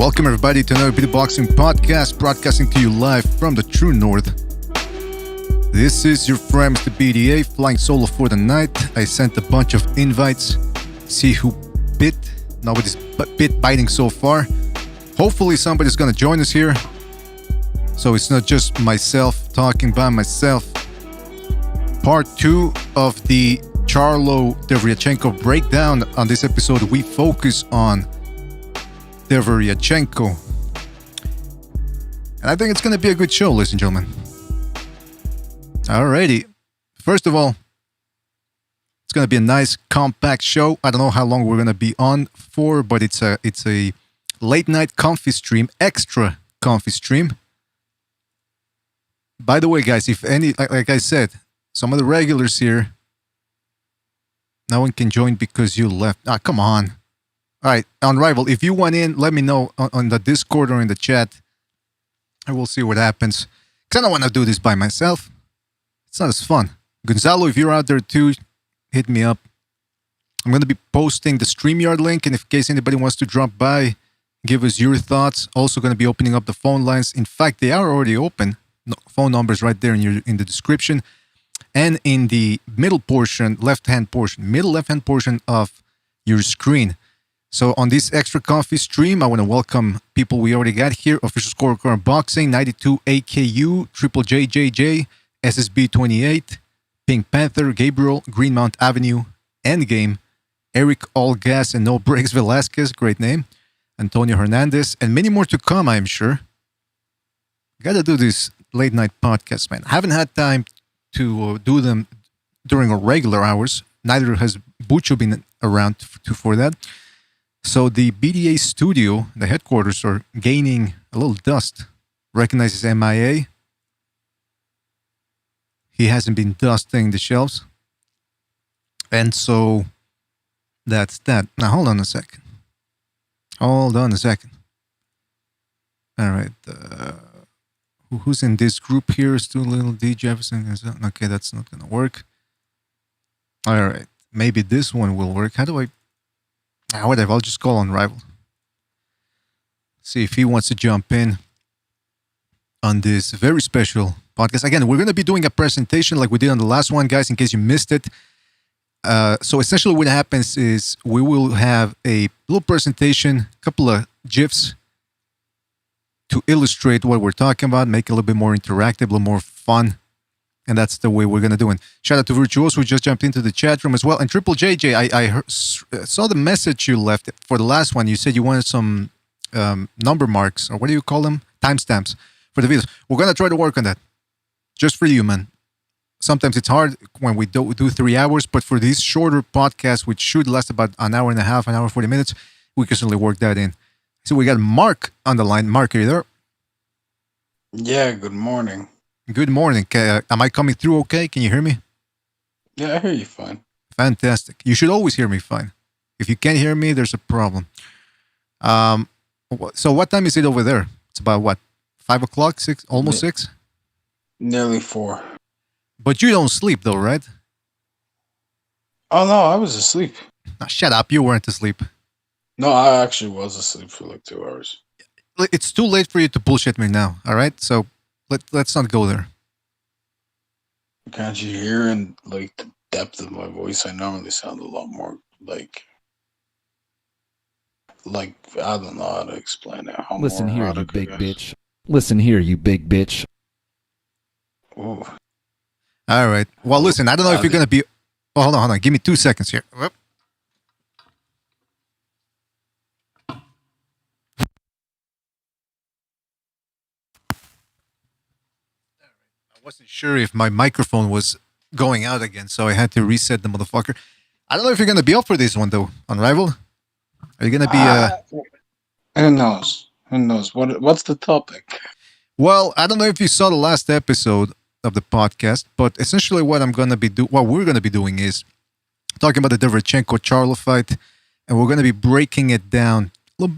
Welcome everybody to another BDA Boxing Podcast, broadcasting to you live from the true north. This is your friend Mr. BDA, flying solo for the night. I sent a bunch of invites, see who bit. Nobody's bit biting so far. Hopefully somebody's gonna join us here, so it's not just myself talking by myself. Part 2 of the Charlo-Derevyanchenko breakdown. On this episode, we focus on Derevyanchenko. And I think it's going to be a good show, ladies and gentlemen. Alrighty. First of all, it's going to be a nice, compact show. I don't know how long we're going to be on for, but it's a late night comfy stream, extra comfy stream. By the way, guys, if any, like I said, some of the regulars here, no one can join because you left. Ah, come on. All right, on Rival, if you want in, let me know on the Discord or in the chat. I will see what happens. Because I don't want to do this by myself. It's not as fun. Gonzalo, if you're out there too, hit me up. I'm going to be posting the StreamYard link, and in case anybody wants to drop by, give us your thoughts. Also going to be opening up the phone lines. In fact, they are already open. Phone numbers right there in the description. And in the middle left-hand portion of your screen. So on this extra coffee stream, I want to welcome people we already got here. Official Scorecard Boxing, 92 AKU, Triple JJJ, SSB 28, Pink Panther, Gabriel, Greenmount Avenue, Endgame, Eric All Gas and No Breaks Velasquez, great name, Antonio Hernandez, and many more to come, I'm sure. Gotta do this late night podcast, man. I haven't had time to do them during our regular hours. Neither has Bucho been around for that. So the BDA studio, the headquarters, are gaining a little dust. Recognizes MIA. He hasn't been dusting the shelves. And so that's that. Now hold on a second. All right. Who's in this group here? Stu Little D Jefferson. Okay, that's not going to work. All right. Maybe this one will work. How do I... whatever, I'll just call on Rival. See if he wants to jump in on this very special podcast. Again, we're going to be doing a presentation like we did on the last one, guys, in case you missed it. So essentially what happens is we will have a little presentation, a couple of GIFs to illustrate what we're talking about, make it a little bit more interactive, a little more fun. And that's the way we're going to do it. Shout out to Virtuoso, who just jumped into the chat room as well. And Triple JJ, I saw the message you left for the last one. You said you wanted some number marks, or what do you call them? Timestamps for the videos. We're going to try to work on that. Just for you, man. Sometimes it's hard when we do 3 hours, but for these shorter podcasts, which should last about an hour and a half, an hour 40 minutes, we can certainly work that in. So we got Mark on the line. Mark, are you there? Yeah, good morning. Good morning. Am I coming through okay? Can you hear me? Yeah, I hear you fine. Fantastic. You should always hear me fine. If you can't hear me, there's a problem. So what time is it over there? It's about what? 5 o'clock? 6? Almost 6? Nearly 4. But you don't sleep though, right? Oh, no, I was asleep. Now, shut up. You weren't asleep. No, I actually was asleep for like 2 hours. It's too late for you to bullshit me now, all right? So let's not go there. Can't you hear in like the depth of my voice? I normally sound a lot more like I don't know how to explain it. Listen here, you big bitch. Listen here, you big bitch. Ooh. All right. Well, listen, I don't know if you're going to be... Oh, hold on. Give me 2 seconds here. Whoop. I wasn't sure if my microphone was going out again, so I had to reset the motherfucker. I don't know if you're going to be up for this one, though, on Rival. Are you going to be... Who knows? Who knows? What's the topic? Well, I don't know if you saw the last episode of the podcast, but essentially what we're going to be doing is talking about the Derevyanchenko Charlo fight, and we're going to be breaking it down a little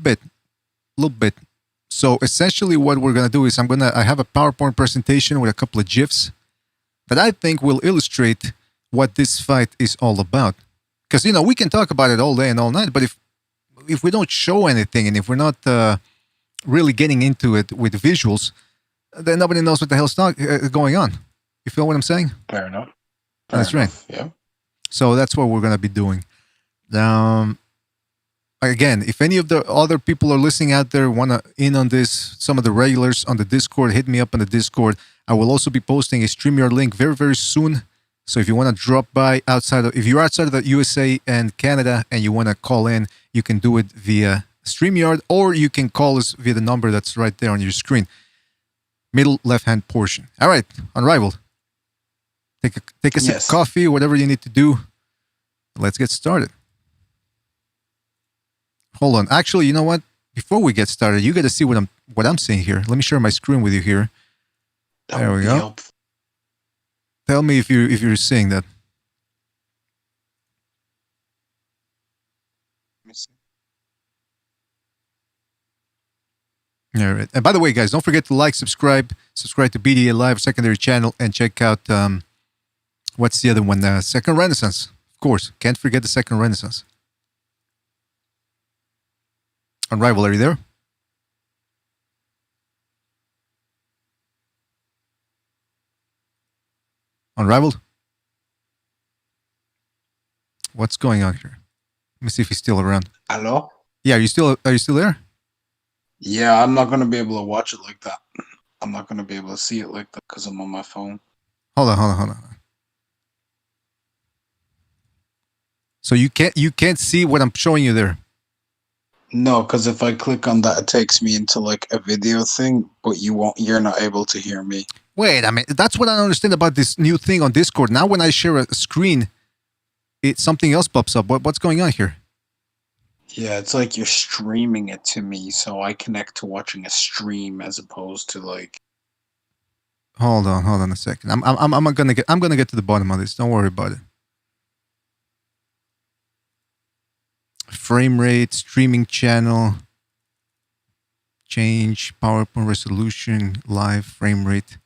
bit. So essentially what we're going to do is I have a PowerPoint presentation with a couple of GIFs that I think will illustrate what this fight is all about. Because, we can talk about it all day and all night, but if we don't show anything and if we're not really getting into it with visuals, then nobody knows what the hell's going on. You feel what I'm saying? Fair enough. That's right. Yeah. So that's what we're going to be doing. Again, if any of the other people are listening out there want to in on this, some of the regulars on the Discord, hit me up on the Discord. I will also be posting a StreamYard link very, very soon. So if you want to drop by if you're outside of the USA and Canada and you want to call in, you can do it via StreamYard, or you can call us via the number that's right there on your screen. Middle left-hand portion. All right, Unrivaled. Take a sip of coffee, whatever you need to do. Let's get started. Hold on. Actually, you know what? Before we get started, you got to see what I'm seeing here. Let me share my screen with you here. There we go. Tell me if you're seeing that. All right. And by the way, guys, don't forget to like, subscribe to BDA Live secondary channel, and check out what's the other one? Second Renaissance. Of course, can't forget the Second Renaissance. Unrivaled, are you there? Unrivaled? What's going on here? Let me see if he's still around. Hello? Yeah, are you still there? Yeah, I'm not going to be able to watch it like that. I'm not going to be able to see it like that because I'm on my phone. Hold on. So you can't see what I'm showing you there? No, because if I click on that, it takes me into like a video thing, but you're not able to hear me. Wait, I mean, that's what I don't understand about this new thing on Discord. Now when I share a screen, something else pops up. What's going on here? Yeah, it's like you're streaming it to me, so I connect to watching a stream as opposed to like. Hold on a second. I'm gonna get to the bottom of this. Don't worry about it. Frame rate, streaming channel, change, PowerPoint resolution, live frame rate.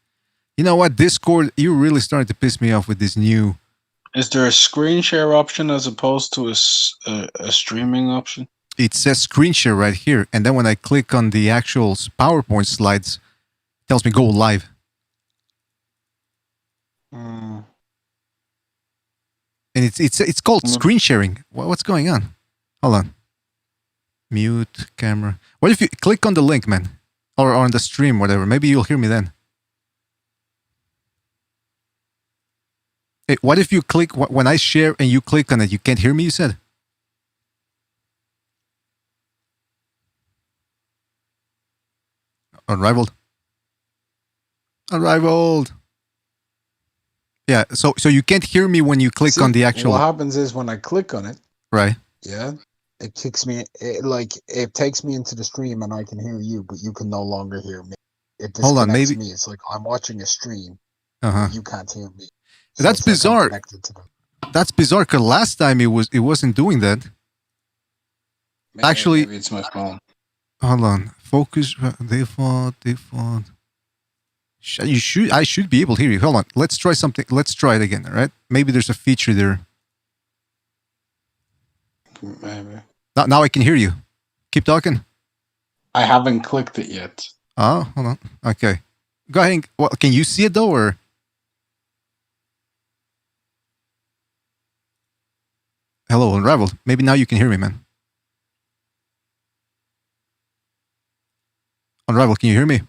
You know what, Discord, you're really starting to piss me off with this new. Is there a screen share option as opposed to a streaming option? It says screen share right here, and then when I click on the actual PowerPoint slides, it tells me go live. And it's called screen sharing. What's going on? Hold on. Mute camera. What if you click on the link, man? Or on the stream, whatever. Maybe you'll hear me then. Hey, what if you click, when I share and you click on it, you can't hear me, you said? Unrivaled. Yeah, so you can't hear me when you click on the actual. What happens is when I click on it, right? Yeah, it kicks me. It takes me into the stream, and I can hear you, but you can no longer hear me. It disconnects. Hold on, maybe me. It's like I'm watching a stream. You can't hear me. So that's bizarre. That's bizarre because last time it wasn't doing that. Actually, maybe it's my phone. Hold on. Focus default. I should be able to hear you. Hold on. Let's try something. Let's try it again. All right. Maybe there's a feature there. Maybe. Now I can hear you. Keep talking. I haven't clicked it yet. Oh, hold on. Okay. Go ahead. Well, can you see it though, or? Hello, Unrivaled. Maybe now you can hear me, man. Unrivaled, can you hear me?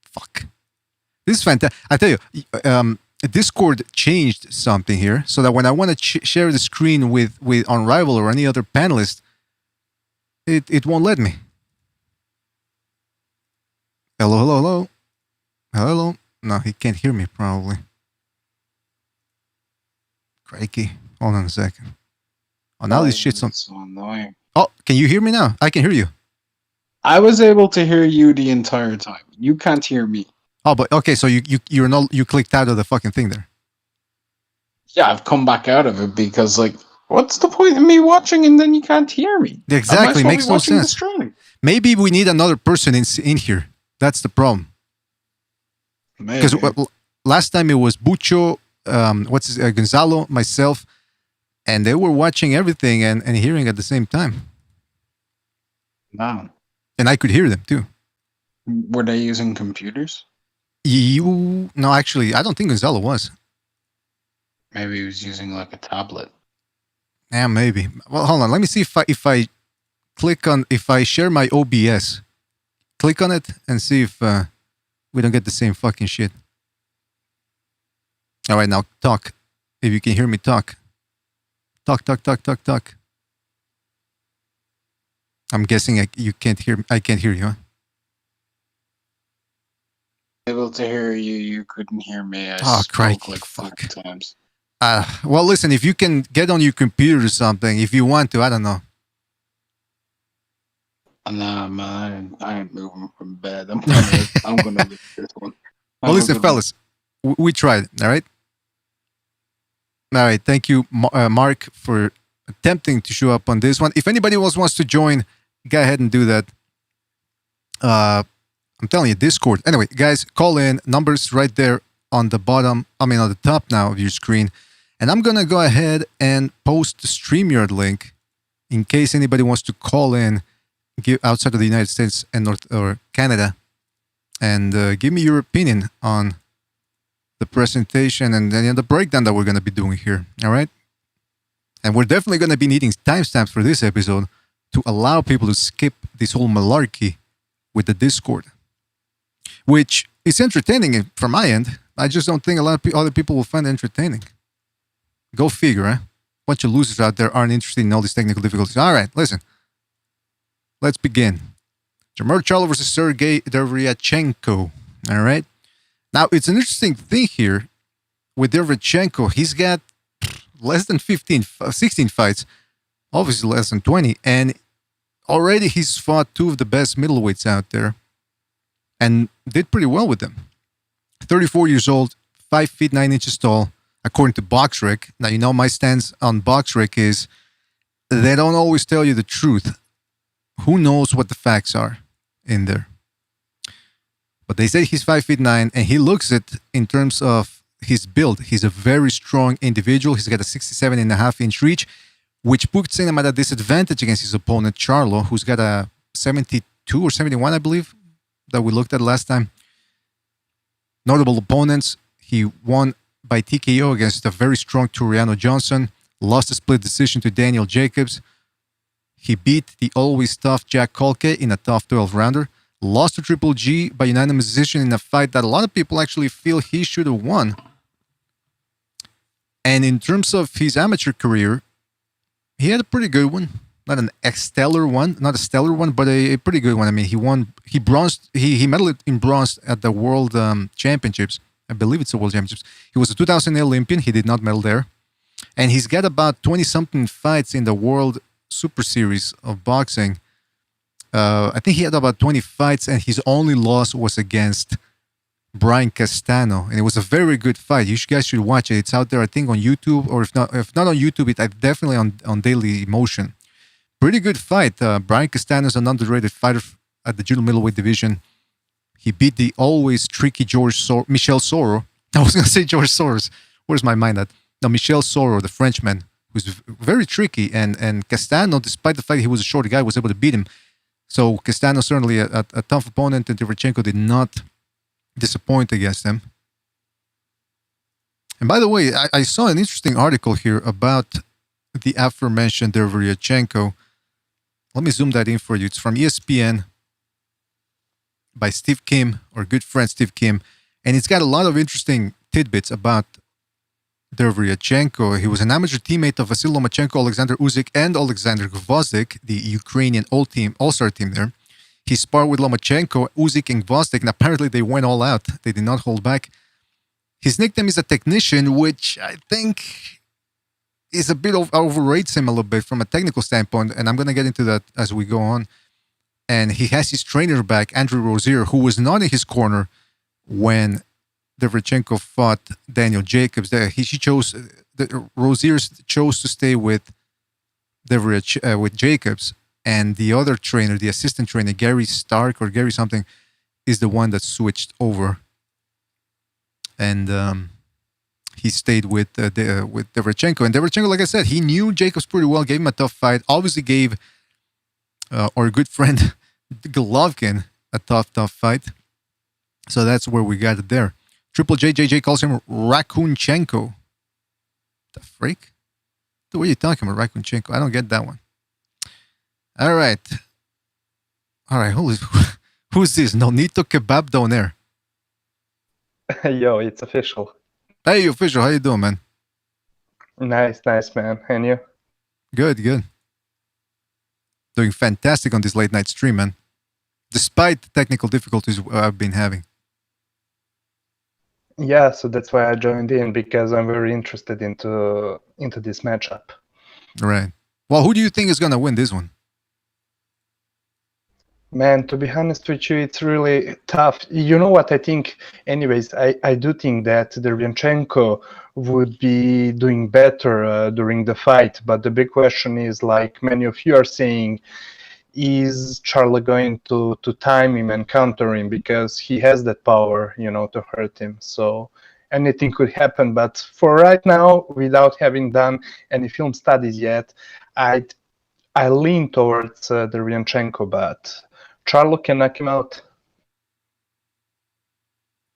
Fuck. This is fantastic. I tell you, Discord changed something here so that when I want to share the screen with Unrivaled or any other panelist, it won't let me. Hello. No, he can't hear me probably. Crikey. Hold on a second. Oh, now this shit's on. So annoying. Oh, can you hear me now? I can hear you. I was able to hear you the entire time. You can't hear me. Oh, but okay, so you clicked out of the fucking thing there. Yeah, I've come back out of it because like, what's the point of me watching and then you can't hear me? Exactly, makes no sense. Maybe we need another person in here. That's the problem. Because last time it was Bucho, Gonzalo, myself, and they were watching everything and hearing at the same time. No. And I could hear them too. Were they using computers? No, actually, I don't think Gonzalo was. Maybe he was using like a tablet. Yeah, maybe. Well, hold on. Let me see if I share my OBS, click on it and see if we don't get the same fucking shit. All right, now talk. If you can hear me talk. Talk. I'm guessing you can't hear. I can't hear you. Huh? Able to hear you. You couldn't hear me. I oh, spoke crikey, like fuck. 4 times. Well, listen. If you can get on your computer or something, if you want to, I don't know. Nah, man, I ain't moving from bed. I'm gonna leave this one. Well, listen, fellas, we tried. All right. All right. Thank you, Mark, for attempting to show up on this one. If anybody else wants to join, go ahead and do that. I'm telling you, Discord. Anyway, guys, call in. Numbers right there on the bottom. On the top now of your screen. And I'm gonna go ahead and post the StreamYard link in case anybody wants to call in, outside of the United States and North or Canada, and give me your opinion on the presentation and the breakdown that we're going to be doing here. All right. And we're definitely going to be needing timestamps for this episode to allow people to skip this whole malarkey with the Discord, which is entertaining from my end. I just don't think a lot of other people will find it entertaining. Go figure, huh? Bunch of losers out there aren't interested in all these technical difficulties. All right, listen. Let's begin. Charlo versus Sergey Derevyanchenko. All right. Now, it's an interesting thing here with Derevyanchenko. He's got less than 16 fights, obviously less than 20, and already he's fought 2 of the best middleweights out there and did pretty well with them. 34 years old, 5 feet 9 inches tall, according to BoxRec. Now, you know my stance on BoxRec is they don't always tell you the truth. Who knows what the facts are in there? But they say he's 5 feet 9, and he looks it in terms of his build. He's a very strong individual. He's got a 67.5-inch reach, which puts him at a disadvantage against his opponent, Charlo, who's got a 72 or 71, I believe, that we looked at last time. Notable opponents, he won by TKO against a very strong Turiano Johnson, lost a split decision to Daniel Jacobs. He beat the always tough Jack Kolke in a tough 12-rounder. Lost to Triple G by unanimous decision in a fight that a lot of people actually feel he should have won. And in terms of his amateur career, he had a pretty good one. Not an stellar one, not a stellar one, but a pretty good one. I mean, he medaled in bronze at the World Championships. I believe it's the World Championships. He was a 2008 Olympian. He did not medal there. And he's got about 20-something fights in the World Super Series of boxing. I think he had about 20 fights, and his only loss was against Brian Castano, and it was a very good fight. You guys should watch it. It's out there, I think, on YouTube, or if not on YouTube, it's definitely on Daily Motion. Pretty good fight. Brian Castano is an underrated fighter at the junior middleweight division. He beat the always tricky Michel Soro. I was going to say George Soros. Where's my mind at? No, Michel Soro, the Frenchman, who's very tricky, and Castano, despite the fact he was a short guy, was able to beat him. So Castano certainly a tough opponent, and Derevyanchenko did not disappoint against him. And by the way, I saw an interesting article here about the aforementioned Derevyanchenko. Let me zoom that in for you. It's from ESPN by Steve Kim, or good friend Steve Kim, and it's got a lot of interesting tidbits about Derevyanchenko. He was an amateur teammate of Vasyl Lomachenko, Alexander Usyk, and Alexander Gvozdyk, the Ukrainian all-star team there. He sparred with Lomachenko, Usyk, and Gvozdyk, and apparently they went all out. They did not hold back. His nickname is a technician, which I think is a bit overrates him a little bit from a technical standpoint, and I'm going to get into that as we go on. And he has his trainer back, Andrew Rozier, who was not in his corner when Derevyanchenko fought Daniel Jacobs. Rozier chose to stay with Jacobs, and the other trainer, the assistant trainer, Gary Stark or Gary something, is the one that switched over, and he stayed with Derevyanchenko. And Derevyanchenko, like I said, he knew Jacobs pretty well, gave him a tough fight. Obviously, gave our good friend Golovkin, a tough fight. So that's where we got it there. Triple JJJ calls him Rakunchenko. The freak? What are you talking about, Rakunchenko? I don't get that one. All right. Who's this? Nonito Kebab Donaire. Yo, it's official. Hey, official. How you doing, man? Nice, man. And you? Good. Doing fantastic on this late night stream, man. Despite the technical difficulties I've been having. Yeah, so that's why I joined in, because I'm very interested into this matchup. Right. Well, who do you think is gonna win this one? Man, to be honest with you, it's really tough. You know what I think? Anyways, I do think that Derevyanchenko would be doing better during the fight, but the big question is, like many of you are saying, is Charlo going to time him and counter him, because he has that power, to hurt him. So anything could happen. But for right now, without having done any film studies yet, I lean towards Derevyanchenko, but Charlo can knock him out.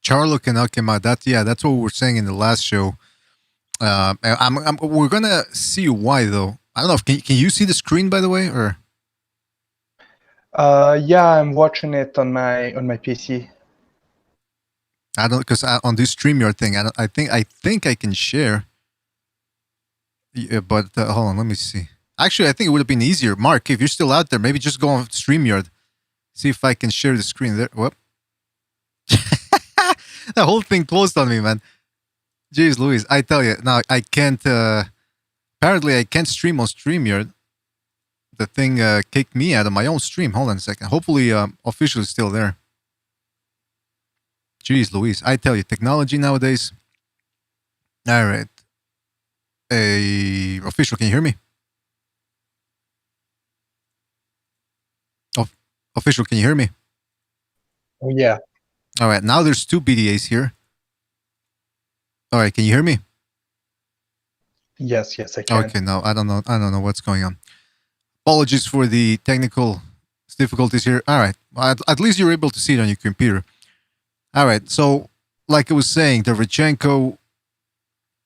Charlo can knock him out. That's what we were saying in the last show. We're gonna see why, though. I don't know. Can you see the screen, by the way, or? Yeah, I'm watching it on my PC. I don't, because on this StreamYard thing, I think I can share. Yeah, but hold on, let me see. Actually, I think it would have been easier. Mark, if you're still out there, maybe just go on StreamYard. See if I can share the screen there. Whoop. The whole thing closed on me, man. Jeez Louise, I tell you, now I can't, apparently I can't stream on StreamYard. The thing kicked me out of my own stream. Hold on a second. Hopefully, official is still there. Jeez Louise, I tell you, technology nowadays. All right. Official, can you hear me? Official, can you hear me? Oh, yeah. All right, now there's two BDAs here. All right, can you hear me? Yes, I can. Okay, no, I don't know what's going on. Apologies for the technical difficulties here. All right, at least you're able to see it on your computer. All right, so like I was saying, Derevyanchenko,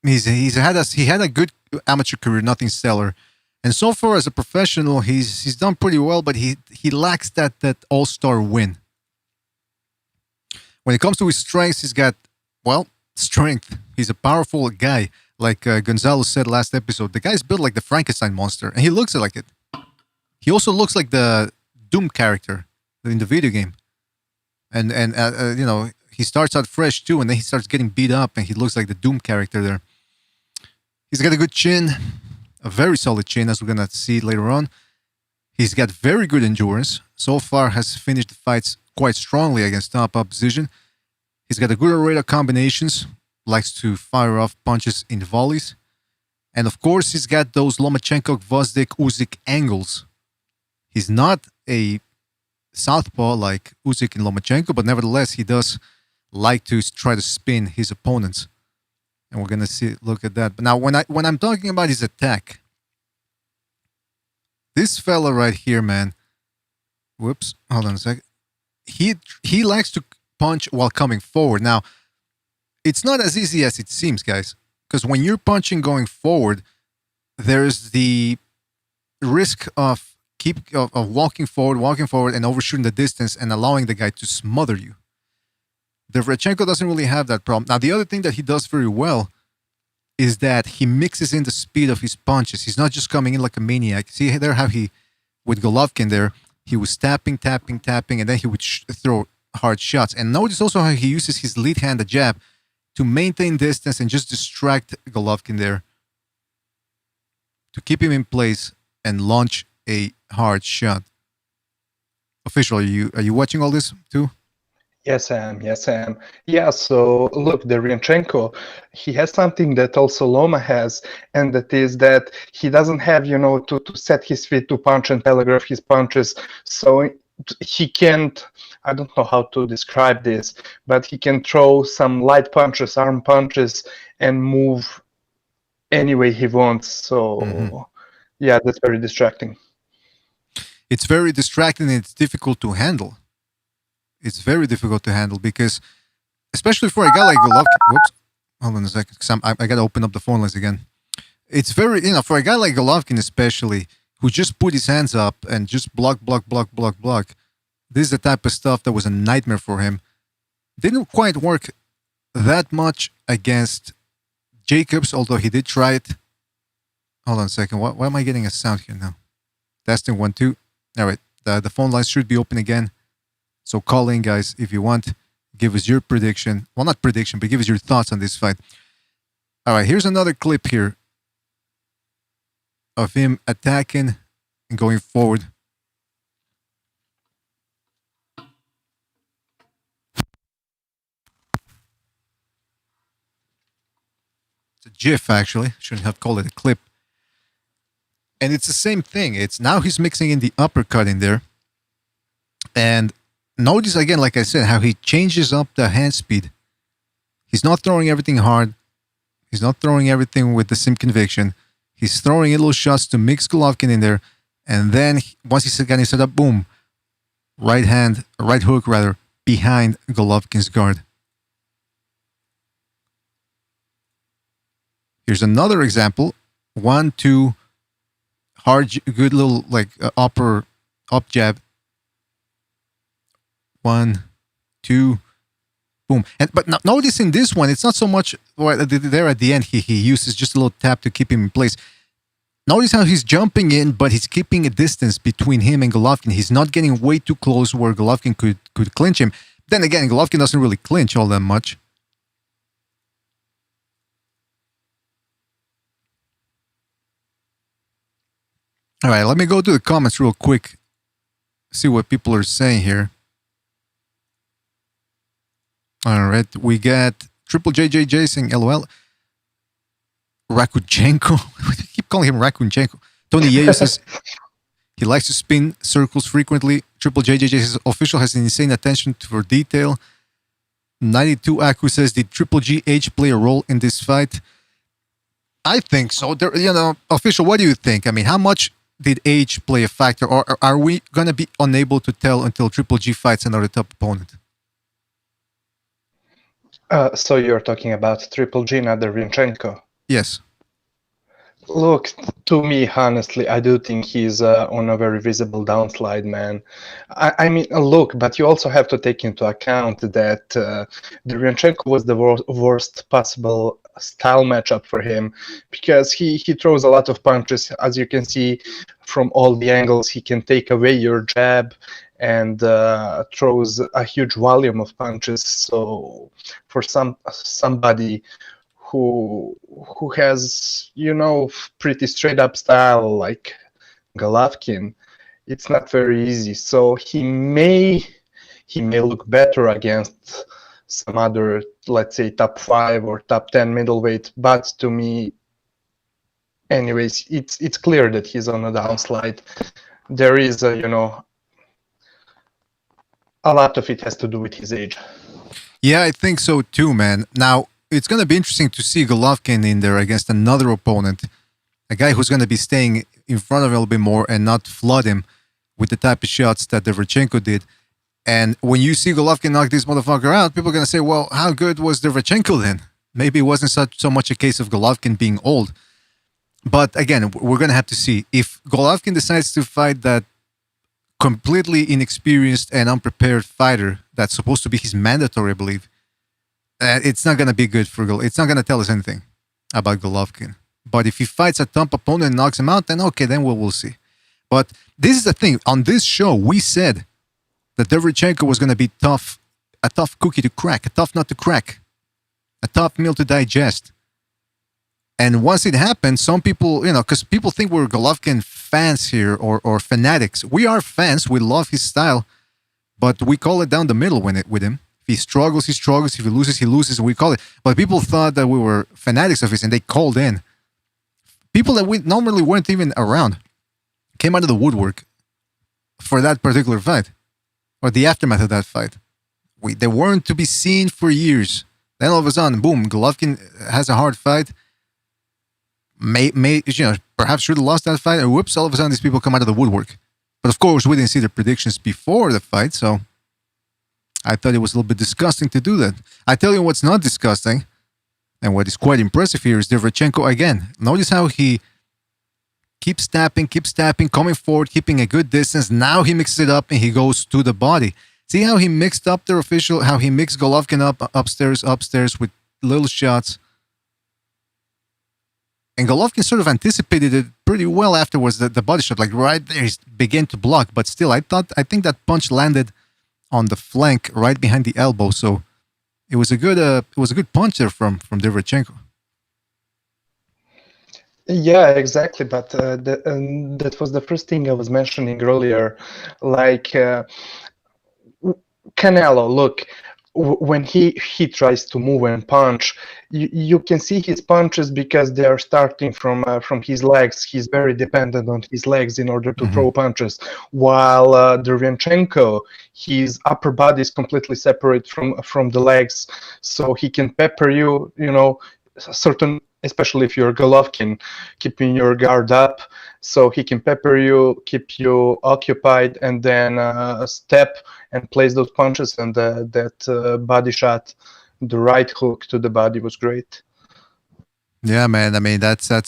he had a good amateur career, nothing stellar, and so far as a professional, he's done pretty well, but he lacks that all-star win. When it comes to his strengths, he's got, well, strength. He's a powerful guy, like Gonzalo said last episode. The guy's built like the Frankenstein monster, and he looks like it. He also looks like the Doom character in the video game. And he starts out fresh too, and then he starts getting beat up, and he looks like the Doom character there. He's got a good chin, a very solid chin, as we're gonna see later on. He's got very good endurance. So far, has finished the fights quite strongly against top opposition. He's got a good array of combinations, likes to fire off punches in volleys. And of course, he's got those Lomachenko, Gvozdyk, Usyk angles. He's not a southpaw like Usyk and Lomachenko, but nevertheless, he does like to try to spin his opponents. And we're going to look at that. But now, when I'm talking about his attack, this fella right here, man, whoops, hold on a second. He likes to punch while coming forward. Now, it's not as easy as it seems, guys, because when you're punching going forward, there's the risk of walking forward and overshooting the distance and allowing the guy to smother you. Derevyanchenko doesn't really have that problem. Now, the other thing that he does very well is that he mixes in the speed of his punches. He's not just coming in like a maniac. See there how with Golovkin there, he was tapping, and then he would throw hard shots. And notice also how he uses his lead hand, the jab, to maintain distance and just distract Golovkin there, to keep him in place and launch a hard shot. Official, are you watching all this too? Yes, I am. Yeah, so look, Derevyanchenko, he has something that also Loma has, and that is that he doesn't have, to set his feet to punch and telegraph his punches. So he can't, I don't know how to describe this, but he can throw some light punches, arm punches, and move any way he wants. So, yeah, that's very distracting. it's very distracting and it's difficult to handle. It's very difficult to handle because, especially for a guy like Golovkin. Whoops. Hold on a second. 'Cause I got to open up the phone lines again. It's very, for a guy like Golovkin especially, who just put his hands up and just block. This is the type of stuff that was a nightmare for him. Didn't quite work that much against Jacobs, although he did try it. Hold on a second. Why am I getting a sound here now? Testing 1, 2. All right. The phone lines should be open again. So call in, guys, if you want. Give us your prediction. Well, not prediction, but give us your thoughts on this fight. All right. Here's another clip here of him attacking and going forward. It's a GIF, actually. Shouldn't have called it a clip. And it's the same thing. It's now he's mixing in the uppercut in there. And notice again, like I said, how he changes up the hand speed. He's not throwing everything hard. He's not throwing everything with the same conviction. He's throwing little shots to mix Golovkin in there. And then once he's getting set up, boom. Right hook rather, behind Golovkin's guard. Here's another example. 1, 2, hard, good little upper up jab. 1, 2, boom. But notice in this one, it's not so much there at the end. He uses just a little tap to keep him in place. Notice how he's jumping in, but he's keeping a distance between him and Golovkin. He's not getting way too close where Golovkin could clinch him. Then again, Golovkin doesn't really clinch all that much. All right, let me go to the comments real quick. See what people are saying here. All right, we got Triple JJJ saying LOL. Rakuchenko. I keep calling him Rakuchenko. Tony Yayo says he likes to spin circles frequently. Triple JJJ says official has an insane attention for detail. 92 Aku says, did Triple GH play a role in this fight? I think so. Official, what do you think? I mean, how much did age play a factor, or are we going to be unable to tell until Triple G fights another top opponent? So you're talking about Triple G, not Derevyanchenko? Yes. Look, to me, honestly, I do think he's on a very visible downslide, man. I mean, look, but you also have to take into account that Derevyanchenko was the worst possible style matchup for him, because he throws a lot of punches. As you can see from all the angles, he can take away your jab and throws a huge volume of punches. So for somebody who has, pretty straight up style like Golovkin, it's not very easy. So he may look better against some other, let's say, top 5 or top 10 middleweight. But to me, anyways, it's clear that he's on a downslide. There is a lot of it has to do with his age. Yeah, I think so too, man. Now, it's going to be interesting to see Golovkin in there against another opponent, a guy who's going to be staying in front of him a little bit more and not flood him with the type of shots that Derevyanchenko did. And when you see Golovkin knock this motherfucker out, people are going to say, well, how good was Derevyanchenko then? Maybe it wasn't so much a case of Golovkin being old. But again, we're going to have to see. If Golovkin decides to fight that completely inexperienced and unprepared fighter that's supposed to be his mandatory, I believe, it's not going to be good for Golovkin. It's not going to tell us anything about Golovkin. But if he fights a top opponent and knocks him out, then okay, then we'll see. But this is the thing. On this show, we said that Derevyanchenko was going to be tough, a tough cookie to crack, a tough nut to crack, a tough meal to digest. And once it happened, some people, because people think we're Golovkin fans here or fanatics. We are fans. We love his style, but we call it down the middle with him. If he struggles, he struggles. If he loses, we call it. But people thought that we were fanatics of his, and they called in. People that we normally weren't even around came out of the woodwork for that particular fight, or the aftermath of that fight. They weren't to be seen for years. Then all of a sudden, boom, Golovkin has a hard fight. Perhaps should have lost that fight, and whoops, all of a sudden these people come out of the woodwork. But of course, we didn't see the predictions before the fight, so I thought it was a little bit disgusting to do that. I tell you what's not disgusting, and what is quite impressive here is Derevyanchenko again. Notice how he keeps tapping, coming forward, keeping a good distance. Now he mixes it up and he goes to the body. See how he mixed up their official, how he mixed Golovkin up upstairs with little shots. And Golovkin sort of anticipated it pretty well afterwards, the body shot, like right there, he began to block. But still, I think that punch landed on the flank right behind the elbow. So it was a good punch there from Derevyanchenko. Yeah, exactly. But that was the first thing I was mentioning earlier. Like Canelo, look, when he tries to move and punch, you can see his punches because they are starting from his legs. He's very dependent on his legs in order to throw punches. While Derevyanchenko, his upper body is completely separate from the legs, so he can pepper you. You know, certain, especially if you're Golovkin, keeping your guard up, so he can pepper you, keep you occupied, and then step and place those punches. And that body shot, the right hook to the body, was great. Yeah, man. I mean, that's a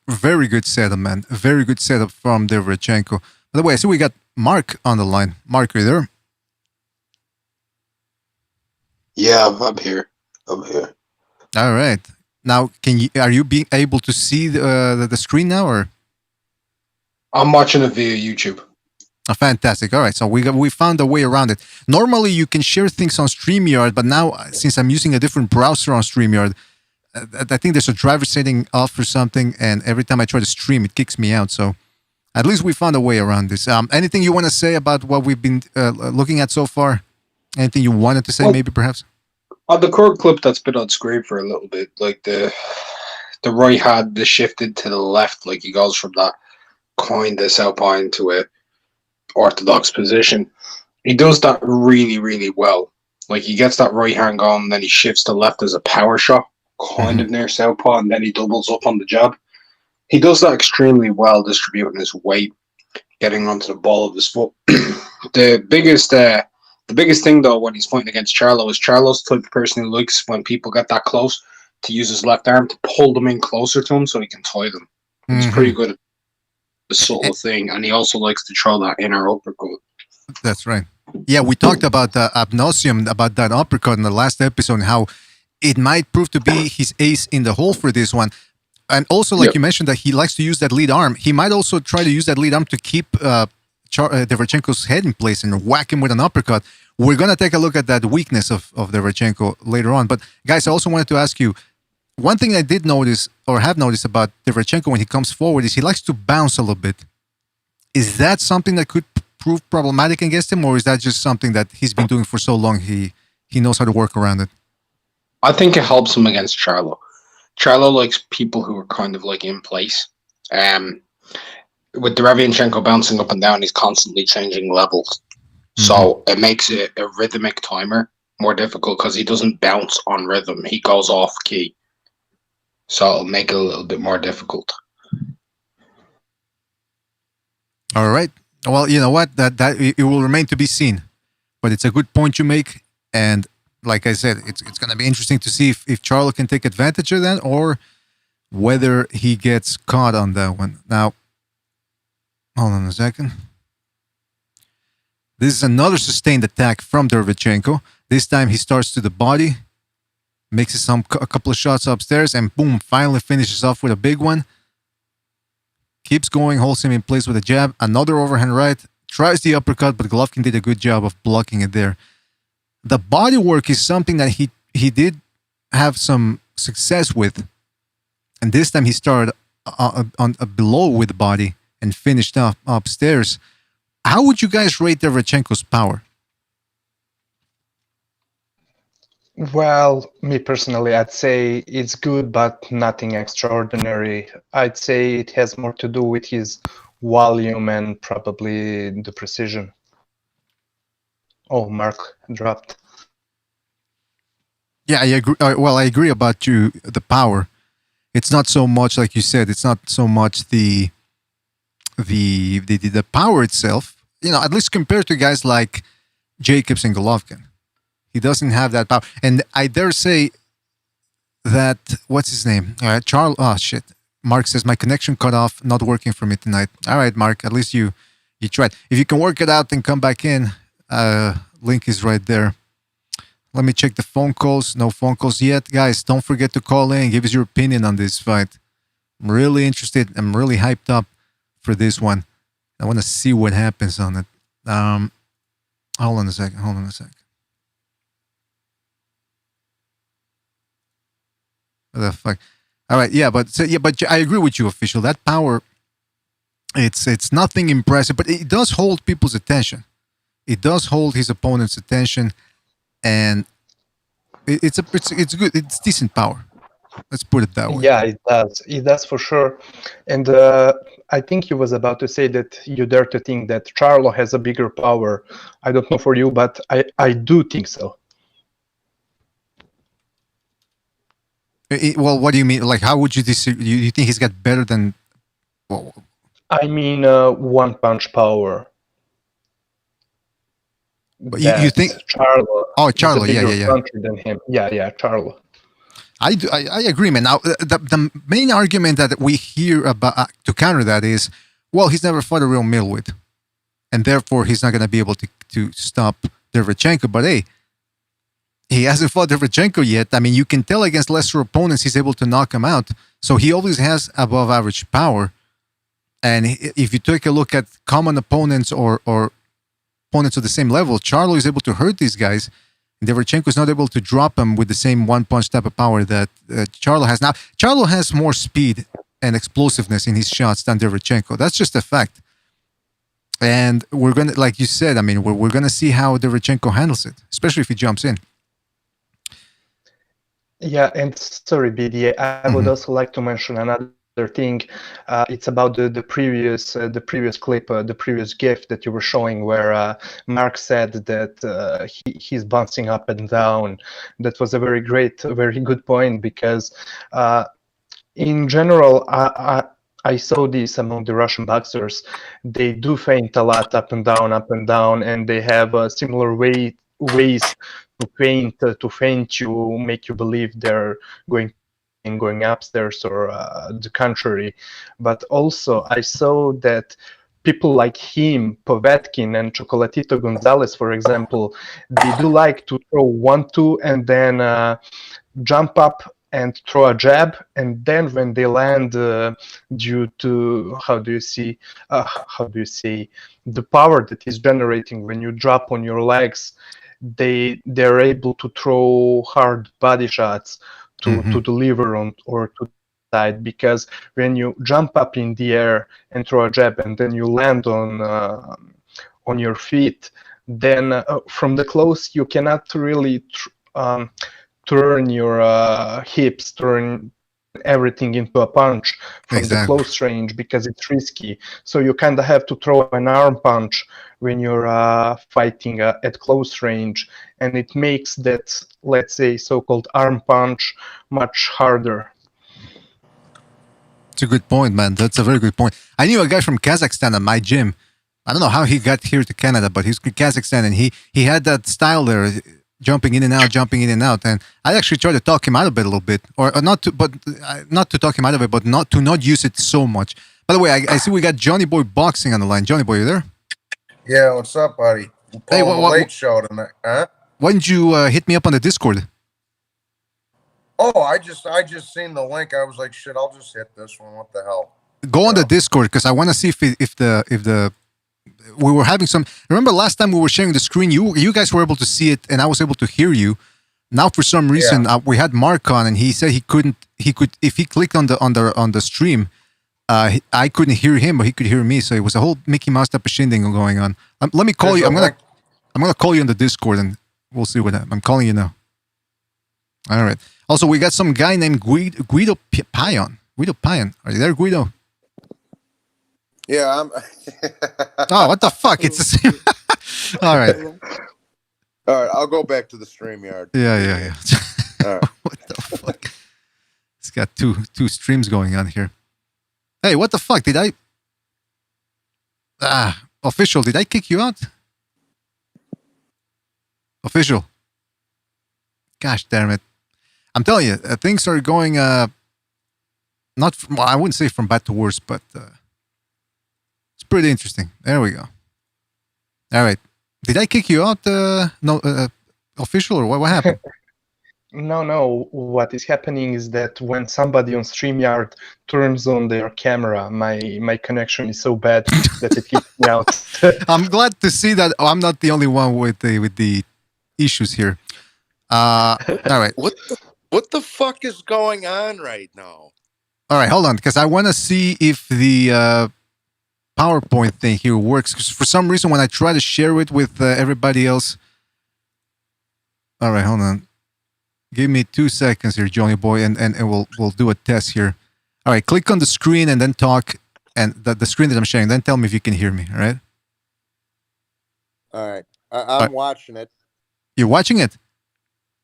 very good setup, man. A very good setup from Derevyanchenko. By the way, I see we got Mark on the line. Mark, are you there? Yeah, I'm here. All right. Now, are you being able to see the screen now, or? I'm watching it via YouTube. Oh, fantastic. All right. So we found a way around it. Normally, you can share things on StreamYard, but now, since I'm using a different browser on StreamYard, I think there's a driver setting off or something, and every time I try to stream, it kicks me out. So at least we found a way around this. Anything you want to say about what we've been looking at so far? Anything you wanted to say, maybe, perhaps? On the core clip that's been on screen for a little bit, like the right hand is shifted to the left, like he goes from that kind of supine to a orthodox position. He does that really, really well. Like he gets that right hand going, then he shifts to left as a power shot, kind of near southpaw, and then he doubles up on the jab. He does that extremely well, distributing his weight, getting onto the ball of his foot. The biggest thing, though, when he's fighting against Charlo, is Charlo's the type of person who likes, when people get that close, to use his left arm to pull them in closer to him so he can tie them. He's pretty good at the subtle thing, and he also likes to throw that inner uppercut. That's right. Yeah, we talked about ad nauseum about that uppercut in the last episode, and how it might prove to be his ace in the hole for this one. And also, like you mentioned, that he likes to use that lead arm. He might also try to use that lead arm to keep Derevyanchenko's head in place and whack him with an uppercut. We're going to take a look at that weakness of Derevyanchenko later on. But guys, I also wanted to ask you, one thing I did notice, or have noticed, about Derevyanchenko when he comes forward, is he likes to bounce a little bit. Is that something that could prove problematic against him, or is that just something that he's been doing for so long he knows how to work around it? I think it helps him against Charlo. Charlo likes people who are kind of like in place. With Derevyanchenko bouncing up and down, he's constantly changing levels. So it makes it a rhythmic timer more difficult because he doesn't bounce on rhythm. He goes off key. So it'll make it a little bit more difficult. All right. Well, you know what? That it will remain to be seen. But it's a good point you make. And like I said, it's going to be interesting to see if Charlo can take advantage of that, or whether he gets caught on that one. Now, hold on a second. This is another sustained attack from Derevyanchenko. This time he starts to the body, mixes a couple of shots upstairs, and boom, finally finishes off with a big one. Keeps going, holds him in place with a jab. Another overhand right. Tries the uppercut, but Golovkin did a good job of blocking it there. The body work is something that he did have some success with. And this time he started on below with the body and finished up upstairs. How would you guys rate Derevyanchenko's power? Well, me personally, I'd say it's good, but nothing extraordinary. I'd say it has more to do with his volume and probably the precision. Oh, Mark dropped. Yeah, I agree. Well, I agree about the power. It's not so much, like you said, it's not so much the the power itself, at least compared to guys like Jacobs and Golovkin. He doesn't have that power. And I dare say that, what's his name? Charles, oh shit. Mark says, my connection cut off, not working for me tonight. All right, Mark, at least you tried. If you can work it out and come back in, link is right there. Let me check the phone calls. No phone calls yet. Guys, don't forget to call in. Give us your opinion on this fight. I'm really interested. I'm really hyped up for this one. I want to see what happens on it. Hold on a second. What the fuck? All right, but I agree with you, official. That power, it's nothing impressive, but it does hold people's attention. It does hold his opponent's attention, and it's good. It's decent power. Let's put it that way. Yeah, it does. It does for sure. And I think he was about to say that you dare to think that Charlo has a bigger power. I don't know for you, but I do think so. Well, what do you mean? Like, how would you disagree? You think he's got better than? Well, I mean, one punch power. But you think Charlo? Oh, Charlo, is a bigger yeah. puncher than him. Yeah, Charlo. I agree, man. Now, the main argument that we hear about to counter that is, well, he's never fought a real middleweight, and therefore he's not going to be able to stop Derevyanchenko. But hey, he hasn't fought Derevyanchenko yet. I mean, you can tell against lesser opponents he's able to knock him out. So he always has above average power. And if you take a look at common opponents or opponents of the same level, Charlo is able to hurt these guys. Derevyanchenko is not able to drop him with the same one-punch type of power that Charlo has. Now, Charlo has more speed and explosiveness in his shots than Derevyanchenko. That's just a fact. And we're going to, like you said, I mean, we're going to see how Derevyanchenko handles it, especially if he jumps in. Yeah, and sorry, BDA, I would also like to mention another thing. It's about the previous clip, the previous GIF that you were showing, where Mark said that he's bouncing up and down. That was a very good point, because in general, I saw this among the Russian boxers. They do feint a lot up and down, and they have similar ways to feint you, make you believe they're going upstairs, or the contrary. But also I saw that people like him, Povetkin and Chocolatito Gonzalez, for example, they do like to throw 1-2 and then jump up and throw a jab, and then when they land, due to how do you say the power that is generating when you drop on your legs, they're able to throw hard body shots to deliver on or to side, because when you jump up in the air and throw a jab and then you land on your feet, then from the close you cannot really turn your hips, turn everything into a punch from the close range, because it's risky. So you kind of have to throw an arm punch when you're fighting at close range, and it makes that, let's say, so-called arm punch much harder. It's a good point, man. That's a very good point. I knew a guy from Kazakhstan at my gym. I don't know how he got here to Canada, but he's from Kazakhstan, and he had that style there, jumping in and out, and I actually tried to talk him out of it a little bit, or not to talk him out of it, but not use it so much. By the way, I see we got Johnny Boy Boxing on the line. Johnny Boy, you there? Yeah, what's up, buddy? Hey, what late show tonight? Huh? Why didn't you hit me up on the Discord? Oh, I just seen the link. I was like, shit, I'll just hit this one. What the hell? Go on the Discord, because I want to see if the we were having some. Remember last time we were sharing the screen, you guys were able to see it, and I was able to hear you. Now for some reason we had Mark on, and he said he could if he clicked on the stream, I couldn't hear him, but he could hear me. So it was a whole Mickey Mouse type of shindig going on. Let me call you. I'm gonna call you on the Discord, and we'll see what happens. I'm calling you now. All right. Also, we got some guy named Guido Payan. Guido Payan, are you there, Guido? Yeah, I'm. Oh, what the fuck? It's the same. All right. All right, I'll go back to the StreamYard. Yeah. All right. What the fuck? It's got two streams going on here. Hey, what the fuck? Did I? Official, did I kick you out? Official. Gosh damn it. I'm telling you, things are going, not from, well, I wouldn't say from bad to worse, but it's pretty interesting. There we go. All right. Did I kick you out, official, or what happened? No. What is happening is that when somebody on StreamYard turns on their camera, my connection is so bad that it kicks me out. I'm glad to see that I'm not the only one with the issues here. All right. What the fuck is going on right now? All right, hold on, because I want to see if the PowerPoint thing here works. Because for some reason, when I try to share it with everybody else, all right, hold on. Give me 2 seconds here, Johnny boy, and we'll do a test here. All right, click on the screen and then talk, and the screen that I'm sharing. Then tell me if you can hear me. All right. All right, I'm watching it. You're watching it?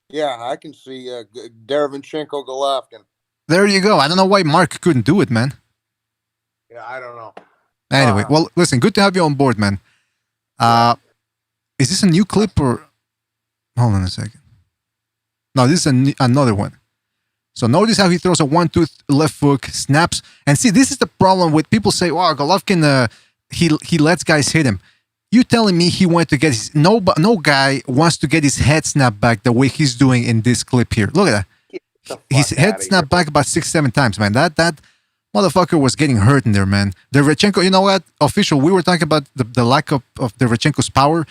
Yeah, I can see Derevyanchenko Golovkin. There you go. I don't know why Mark couldn't do it, man. Yeah, I don't know. Anyway, well, listen, good to have you on board, man. Is this a new clip or? Hold on a second. No, this is another one. So notice how he throws a 1-2 left hook, snaps, and see, this is the problem with people say, "Wow, Golovkin, he lets guys hit him." You telling me he wanted to get his no guy wants to get his head snapped back the way he's doing in this clip here. Look at that. His head snapped back about 6-7 times, man. That motherfucker was getting hurt in there, man. Derevyanchenko, you know what? Official, we were talking about the lack of Derevyanchenko's power.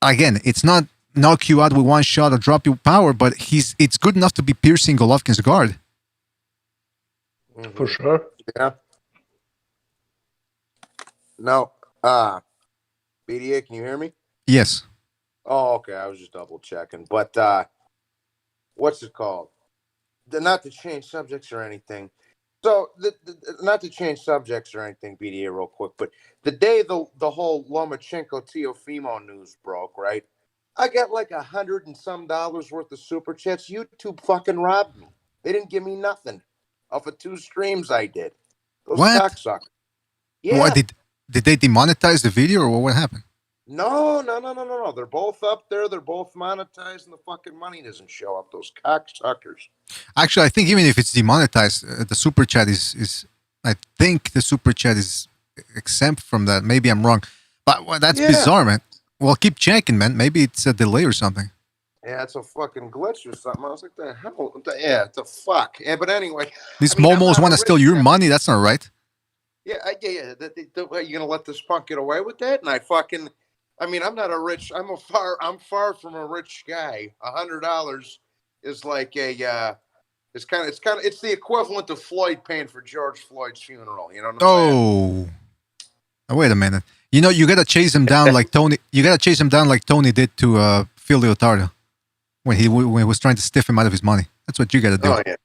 Again, it's not knock you out with one shot or drop you power, but it's good enough to be piercing Golovkin's guard. For sure. Yeah. No. BDA, can you hear me? Yes. Oh, okay. I was just double checking. But what's it called? Not to change subjects or anything. So, not to change subjects or anything, BDA, real quick, but the day the whole Lomachenko Teofimo news broke, right? I got like $100 and some worth of super chats. YouTube fucking robbed me. They didn't give me nothing off of 2 streams I did. Those cocksuckers. Yeah. What did they demonetize the video or what happened? No. They're both up there. They're both monetized, and the fucking money doesn't show up. Those cocksuckers. Actually, I think even if it's demonetized, the super chat is. I think the super chat is exempt from that. Maybe I'm wrong, but that's bizarre, man. Well, keep checking, man. Maybe it's a delay or something. Yeah, it's a fucking glitch or something. I was like, the hell? The fuck. Yeah, but anyway. These momos want to steal your money. That's not right. Yeah. You're gonna let this punk get away with that? And I'm not a rich. I'm far from a rich guy. $100 is like it's the equivalent of Floyd paying for George Floyd's funeral. You know what I'm saying? Oh, wait a minute. You know, you gotta chase him down like Tony. You gotta chase him down like Tony did to Phil Leotardo when he was trying to stiff him out of his money. That's what you gotta do. Oh yeah.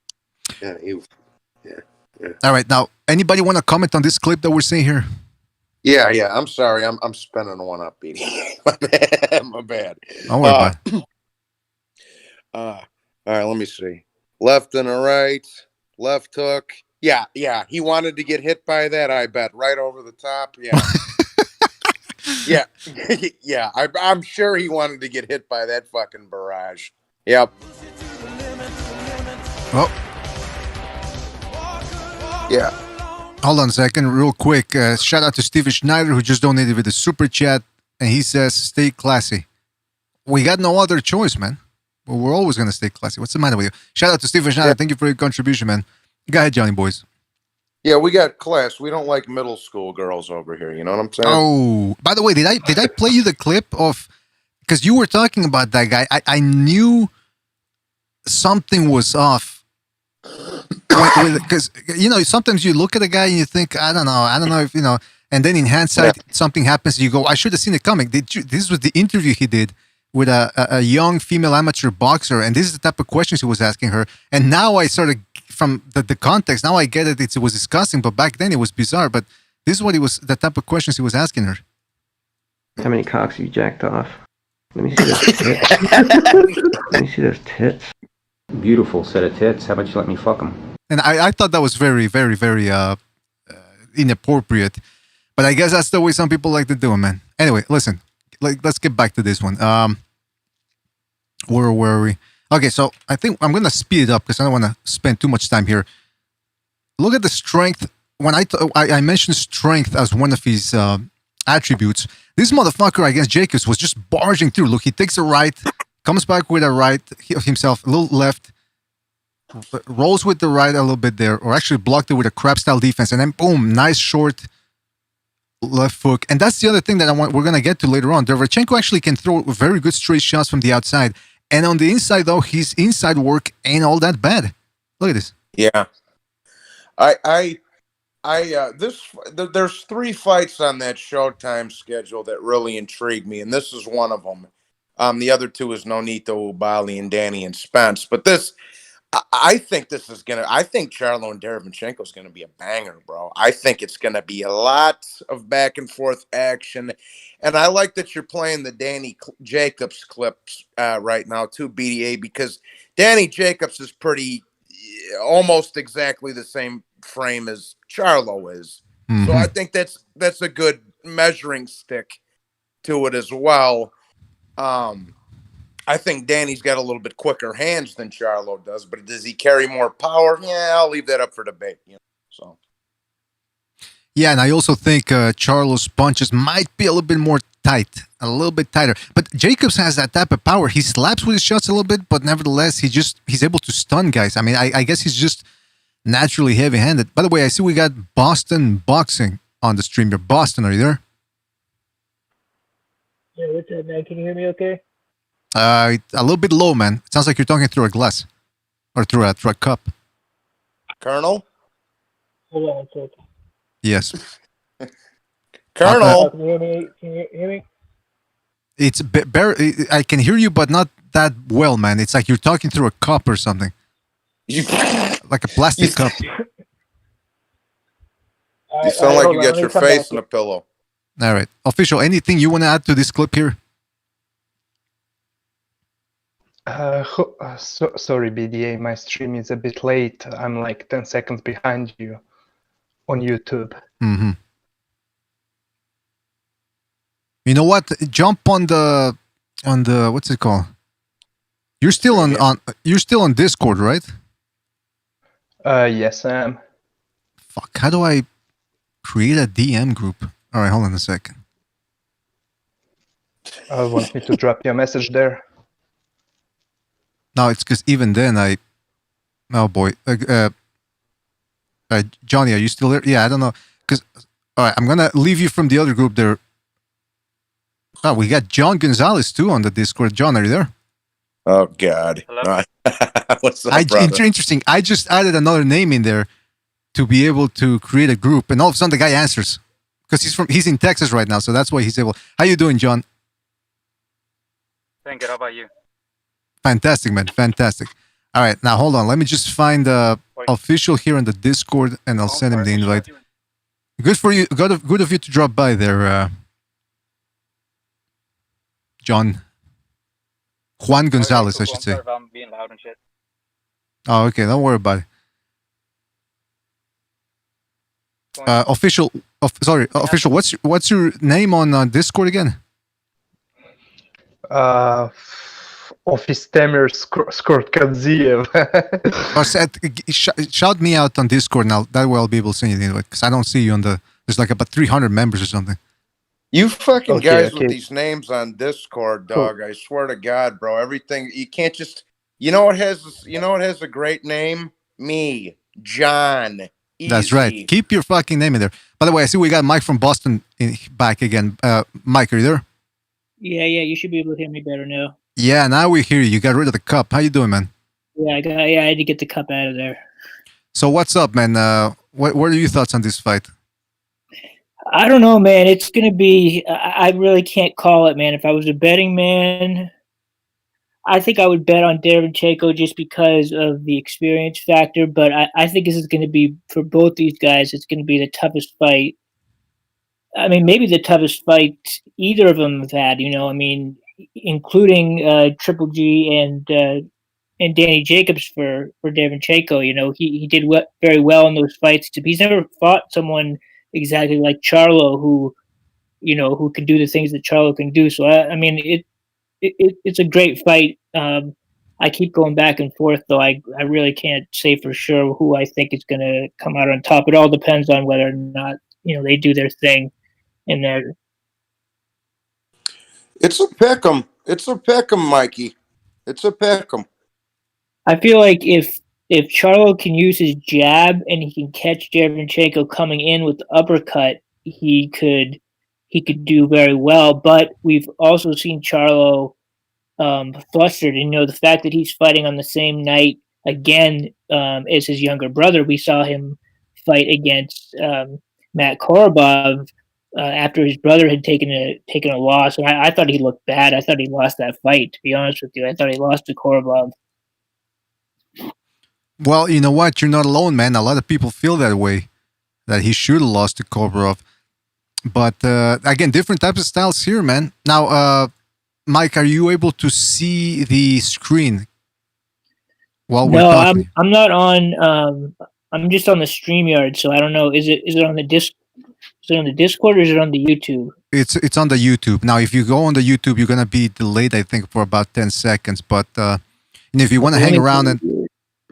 Yeah. All right, now anybody want to comment on this clip that we're seeing here? Yeah. I'm sorry. I'm spinning one up, BD. My bad. Don't worry about it. All right. Let me see. Left and a right. Left hook. Yeah. He wanted to get hit by that. I bet right over the top. Yeah. Yeah. I'm sure he wanted to get hit by that fucking barrage. Yep. Oh. Yeah. Hold on a second, real quick. Shout out to Steven Schneider, who just donated with a super chat, and he says, "Stay classy." We got no other choice, man. Well, we're always gonna stay classy. What's the matter with you? Shout out to Steven Schneider. Thank you for your contribution, man. Go ahead, Johnny boys. Yeah, we got class. We don't like middle school girls over here. You know what I'm saying? Oh, by the way, did I play you the clip of? Because you were talking about that guy. I knew something was off. Because sometimes you look at a guy and you think, I don't know if and then in hindsight something happens and you go, I should have seen it coming. This was the interview he did with a young female amateur boxer, and this is the type of questions he was asking her. And now I sort of, from the context, now I get it. It was disgusting, but back then it was bizarre. But this is what the type of questions he was asking her. How many cocks you jacked off? Let me see those tits. Let me see those tits. Beautiful set of tits. How about you let me fuck them? And I thought that was very, very, very inappropriate. But I guess that's the way some people like to do it, man. Anyway, listen, let's get back to this one. Where were we? Okay, so I think I'm gonna speed it up because I don't want to spend too much time here. Look at the strength. When I mentioned strength as one of his attributes, this motherfucker against Jacobs was just barging through. Look, he takes a right, comes back with a right himself, a little left, rolls with the right a little bit there, or actually blocked it with a crab style defense, and then boom, nice short left hook. And that's the other thing that we're gonna get to later on. Derevyanchenko actually can throw very good straight shots from the outside, and on the inside though, his inside work ain't all that bad. Look at this. Yeah, there's 3 fights on that Showtime schedule that really intrigue me, and this is one of them. The other 2 is Nonito Ubali and Danny and Spence, but I think this is I think Charlo and Derevyanchenko is gonna be a banger, bro. I think it's gonna be a lot of back and forth action, and I like that you're playing the Danny Jacobs clips right now too, BDA, because Danny Jacobs is pretty almost exactly the same frame as Charlo is. Mm-hmm. So I think that's a good measuring stick to it as well. I think Danny's got a little bit quicker hands than Charlo does, but does he carry more power? Yeah, I'll leave that up for debate. So. Yeah, and I also think Charlo's punches might be a little bit more tight, a little bit tighter. But Jacobs has that type of power. He slaps with his shots a little bit, but nevertheless, he's able to stun guys. I mean, I guess he's just naturally heavy-handed. By the way, I see we got Boston Boxing on the stream here. Boston, are you there? Yeah, what's up, man? Can you hear me okay? A little bit low, man. It sounds like you're talking through a glass or through a cup. Colonel? Hold on a second. Yes. Colonel? Can you hear me? Can you hear me? It's I can hear you, but not that well, man. It's like you're talking through a cup or something. Like a plastic cup. You sound like you got your face in a pillow. All right. Official, anything you want to add to this clip here? Sorry, BDA, my stream is a bit late. I'm like 10 seconds behind you on YouTube. Mm-hmm. You know what? Jump on the what's it called? You're still on Discord, right? Yes, I am. Fuck, how do I create a DM group? All right, hold on a second. Want me to drop you a message there? No, it's because even then oh boy. Johnny, are you still there? Yeah, I don't know. Because, all right, I'm going to leave you from the other group there. Oh, we got John Gonzalez too on the Discord. John, are you there? Oh, God. Hello? What's up, brother? Interesting. I just added another name in there to be able to create a group. And all of a sudden the guy answers. Because he's in Texas right now, so that's why he's able. How you doing, John? Thank you. How about you? Fantastic, man. Fantastic. All right, now hold on. Let me just find the official here on the Discord, and I'll send him the invite. Good for you. Good of you to drop by there, John. Juan Gonzalez, I should say. I'm being loud and shit. Oh, okay. Don't worry about it. Official. Official. What's your name on Discord again? Office Tamer Skortkadziev. Shout me out on Discord now. That way I'll be able to send you the invite because I don't see you on the. There's like about 300 members or something. You fucking guys with these names on Discord, dog. I swear to God, bro. Everything you can't just. You know what has a great name? Me, John. Easy. That's right. Keep your fucking name in there. By the way, I see we got Mike from Boston back again. Mike, are you there? Yeah. You should be able to hear me better now. Yeah, now we hear you. You got rid of the cup. How you doing, man? Yeah, I had to get the cup out of there. So what's up, man? What are your thoughts on this fight? I don't know, man. It's going to be... I really can't call it, man. If I was a betting man, I think I would bet on Derevyanchenko just because of the experience factor, but I think this is going to be, for both these guys, it's going to be the toughest fight. I mean, maybe the toughest fight either of them have had, I mean, including Triple G and Danny Jacobs for Derevyanchenko. He did very well in those fights. He's never fought someone exactly like Charlo, who can do the things that Charlo can do. So I mean, it's a great fight. I keep going back and forth, though. I really can't say for sure who I think is going to come out on top. It all depends on whether or not they do their thing in there. It's a pick'em. It's a pick'em, Mikey. It's a pick'em. I feel like if Charlo can use his jab and he can catch Derevyanchenko coming in with the uppercut, he could do very well. But we've also seen Charlo flustered. And, the fact that he's fighting on the same night again as his younger brother, we saw him fight against Matt Korobov after his brother had taken a loss. And I thought he looked bad. I thought he lost that fight, to be honest with you. I thought he lost to Korobov. Well, you know what? You're not alone, man. A lot of people feel that way, that he should have lost to Korobov. But again, different types of styles here, man. Now, Mike, are you able to see the screen while we're talking? No, I'm not on. I'm just on the StreamYard, so I don't know. Is it on the Is it on the Discord or is it on the YouTube? It's on the YouTube. Now, if you go on the YouTube, you're gonna be delayed, I think, for about 10 seconds. But if you want to hang around and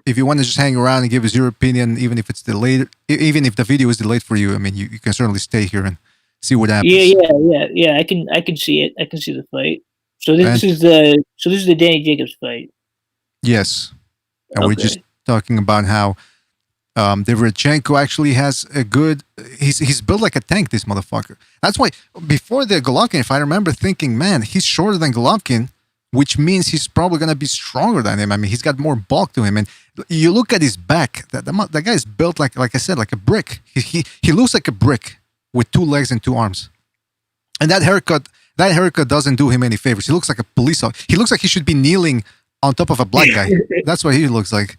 if you want to just hang around and give us your opinion, even if it's delayed, even if the video is delayed for you, I mean, you can certainly stay here and see what happens. Yeah. I can see it. I can see the fight. So this is the Danny Jacobs fight. Yes, and we're just talking about how Derevyanchenko actually has a good. He's built like a tank. This motherfucker. That's why before the Golovkin fight, I remember thinking, man, he's shorter than Golovkin, which means he's probably gonna be stronger than him. I mean, he's got more bulk to him, and you look at his back. That guy's built like I said, like a brick. He looks like a brick with 2 legs and 2 arms, and that haircut doesn't do him any favors. He looks like a police officer. He looks like he should be kneeling on top of a black guy. That's what he looks like.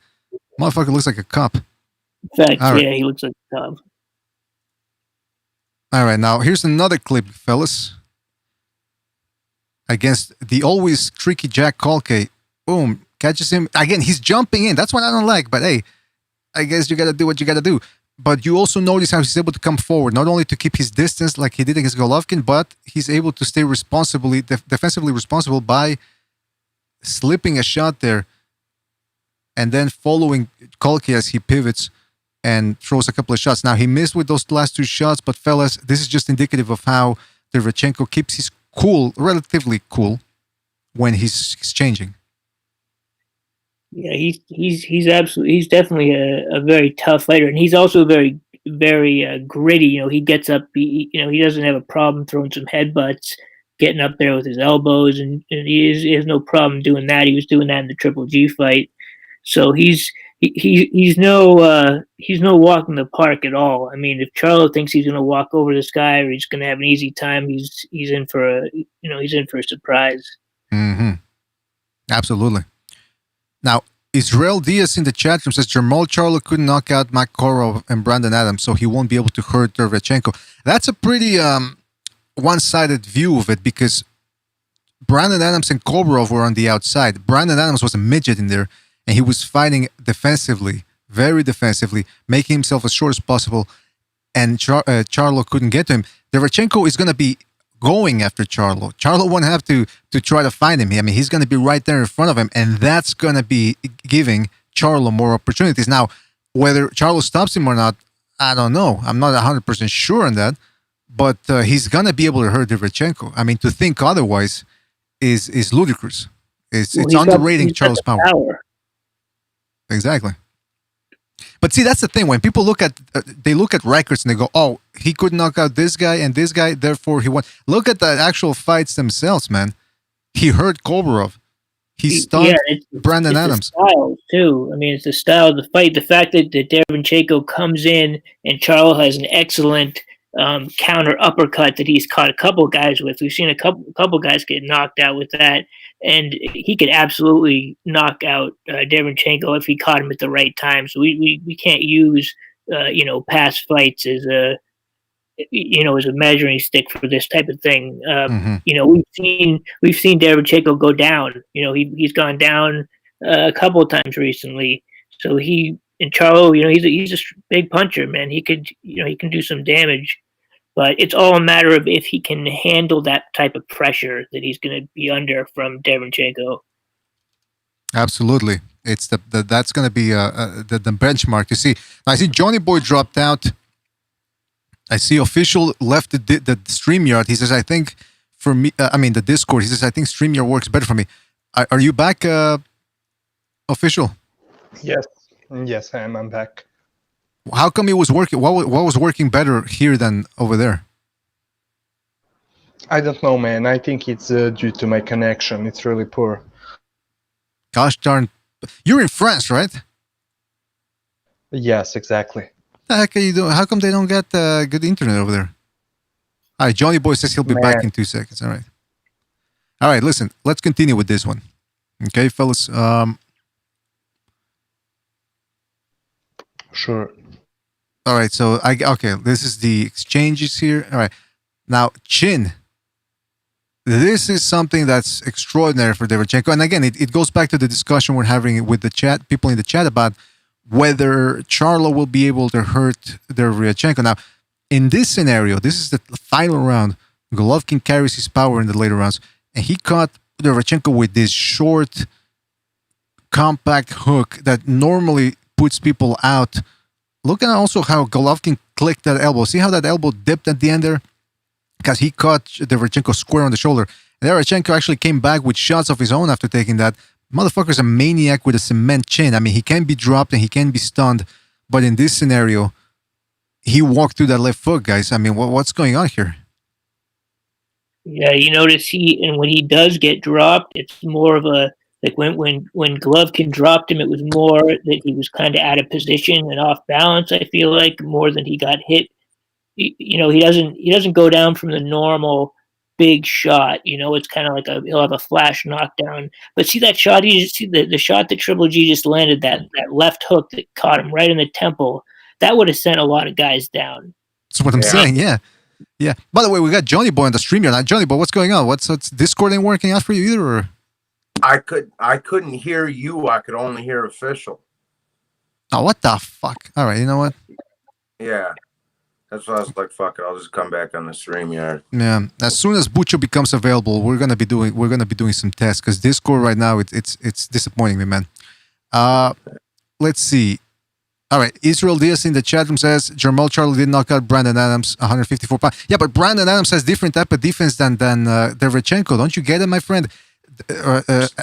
Motherfucker looks like a cop. In fact, he looks like a cop. All right, now here's another clip, fellas. Against the always tricky Jack Colkay. Boom, catches him. Again, he's jumping in. That's what I don't like, but hey, I guess you got to do what you got to do. But you also notice how he's able to come forward, not only to keep his distance like he did against Golovkin, but he's able to stay defensively responsible by slipping a shot there and then following Colkay as he pivots and throws a couple of shots. Now, he missed with those last 2 shots, but fellas, this is just indicative of how Derevyanchenko keeps his relatively cool when he's changing. Yeah, he's definitely a very tough fighter, and he's also very gritty. He gets up. He doesn't have a problem throwing some headbutts, getting up there with his elbows, and he has no problem doing that. He was doing that in the Triple G fight, so he's no walk in the park at all. I mean, if Charlo thinks he's going to walk over this guy or he's going to have an easy time, he's in for a surprise. Mm-hmm. Absolutely. Now, Israel Diaz in the chat room says Jermall Charlo couldn't knock out Makarov and Brandon Adams, so he won't be able to hurt Derevyanchenko. That's a pretty one-sided view of it, because Brandon Adams and Kobrov were on the outside. Brandon Adams was a midget in there, and he was fighting defensively, very defensively, making himself as short as possible, and Charlo couldn't get to him. Derevyanchenko is going to be going after Charlo. Charlo won't have to try to find him. I mean, he's going to be right there in front of him, and that's going to be giving Charlo more opportunities. Now, whether Charlo stops him or not, I don't know. I'm not 100% sure on that, but he's going to be able to hurt Derevyanchenko. I mean, to think otherwise is ludicrous. It's underrating Charlo's power. Exactly. But see, that's the thing. When people look at records and they go, "Oh, he could knock out this guy and this guy, therefore he won." Look at the actual fights themselves, man. He hurt Kobrov. He stopped Brandon Adams. The style too. I mean, it's the style of the fight. The fact that Derevyanchenko comes in and Charlo has an excellent counter uppercut that he's caught a couple guys with. We've seen a couple guys get knocked out with that, and he could absolutely knock out Derevyanchenko if he caught him at the right time. So we can't use past fights as a measuring stick for this type of thing. We've seen Derevyanchenko go down. He's gone down a couple of times recently. So he And Charlo, he's a big puncher, man. He can do some damage, but it's all a matter of if he can handle that type of pressure that he's going to be under from Derevyanchenko. Absolutely. It's that's going to be the benchmark. You see, I see Johnny Boy dropped out. I see Official left the StreamYard. He says, I think for me, the Discord, he says, I think StreamYard works better for me. Are you back, Official? Yes, I'm back. How come it was working? What was working better here than over there? I don't know, man. I think it's due to my connection. It's really poor. Gosh darn. You're in France, right? Yes, exactly. The heck are you doing? How come they don't get good internet over there? All right, Johnny Boy says he'll be back in 2 seconds. All right, listen, let's continue with this one. Okay, fellas. Sure. All right, so this is the exchanges here. All right. Now, Chin. This is something that's extraordinary for Derevyanchenko. And again, it goes back to the discussion we're having with the chat, people in the chat, about whether Charlo will be able to hurt Derevyanchenko. Now, in this scenario, this is the final round. Golovkin carries his power in the later rounds, and he caught Derevyanchenko with this short, compact hook that normally puts people out. Look at also how Golovkin clicked that elbow. See how that elbow dipped at the end there? Because he caught Derevyanchenko square on the shoulder. And Derevyanchenko actually came back with shots of his own after taking that. Motherfucker's a maniac with a cement chin. I mean, he can be dropped and he can be stunned. But in this scenario, he walked through that left foot, guys. I mean, what's going on here? Yeah, you notice when he does get dropped, it's more of a, like when Golovkin dropped him, it was more that he was kind of out of position and off balance, I feel like, more than he got hit. He doesn't go down from the normal big shot. It's kind of like he'll have a flash knockdown. But see that shot? You just see the shot that Triple G just landed, that left hook that caught him right in the temple. That would have sent a lot of guys down. That's what I'm saying. Yeah. By the way, we got Johnny Boy on the stream here. Now, Johnny Boy, what's going on? What's Discord ain't working out for you either? Or? I couldn't hear you. I could only hear Official. Oh, what the fuck? All right, you know what? Yeah. That's why I was like, fuck it, I'll just come back on the StreamYard. Yeah, as soon as Bucho becomes available, we're gonna be doing some tests, because Discord right now it's disappointing me, man. Let's see. All right, Israel Diaz in the chat room says Jermell Charlo did knock out Brandon Adams, 154 pounds. Yeah, but Brandon Adams has different type of defense than Derevyanchenko. Don't you get it, my friend?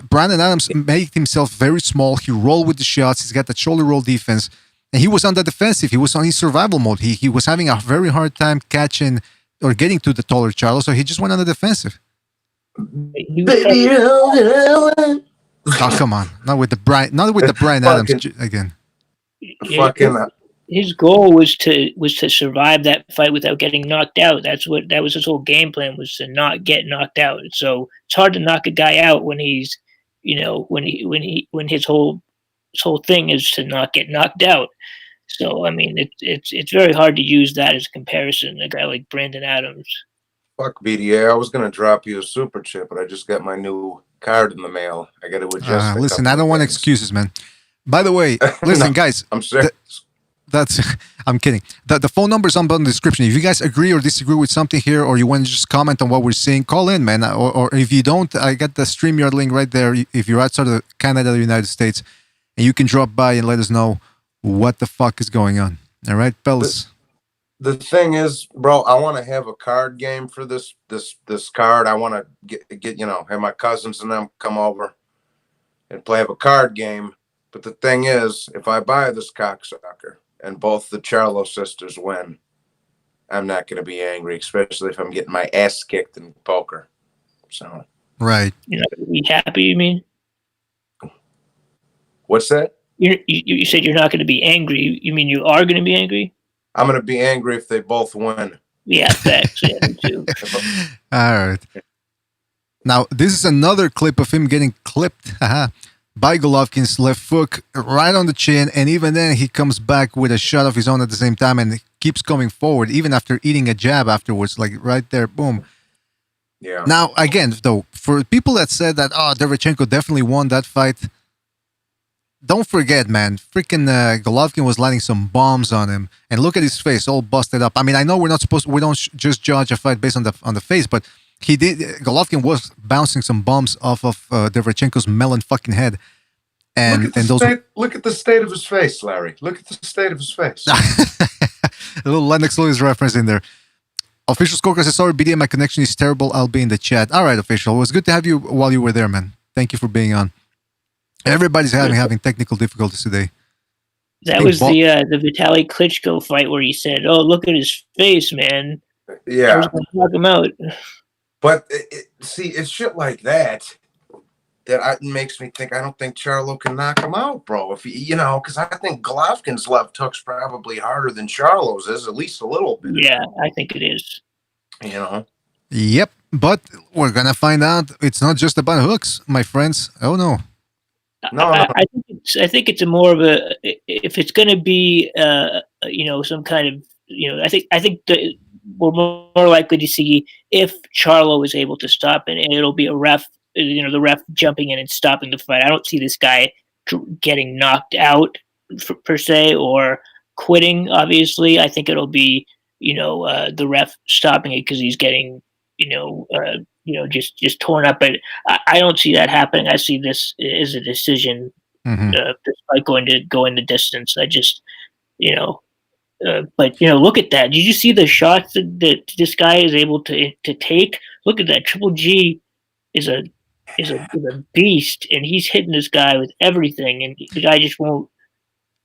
Brandon Adams made himself very small. He rolled with the shots. He's got that shoulder roll defense. And he was on the defensive. He was on his survival mode. He was having a very hard time catching or getting to the taller Charlo, so he just went on the defensive. Baby, oh, come on. Not with the Brian Adams again. His goal was to survive that fight without getting knocked out. That was his whole game plan, was to not get knocked out. So it's hard to knock a guy out when he's, when his whole thing is to not get knocked out. So I mean, it's very hard to use that as a comparison. A guy like Brandon Adams. Fuck BDA. I was gonna drop you a super chip, but I just got my new card in the mail. I got to adjust. Listen, I don't want excuses, man. By the way, listen, no, guys. I'm serious. I'm kidding. The phone number's on the description. If you guys agree or disagree with something here, or you want to just comment on what we're saying, call in, man. Or if you don't, I got the StreamYard link right there. If you're outside of Canada or the United States, and you can drop by and let us know what the fuck is going on. All right, fellas. The thing is, bro, I want to have a card game for this card. I want to get have my cousins and them come over and have a card game. But the thing is, if I buy this cocksucker and both the Charlo sisters win, I'm not going to be angry, especially if I'm getting my ass kicked in poker. So right. You're not going to be happy, you mean? What's that? You said you're not going to be angry. You mean you are going to be angry? I'm going to be angry if they both win. Yeah, thanks. Yeah, me too. All right. Now, this is another clip of him getting clipped by Golovkin's left foot right on the chin. And even then, he comes back with a shot of his own at the same time and keeps coming forward, even after eating a jab afterwards, like right there, boom. Yeah. Now, again, though, for people that said that, Derevyanchenko definitely won that fight, don't forget, man, freaking Golovkin was lighting some bombs on him, and look at his face, all busted up. I mean, I know we're not supposed we don't just judge a fight based on the face, but he did. Golovkin was bouncing some bombs off of Derevyanchenko's melon fucking head. And look at the state of his face, Larry. Look at the state of his face. A little Lennox Lewis reference in there. Official Scorecard says, sorry, BDA, my connection is terrible. I'll be in the chat. All right, Official. It was good to have you while you were there, man. Thank you for being on. Everybody's having technical difficulties today. That was the Vitaly Klitschko fight where he said, "Oh, look at his face, man." Yeah. I was going to knock him out. But see, it's shit like that makes me think I don't think Charlo can knock him out, bro. If he, because I think Golovkin's left hook's probably harder than Charlo's is, at least a little bit. Yeah, I think it is. Yep, but we're gonna find out. It's not just about hooks, my friends. Oh no. No. I think it's a more of a, if it's going to be some kind of, I think we're more likely to see if Charlo is able to stop it, and it'll be a ref, the ref jumping in and stopping the fight. I don't see this guy getting knocked out per se or quitting. Obviously, I think it'll be the ref stopping it because he's getting just torn up. But I don't see that happening. I see this as a decision, despite going the distance. I just, but look at that. Did you see the shots that this guy is able to take? Look at that. Triple G is a beast, and he's hitting this guy with everything, and the guy just won't.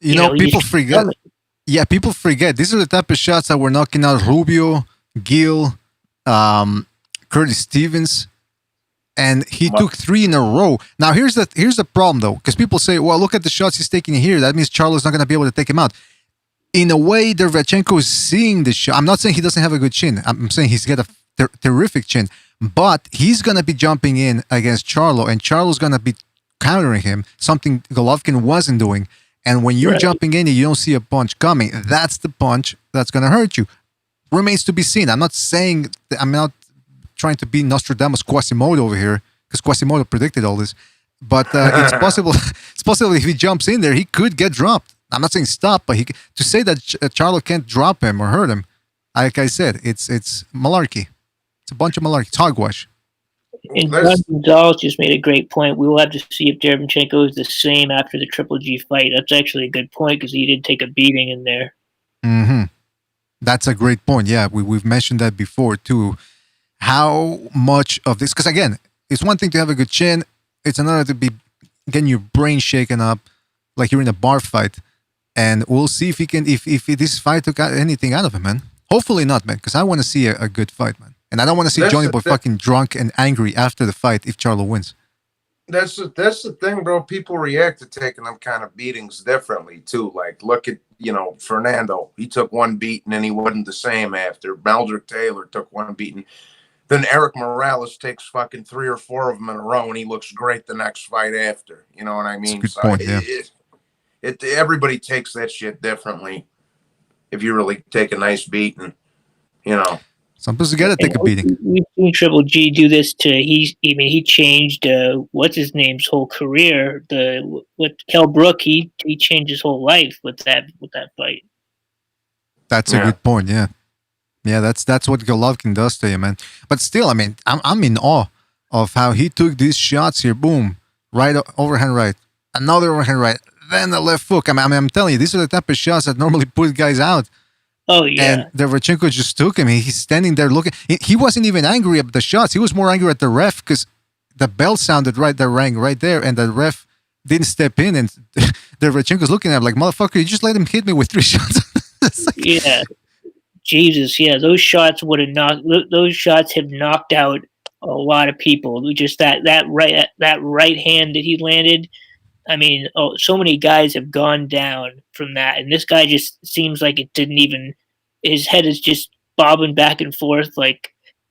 People forget. Yeah, people forget. These are the type of shots that were knocking out Rubio, Gil, Curtis Stevens, and he took 3 in a row. Now here's the problem though, because people say, "Well, look at the shots he's taking here. That means Charlo's not going to be able to take him out." In a way, Derevyanchenko is seeing the shot. I'm not saying he doesn't have a good chin. I'm saying he's got a terrific chin, but he's going to be jumping in against Charlo, and Charlo's going to be countering him, something Golovkin wasn't doing. And when you're jumping in and you don't see a punch coming, that's the punch that's going to hurt you. Remains to be seen. I'm not trying to be Nostradamus Quasimodo over here, because Quasimodo predicted all this. But it's possible. It's possible if he jumps in there, he could get dropped. I'm not saying stop, but to say that Charlo can't drop him or hurt him, like I said, it's malarkey. It's a bunch of malarkey. It's hogwash. And Gonzalez just made a great point. We will have to see if Derevyanchenko is the same after the Triple G fight. That's actually a good point because he did take a beating in there. Mm-hmm. That's a great point. Yeah, we've mentioned that before too. How much of this? Because again, it's one thing to have a good chin. It's another to be getting your brain shaken up like you're in a bar fight. And we'll see if he can. If this fight took anything out of him, man. Hopefully not, man. Because I want to see a good fight, man. And I don't want to see Johnny Boy fucking drunk and angry after the fight if Charlo wins. That's the thing, bro. People react to taking them kind of beatings differently too. Like, look at Fernando. He took one beating and he wasn't the same after. Meldrick Taylor took one beating. Then Eric Morales takes fucking 3 or 4 of them in a row and he looks great the next fight after. You know what I mean? That's a good point, yeah. Everybody takes that shit differently. If you really take a nice beating, Sometimes you gotta take a beating. We've seen Triple G do this he changed what's his name's whole career. With Kell Brook, he changed his whole life with that fight. That's a good point. Yeah, that's what Golovkin does to you, man. But still, I mean, I'm in awe of how he took these shots here. Boom, right overhand right, another overhand right, then the left hook. I mean, I'm telling you, these are the type of shots that normally put guys out. Oh, yeah. And Derevyanchenko just took him. He's standing there looking. He wasn't even angry at the shots. He was more angry at the ref because the bell sounded right, that rang right there, and the ref didn't step in. And Derevyanchenko's looking at him like, motherfucker, you just let him hit me with 3 shots. Yeah. Jesus, yeah. Those shots have knocked out a lot of people. Just that right hand that he landed. I mean, so many guys have gone down from that, and this guy just seems like it didn't even. His head is just bobbing back and forth, and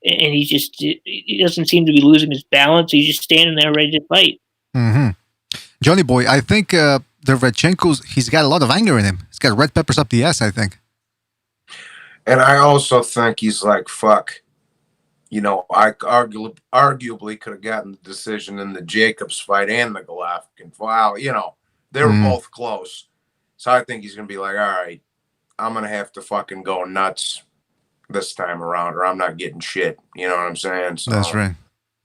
he doesn't seem to be losing his balance. He's just standing there ready to fight. Mm-hmm. Johnny Boy, I think he's got a lot of anger in him. He's got red peppers up the ass, I think. And I also think he's like, fuck. I arguably could have gotten the decision in the Jacobs fight and the Golovkin. Wow, They were both close. So I think he's going to be like, all right, I'm going to have to fucking go nuts this time around or I'm not getting shit. You know what I'm saying? So, that's right.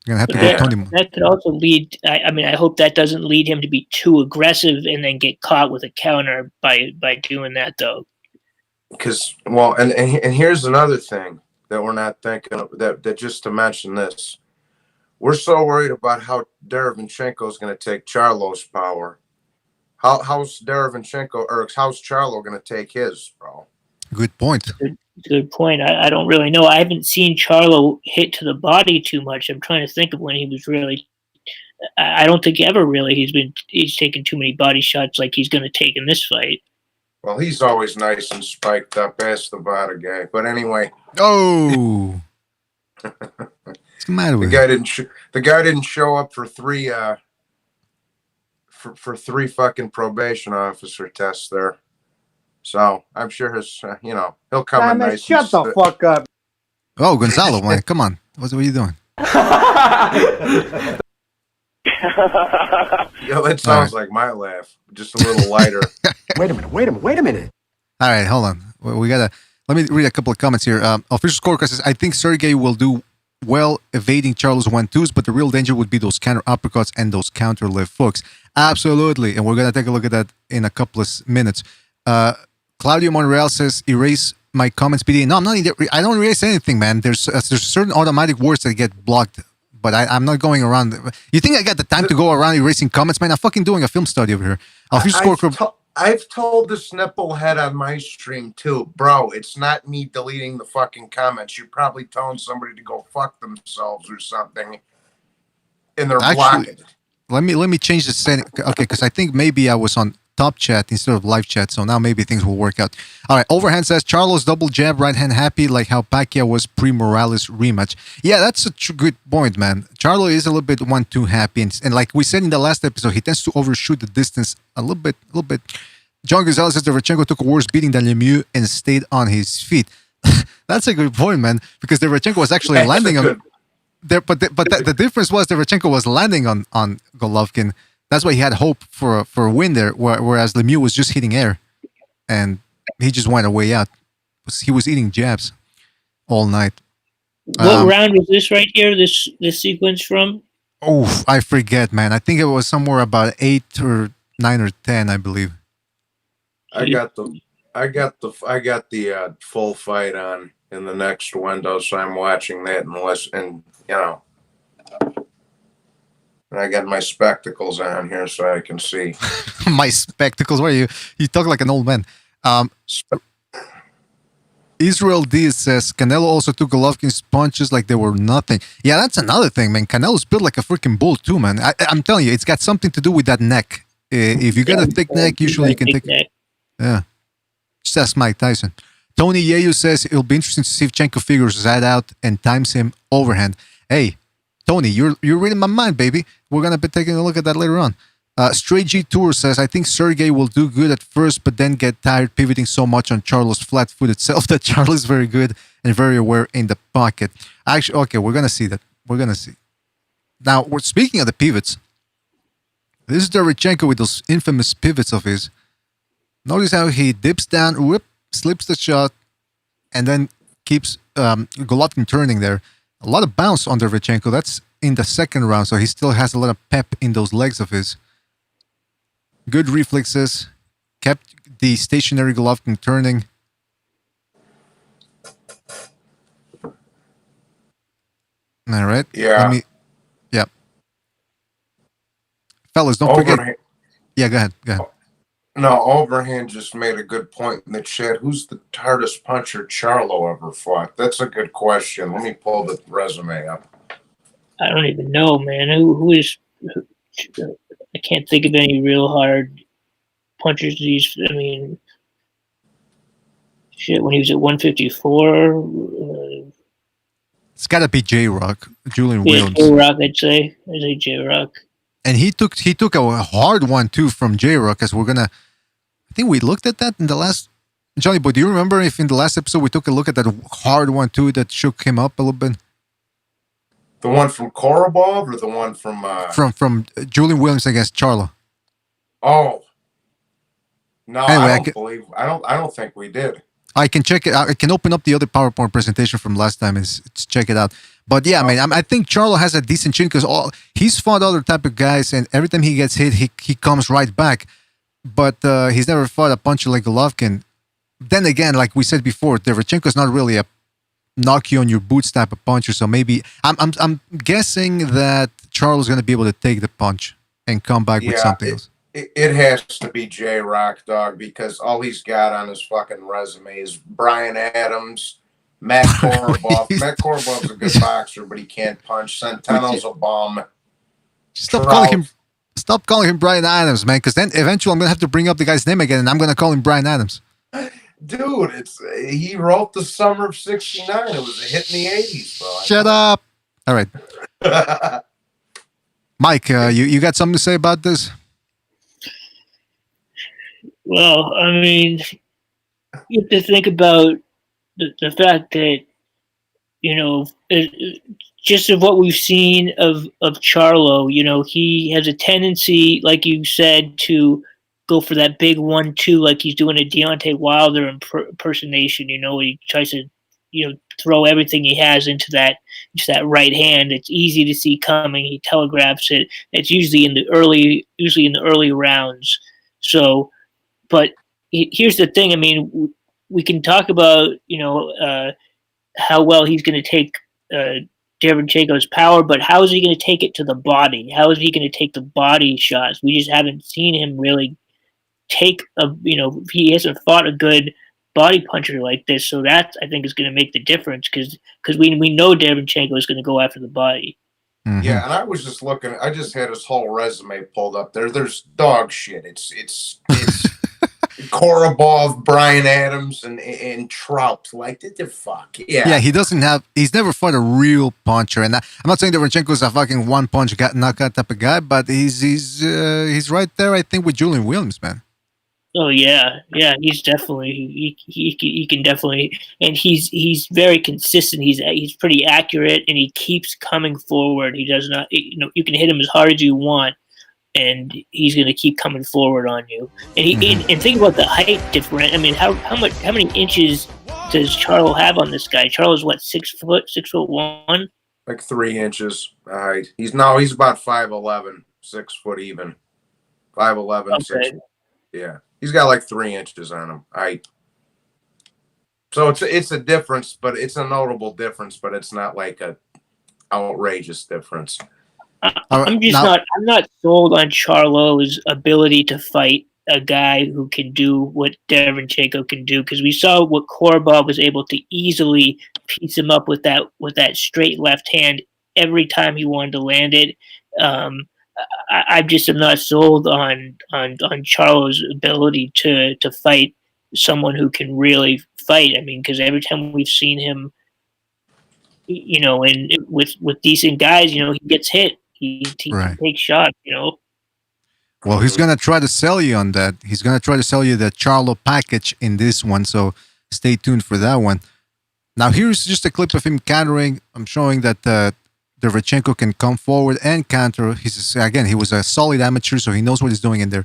You're going to have to go Tony. That could also lead, I mean, I hope that doesn't lead him to be too aggressive and then get caught with a counter by doing that, though. Because, well, and here's another thing that we're not thinking of, that just to mention this. We're so worried about how Derevyanchenko is going to take Charlo's power. How's Derevyanchenko or how's Charlo going to take his, bro? Good point. Good point. I don't really know. I haven't seen Charlo hit to the body too much. I'm trying to think of when he was really. I don't think ever really he's taken too many body shots like he's going to take in this fight. Well, he's always nice and spiked up. Ask the Vada guy. But anyway. Oh. What's the matter with the guy didn't show up for three for three fucking probation officer tests there. So I'm sure his he'll come in nice. Shut the fuck up. Oh, Gonzalo, man, come on. What are you doing? Yeah, that sounds like my laugh. Just a little lighter. Wait a minute. All right, hold on. We gotta. Let me read a couple of comments here. Official scorecard says, I think Sergey will do well evading Charlo's 1-2s, but the real danger would be those counter uppercuts and those counter left hooks. Absolutely, and we're gonna take a look at that in a couple of minutes. Claudio Monreal says, erase my comments, BDA. No, I'm not. I don't erase anything, man. There's certain automatic words that get blocked, but I'm not going around. You think I got the time to go around erasing comments, man? I'm fucking doing a film study over here. I've told the Snipplehead on my stream too, bro. It's not me deleting the fucking comments. You're probably telling somebody to go fuck themselves or something, and they're blocking it. Let me change the setting. Okay, because I think maybe I was on top chat instead of live chat, so now maybe things will work out. All right, Overhand says Charlo's double jab, right hand happy, like how Pacquiao was pre-Morales rematch. Yeah, that's a good point, man. Charlo is a little bit 1-2 happy, and like we said in the last episode, he tends to overshoot the distance a little bit. John Gonzalez says Derevyanchenko took a worse beating than Lemieux and stayed on his feet. That's a good point, man, because Derevyanchenko was actually landing on there, but the difference was Derevyanchenko was landing on Golovkin. That's why he had hope for a win there, whereas Lemieux was just hitting air, and he just went away out. He was eating jabs all night. What round was this right here? This sequence from? Oh, I forget, man. I think it was somewhere about 8 or 9 or 10, I believe. I got the full fight on in the next window, so I'm watching that and and I got my spectacles on here so I can see. My spectacles? What are you? You talk like an old man. Israel Diaz says, Canelo also took Golovkin's punches like they were nothing. Yeah, that's another thing, man. Canelo's built like a freaking bull too, man. I'm telling you, it's got something to do with that neck. If you got a thick neck, usually you can take... Yeah. Just ask Mike Tyson. Tony Yeyu says, it'll be interesting to see if Chenko figures that out and times him overhand. Hey, Tony, you're reading my mind, baby. We're going to be taking a look at that later on. Stray G Tour says, I think Sergey will do good at first, but then get tired pivoting so much on Charlo's flat-footed self that Charlo is very good and very aware in the pocket. Actually, okay, we're going to see that. We're going to see. Now, we're speaking of the pivots. This is Derevyanchenko with those infamous pivots of his. Notice how he dips down, whoop, slips the shot, and then keeps Golovkin turning there. A lot of bounce on Derevyanchenko. That's in the second round, so he still has a lot of pep in those legs of his. Good reflexes. Kept the stationary Golovkin turning. All right. Yeah. Yeah. Fellas, don't forget. Yeah, go ahead. No, Overhand just made a good point in the chat. Who's the hardest puncher Charlo ever fought? That's a good question. Let me pull the resume up. I don't even know, man. Who is... I can't think of any real hard punchers. I mean... Shit, when he was at 154... It's got to be J-Rock, Julian Williams. J-Rock, I'd say J-Rock. And he took a hard one too from J-Rock, because we're gonna. I think we looked at that in the last. Johnny Boy, do you remember if in the last episode we took a look at that hard one too that shook him up a little bit? The one from Korobov or the one from Julian Williams against Charlo? Oh, No, Anyway, I don't think we did. I can check it. I can open up the other PowerPoint presentation from last time and check it out. But yeah, man, I think Charlo has a decent chin because he's fought other type of guys, and every time he gets hit, he comes right back. But he's never fought a puncher like Golovkin. Then again, like we said before, Derevyanchenko's not really a knock you on your boots type of puncher. So maybe I'm guessing that Charlo's going to be able to take the punch and come back with something else. It has to be J-Rock, dog, because all he's got on his fucking resume is Brian Adams, Matt Korobov. Matt Korobov's a good boxer, but he can't punch. Centeno's a bum. Stop calling him Brian Adams, man, because then eventually I'm going to have to bring up the guy's name again, and I'm going to call him Brian Adams. Dude, he wrote the summer of '69. It was a hit in the '80s, bro. Shut up. All right. Mike, you got something to say about this? Well, I mean, you have to think about the fact that, you know, just of what we've seen of Charlo, he has a tendency, like you said, to go for that big 1-2 like he's doing a Deontay Wilder impersonation. He tries to, throw everything he has into that right hand. It's easy to see coming. He telegraphs it. It's usually in the early rounds. So, but here's the thing. I mean, we can talk about, how well he's going to take Derevyanchenko's power, but how is he going to take it to the body? How is he going to take the body shots? We just haven't seen him really take he hasn't fought a good body puncher like this. So that, I think, is going to make the difference because we know Derevyanchenko is going to go after the body. Mm-hmm. Yeah, and I was just looking. I just had his whole resume pulled up there. There's dog shit. It's Korobov, Brian Adams, and Trout. Like, the fuck? Yeah. Yeah, he's never fought a real puncher. And I'm not saying Derevyanchenko's a fucking one punch knockout type of guy, but he's right there, I think, with Julian Williams, man. Oh yeah, he's definitely he can definitely, and he's very consistent. He's pretty accurate, and he keeps coming forward. He does not, you can hit him as hard as you want, and he's going to keep coming forward on you. And and think about the height difference. I mean, how many inches does Charlo have on this guy? Charlo's what, 6'1"? Like 3 inches. He's about 5'11", 6 foot even. 5'11", okay. 6. Yeah. He's got like 3 inches on him. So it's a difference, but it's a notable difference, but it's not like a outrageous difference. I'm not sold on Charlo's ability to fight a guy who can do what Derevyanchenko can do, because we saw what Korobov was able to easily piece him up with that straight left hand every time he wanted to land it. I just am not sold on Charlo's ability to fight someone who can really fight. I mean, because every time we've seen him, and with decent guys, he gets hit. He takes shots. Well, he's gonna try to sell you on that. He's gonna try to sell you the Charlo package in this one. So stay tuned for that one. Now here's just a clip of him countering. I'm showing that Derevyanchenko can come forward and counter. He was a solid amateur, so he knows what he's doing in there.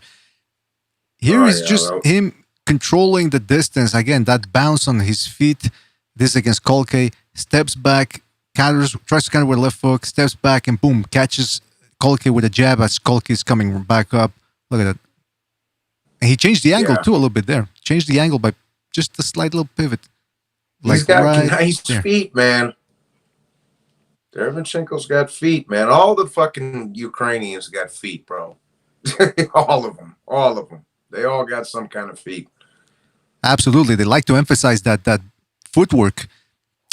Here is him controlling the distance. Again, that bounce on his feet. This against Kolke. Steps back, counters, tries to counter with a left hook, steps back, and boom, catches Kolke with a jab as Kolke is coming back up. Look at that. And he changed the angle too a little bit there. Changed the angle by just a slight little pivot. He's got nice feet, man. Derevyanchenko's got feet, man. All the fucking Ukrainians got feet, bro. All of them. They all got some kind of feet. Absolutely. They like to emphasize that footwork.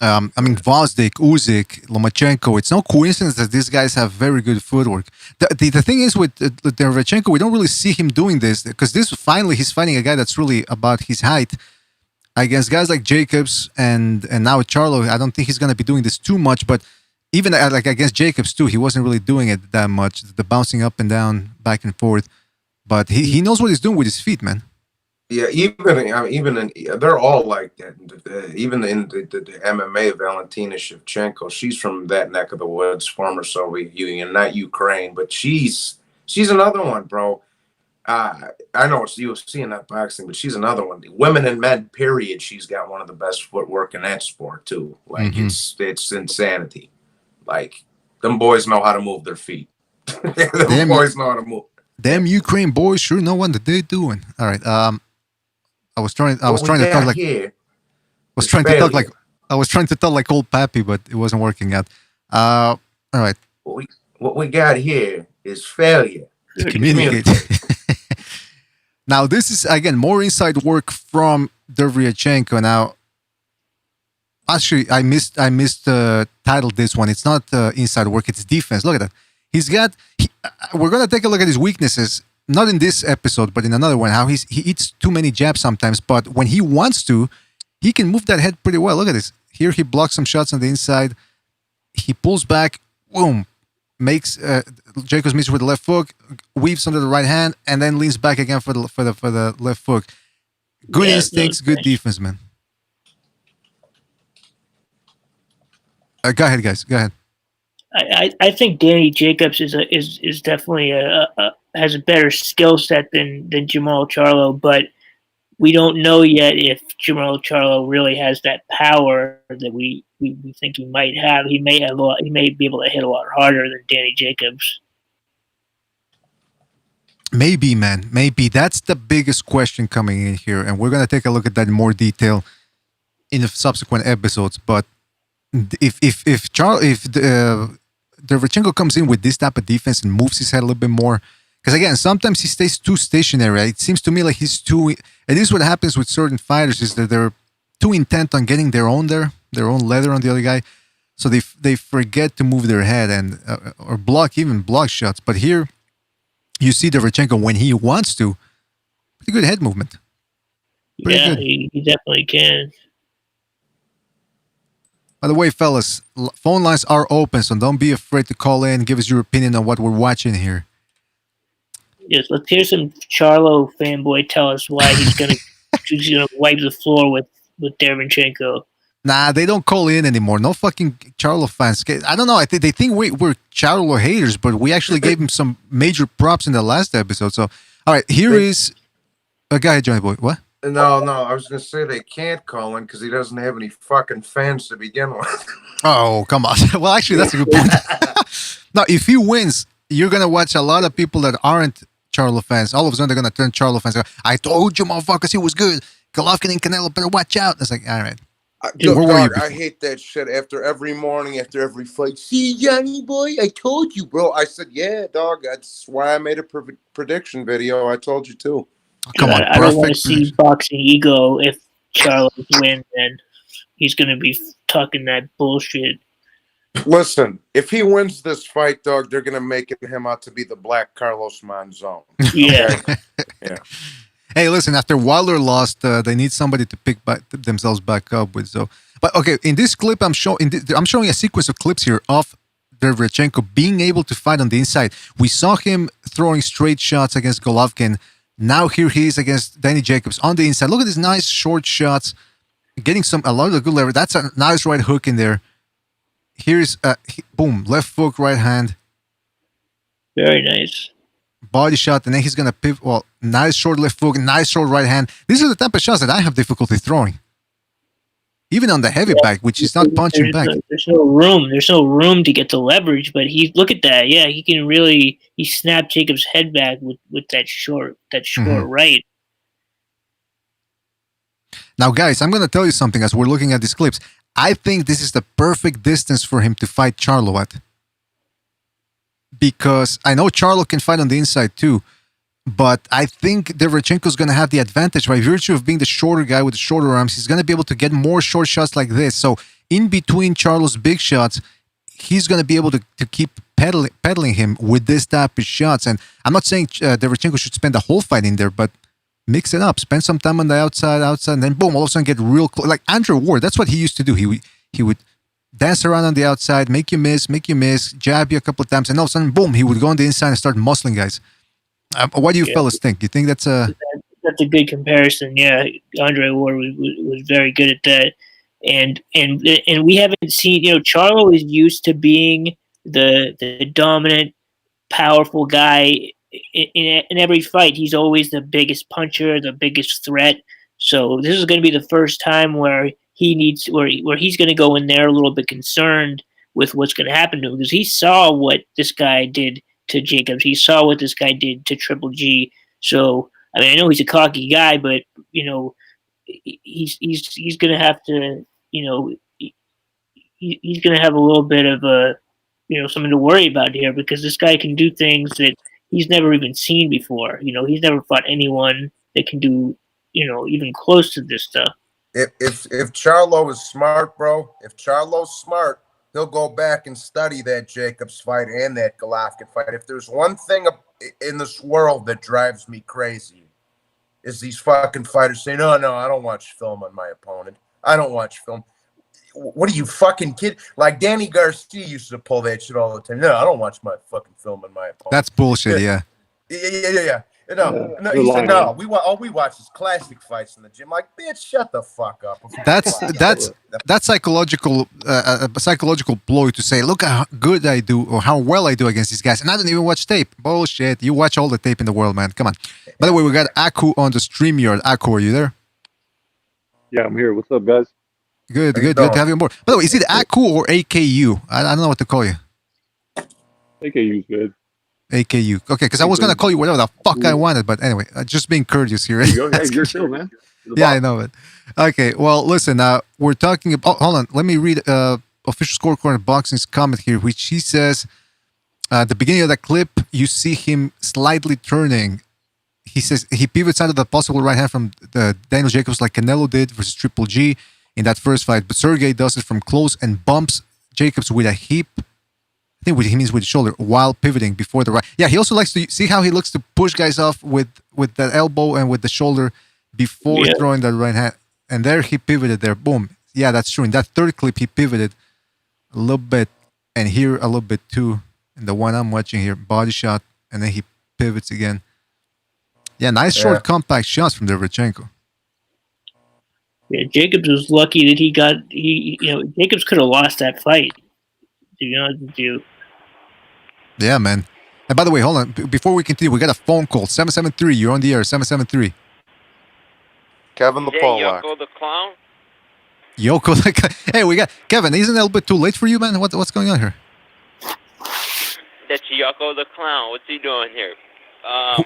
I mean, Gvozdyk, Usyk, Lomachenko, it's no coincidence that these guys have very good footwork. The thing is with Derevyanchenko, we don't really see him doing this because finally he's fighting a guy that's really about his height. Against guys like Jacobs and now Charlo, I don't think he's going to be doing this too much, but even like against Jacobs too, he wasn't really doing it that much. The bouncing up and down, back and forth. But he knows what he's doing with his feet, man. Yeah, they're all like that. Even in the MMA, Valentina Shevchenko, she's from that neck of the woods, former Soviet Union, not Ukraine, but she's another one, bro. I know it's UFC and not boxing, but she's another one. Women and men, period. She's got one of the best footwork in that sport too. Like it's insanity. Like them boys know how to move their feet. Them boys know how to move. Damn Ukraine boys sure know what they're doing. All right. I was trying to talk like I was trying to talk like old Pappy, but it wasn't working out. All right. What we got here is failure to communicate. Now this is again more inside work from Derevyanchenko. Now, actually, I missed titled this one. It's not inside work. It's defense. Look at that. We're gonna take a look at his weaknesses. Not in this episode, but in another one. How he eats too many jabs sometimes, but when he wants to, he can move that head pretty well. Look at this. Here he blocks some shots on the inside. He pulls back. Boom. Makes Jacobs misses with the left hook, weaves under the right hand, and then leans back again for the left hook. Good instincts, good defense, man. Go ahead, guys. Go ahead. I think Danny Jacobs is definitely has a better skill set than Jamal Charlo, but we don't know yet if Jamal Charlo really has that power that we think he might have. He may be able to hit a lot harder than Danny Jacobs. Maybe, man. Maybe that's the biggest question coming in here, and we're gonna take a look at that in more detail in the subsequent episodes. But if Derevyanchenko comes in with this type of defense and moves his head a little bit more. Because again, sometimes he stays too stationary. It seems to me like he's too. It is what happens with certain fighters is that they're too intent on getting their own leather on the other guy, so they forget to move their head and or block shots. But here, you see Derevyanchenko when he wants to, pretty good head movement. He definitely can. By the way, fellas, phone lines are open, so don't be afraid to call in. Give us your opinion on what we're watching here. Yes, let's hear some Charlo fanboy tell us why he's gonna wipe the floor with Derevyanchenko. Nah, they don't call in anymore. No fucking Charlo fans. I don't know. They think we're Charlo haters, but we actually gave him some major props in the last episode. So, all right, here is. Go ahead, Johnny Boy. What? No, I was gonna say they can't call in because he doesn't have any fucking fans to begin with. Oh, come on. Well, actually, that's a good point. Now, if he wins, you're gonna watch a lot of people that aren't Charlo fans. All of a sudden, they're gonna turn Charlo fans. I told you, motherfuckers, he was good. Golovkin and Canelo better watch out. It's like, all right. I hate that shit after every morning, after every fight. See, Johnny boy, I told you, bro. I said, yeah, dog. That's why I made a prediction video. I told you too. Come on, I don't want to see boxing ego. If Charlo wins, then he's going to be talking that bullshit. Listen, if he wins this fight, dog, they're going to make him out to be the Black Carlos Monzon. Yeah. Okay? Yeah. Hey, listen, after Wilder lost, they need somebody to pick themselves back up with. So, but okay, in this clip, I'm showing a sequence of clips here of Derevyanchenko being able to fight on the inside. We saw him throwing straight shots against Golovkin. Now here he is against Danny Jacobs on the inside. Look at these nice short shots, getting a lot of the good leverage. That's a nice right hook in there. Here's boom, left hook, right hand. Very nice. Body shot, and then he's gonna pivot. Well, nice short left hook, nice short right hand. These are the type of shots that I have difficulty throwing, even on the heavy back, which is not punching back. There's no room. There's no room to get the leverage. But look at that. Yeah, he can really. He snapped Jacob's head back with that short right. Now, guys, I'm gonna tell you something. As we're looking at these clips, I think this is the perfect distance for him to fight Charlo at. Because I know Charlo can fight on the inside too, but I think Derevyanchenko is going to have the advantage by virtue of being the shorter guy with the shorter arms. He's going to be able to get more short shots like this. So in between Charlo's big shots, he's going to be able to keep peddling him with this type of shots. And I'm not saying Derevyanchenko should spend the whole fight in there, but mix it up. Spend some time on the outside, and then boom, all of a sudden get real close. Like Andre Ward, that's what he used to do. He would dance around on the outside, make you miss, jab you a couple of times, and all of a sudden, boom, he would go on the inside and start muscling guys. What do you fellas think? You think that's a... That's a good comparison. Yeah, Andre Ward was very good at that. And we haven't seen, Charlo is used to being the dominant, powerful guy in every fight, he's always the biggest puncher, the biggest threat. So this is going to be the first time where where he's going to go in there a little bit concerned with what's going to happen to him, because he saw what this guy did to Jacobs. He saw what this guy did to Triple G. So I mean, I know he's a cocky guy, but he's going to have to he's going to have a little bit of a something to worry about here, because this guy can do things that he's never even seen before. He's never fought anyone that can do even close to this stuff. If Charlo is smart, bro, if Charlo's smart, he'll go back and study that Jacobs fight and that Golovkin fight. If there's one thing in this world that drives me crazy, is these fucking fighters saying, "No, I don't watch film on my opponent. I don't watch film." What are you, fucking kid? Like Danny Garcia used to pull that shit all the time. No, I don't watch my fucking film on my opponent. That's bullshit. Yeah. No, he said no. All we watch is classic fights in the gym. Like, bitch, shut the fuck up. That's psychological blow to say, look how good I do or how well I do against these guys, and I don't even watch tape. Bullshit. You watch all the tape in the world, man. Come on. By the way, we got Aku on the StreamYard. Aku, are you there? Yeah, I'm here. What's up, guys? Good to have you on board. By the way, is it Aku or AKU? I don't know what to call you. AKU's good. AKU. Okay, because I was going to call you whatever the fuck I wanted, but anyway, just being courteous here. There you go. Hey, you're chill, man. Yeah, I know it. Okay, well, listen, we're talking about... hold on, let me read official scorecard boxing's comment here, which he says, at the beginning of that clip, you see him slightly turning. He says he pivots out of the possible right hand from Daniel Jacobs like Canelo did versus Triple G in that first fight, but Sergey does it from close and bumps Jacobs with a hip. I think he means with the shoulder while pivoting before the right. Yeah, he also likes to see how he looks to push guys off with the elbow and with the shoulder before throwing that right hand. And there he pivoted there. Boom. Yeah, that's true. In that third clip, he pivoted a little bit, and here a little bit too. And the one I'm watching here, body shot, and then he pivots again. Yeah, nice short compact shots from Derevyanchenko. Yeah, Jacobs was lucky that Jacobs could have lost that fight, to be honest with you. Yeah, man. And by the way, hold on. Before we continue, we got a phone call. 773. You're on the air. 773. Kevin the Polak. Yoko the Clown? Yoko the Clown. Hey, we got... Kevin, isn't it a little bit too late for you, man? What's going on here? That's Yoko the Clown. What's he doing here? I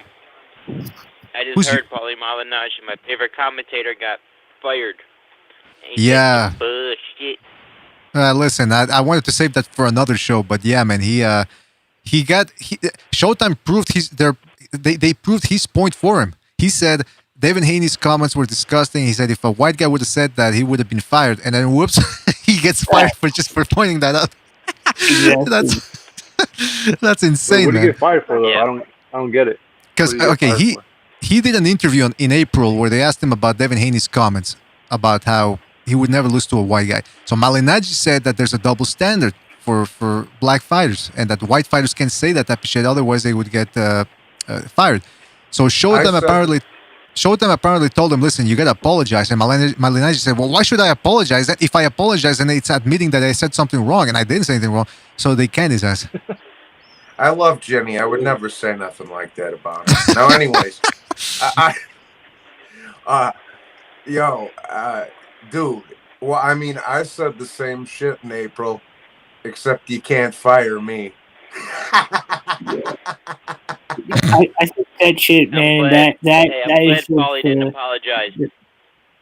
just heard Paulie Malignaggi, my favorite commentator, got fired. Yeah. Bullshit. Listen, I wanted to save that for another show, but yeah, man, Showtime proved they proved his point for him. He said Devin Haney's comments were disgusting. He said if a white guy would have said that, he would have been fired. And then whoops, he gets fired for pointing that out. That's insane, what man. What did he get fired for though? Yeah. I don't get it. Because he did an interview in April where they asked him about Devin Haney's comments about how he would never lose to a white guy. So Malignaggi said that there's a double standard for black fighters, and that white fighters can't say that type of shit, otherwise they would get fired. So Showtime apparently told him, listen, you gotta apologize. And Malignaggi said, well, why should I apologize? If I apologize, then it's admitting that I said something wrong, and I didn't say anything wrong. So they can his ass. I love Jimmy. I would never say nothing like that about him. Now, anyways, dude. Well, I mean, I said the same shit in April, except you can't fire me. I think that shit, man. That is Paulie didn't apologize.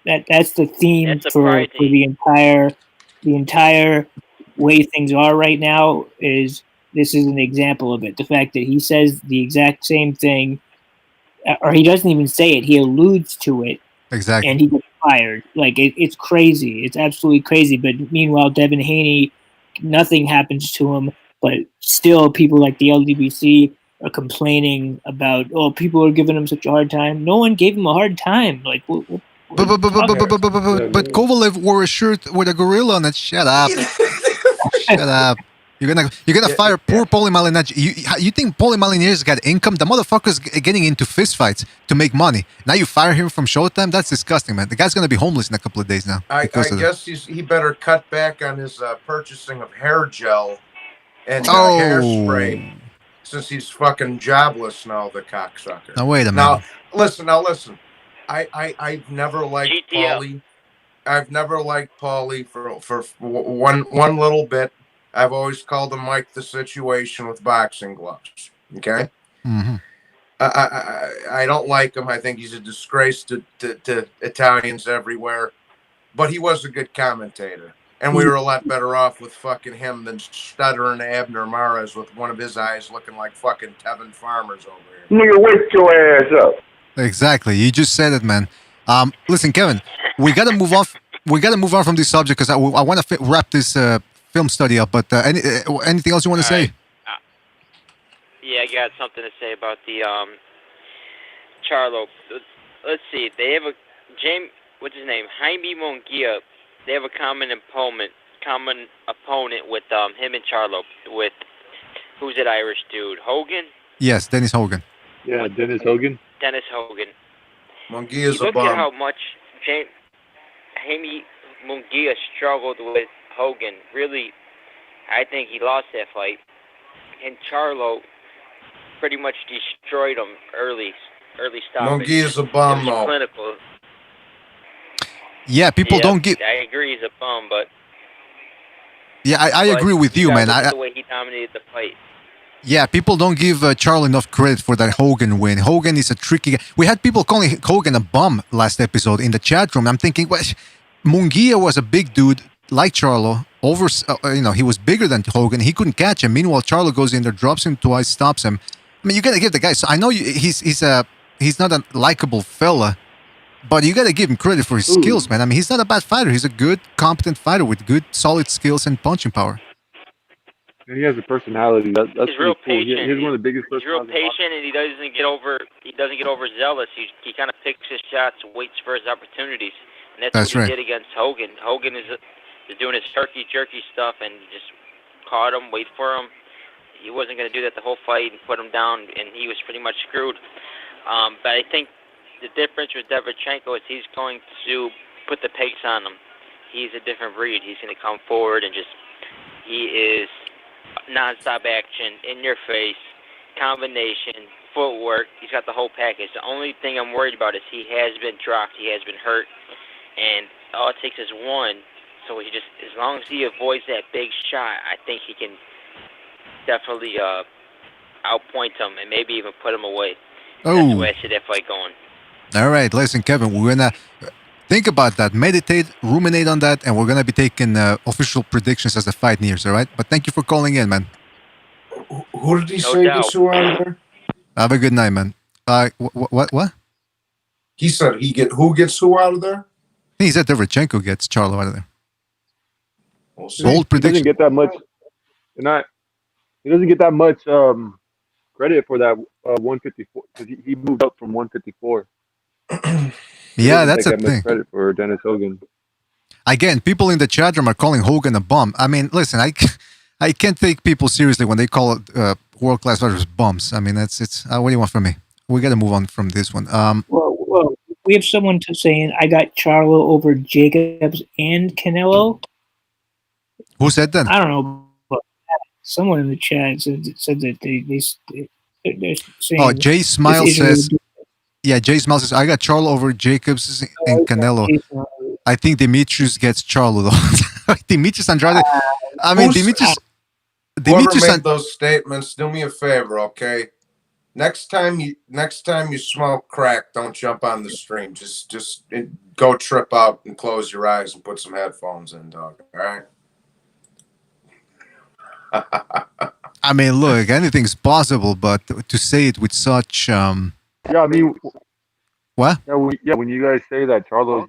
That's the theme for the entire way things are right now. This is an example of it. The fact that he says the exact same thing, or he doesn't even say it. He alludes to it. Exactly. And he gets fired. Like, it's crazy. It's absolutely crazy. But meanwhile, Devin Haney, nothing happens to him. But still, people like the LDBC are complaining about, people are giving him such a hard time. No one gave him a hard time. Like, but Kovalev wore a shirt with a gorilla on it. Shut up. Shut up. You're gonna fire poor Paulie Malignaggi. You think Paulie Malignaggi's got income? The motherfucker's getting into fist fights to make money. Now you fire him from Showtime? That's disgusting, man. The guy's gonna be homeless in a couple of days now. I guess he better cut back on his purchasing of hair gel and hairspray. since he's fucking jobless now, the cocksucker. Now wait a Now minute. listen. I've never liked GTL. Paulie. I've never liked Paulie for one little bit. I've always called him Mike the Situation with boxing gloves. Okay. Mm-hmm. I don't like him. I think he's a disgrace to Italians everywhere. But he was a good commentator. And we were a lot better off with fucking him than stuttering Abner Mares with one of his eyes looking like fucking Tevin Farmer's over here. Nigga, wake your ass up. Exactly. You just said it, man. Listen, Kevin, we got to move off. We got to move on from this subject because I want to wrap this film study up. But anything else you want to say? Yeah, I got something to say about the Charlo. Let's see. They have a what's his name? Jaime Munguia. They have a common opponent with him and Charlo. With who's that Irish dude? Hogan? Yes, Dennis Hogan. Yeah, Dennis Hogan. Dennis Hogan. Munguia's a Look bum. at how much Jaime Munguia struggled with Hogan. Really, I think he lost that fight. And Charlo pretty much destroyed him early stoppage. Munguia's a bum, though. Clinical. Yeah, people don't give. I agree, he's a bum, but yeah, I agree with you, man. The way he dominated the fight. Yeah, people don't give Charlo enough credit for that Hogan win. Hogan is a tricky guy. We had people calling Hogan a bum last episode in the chat room. I'm thinking, well, Munguia was a big dude like Charlo. He was bigger than Hogan. He couldn't catch him. Meanwhile, Charlo goes in there, drops him twice, stops him. I mean, you gotta give the guy. So I know he's not a likable fella, but you gotta give him credit for his skills, man. I mean, he's not a bad fighter. He's a good, competent fighter with good, solid skills and punching power. And he has a personality. That's he's real cool. patient. He's one of the biggest. He's real patient, and he doesn't get overzealous. He kind of picks his shots, waits for his opportunities, and that's what he did against Hogan. Hogan is doing his turkey jerky stuff, and just caught him, wait for him. He wasn't going to do that the whole fight and put him down, and he was pretty much screwed. But I think the difference with Derevyanchenko is he's going to put the pace on him. He's a different breed. He's going to come forward and he is non-stop action, in your face, combination, footwork. He's got the whole package. The only thing I'm worried about is he has been dropped. He has been hurt, and all it takes is one. So as long as he avoids that big shot, I think he can definitely outpoint him and maybe even put him away. That's the way I see that fight going. All right, listen, Kevin, we're gonna think about that, meditate, ruminate on that, and we're gonna be taking official predictions as the fight nears. All right, but thank you for calling in, man. Who did he say gets who out of there? Have a good night, man. What? He said who gets who out of there? He said Derevyanchenko gets Charlo out of there. We'll Bold prediction. He doesn't get that much. He doesn't get that much credit for that 154 because he moved up from 154. Yeah, that's a thing. Credit for Dennis Hogan. Again, people in the chat room are calling Hogan a bum. I mean, listen, I can't take people seriously when they call world class fighters bums. I mean, it's what do you want from me? We got to move on from this one. Well, we have someone saying I got Charlo over Jacobs and Canelo. Who said that? I don't know, but someone in the chat said that they're saying. Oh, Jay Smile says. Yeah, Jay Smile says I got Charlo over Jacobs and Canelo. I think Demetrius gets Charlo though. Demetrius Andrade. I mean, Demetrius made those statements, do me a favor, okay? Next time you smoke crack, don't jump on the stream. Just go trip out and close your eyes and put some headphones in, dog. All right. I mean, look, anything's possible, but to say it with such Yeah, I mean, what? Yeah, when you guys say that Charlos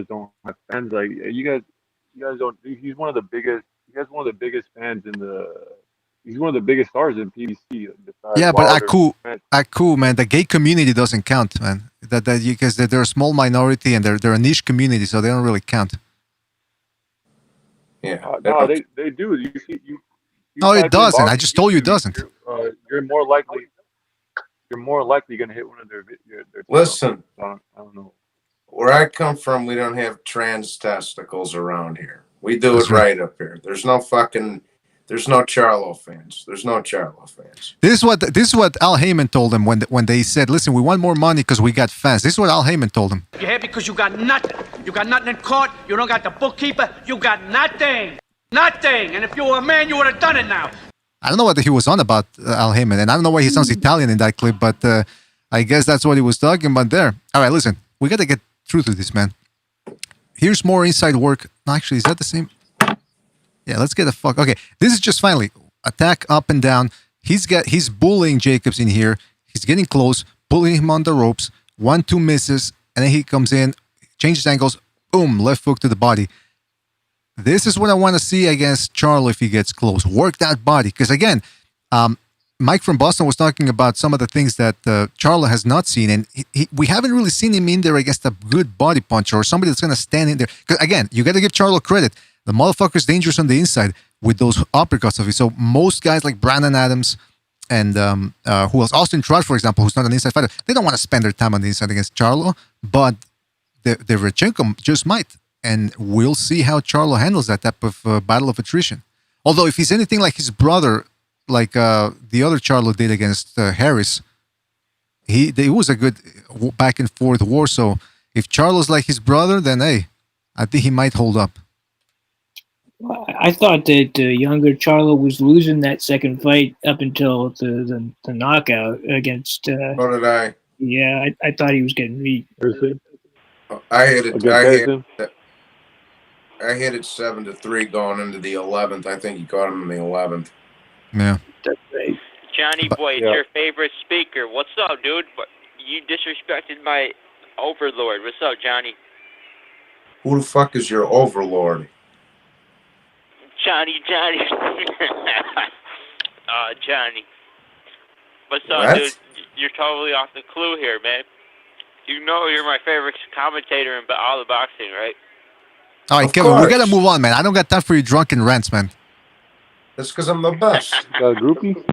don't have fans, like you guys don't. He's one of the biggest. He has one of the biggest fans in the. He's one of the biggest stars in PBC. Yeah, but Aku, man, the gay community doesn't count, man. Because they're a small minority and they're a niche community, so they don't really count. Yeah, no, they do. No, it doesn't. I just told you it doesn't. You're more likely going to hit one of their Listen, I don't know. Where I come from, we don't have trans testicles around here. We do it right up here. There's no fucking There's no Charlo fans. There's no Charlo fans. This is what Al Heyman told him when they said, "Listen, we want more money because we got fans." This is what Al Heyman told him. You're here because you got nothing. You got nothing in court. You don't got the bookkeeper. You got nothing. Nothing. And if you were a man, you would have done it now. I don't know what he was on about, Al Heyman, and I don't know why he sounds Italian in that clip, but I guess that's what he was talking about there. All right, listen, we got to get through to this, man. Here's more inside work. No, actually, is that the same? Yeah, let's get the fuck. Okay, this is just finally attack up and down. He's bullying Jacobs in here. He's getting close, pulling him on the ropes. 1-2 misses, and then he comes in, changes angles, boom, left hook to the body. This is what I want to see against Charlo if he gets close. Work that body. Because again, Mike from Boston was talking about some of the things that Charlo has not seen. And we haven't really seen him in there against a good body puncher or somebody that's going to stand in there. Because again, you got to give Charlo credit. The motherfucker's dangerous on the inside with those uppercuts of his. So most guys like Brandon Adams and who else? Austin Trout, for example, who's not an inside fighter. They don't want to spend their time on the inside against Charlo. But Derevyanchenko just might. And we'll see how Charlo handles that type of battle of attrition. Although if he's anything like his brother, like the other Charlo did against Harris, it was a good back and forth war. So if Charlo's like his brother, then hey, I think he might hold up. I thought that younger Charlo was losing that second fight up until the knockout against. So did I. Yeah, I thought he was getting beat. I hit it 7-3 going into the 11th. I think he caught him in the 11th. Yeah. That's right. Johnny boy, it's your favorite speaker. What's up, dude? You disrespected my overlord. What's up, Johnny? Who the fuck is your overlord? Johnny. Johnny. What's up, What? dude? You're totally off the clue here, man. You know you're my favorite commentator in all the boxing, right? All right, Kevin, we got to move on, man. I don't got time for your drunken rants, man. That's because I'm the best. Got a groupie?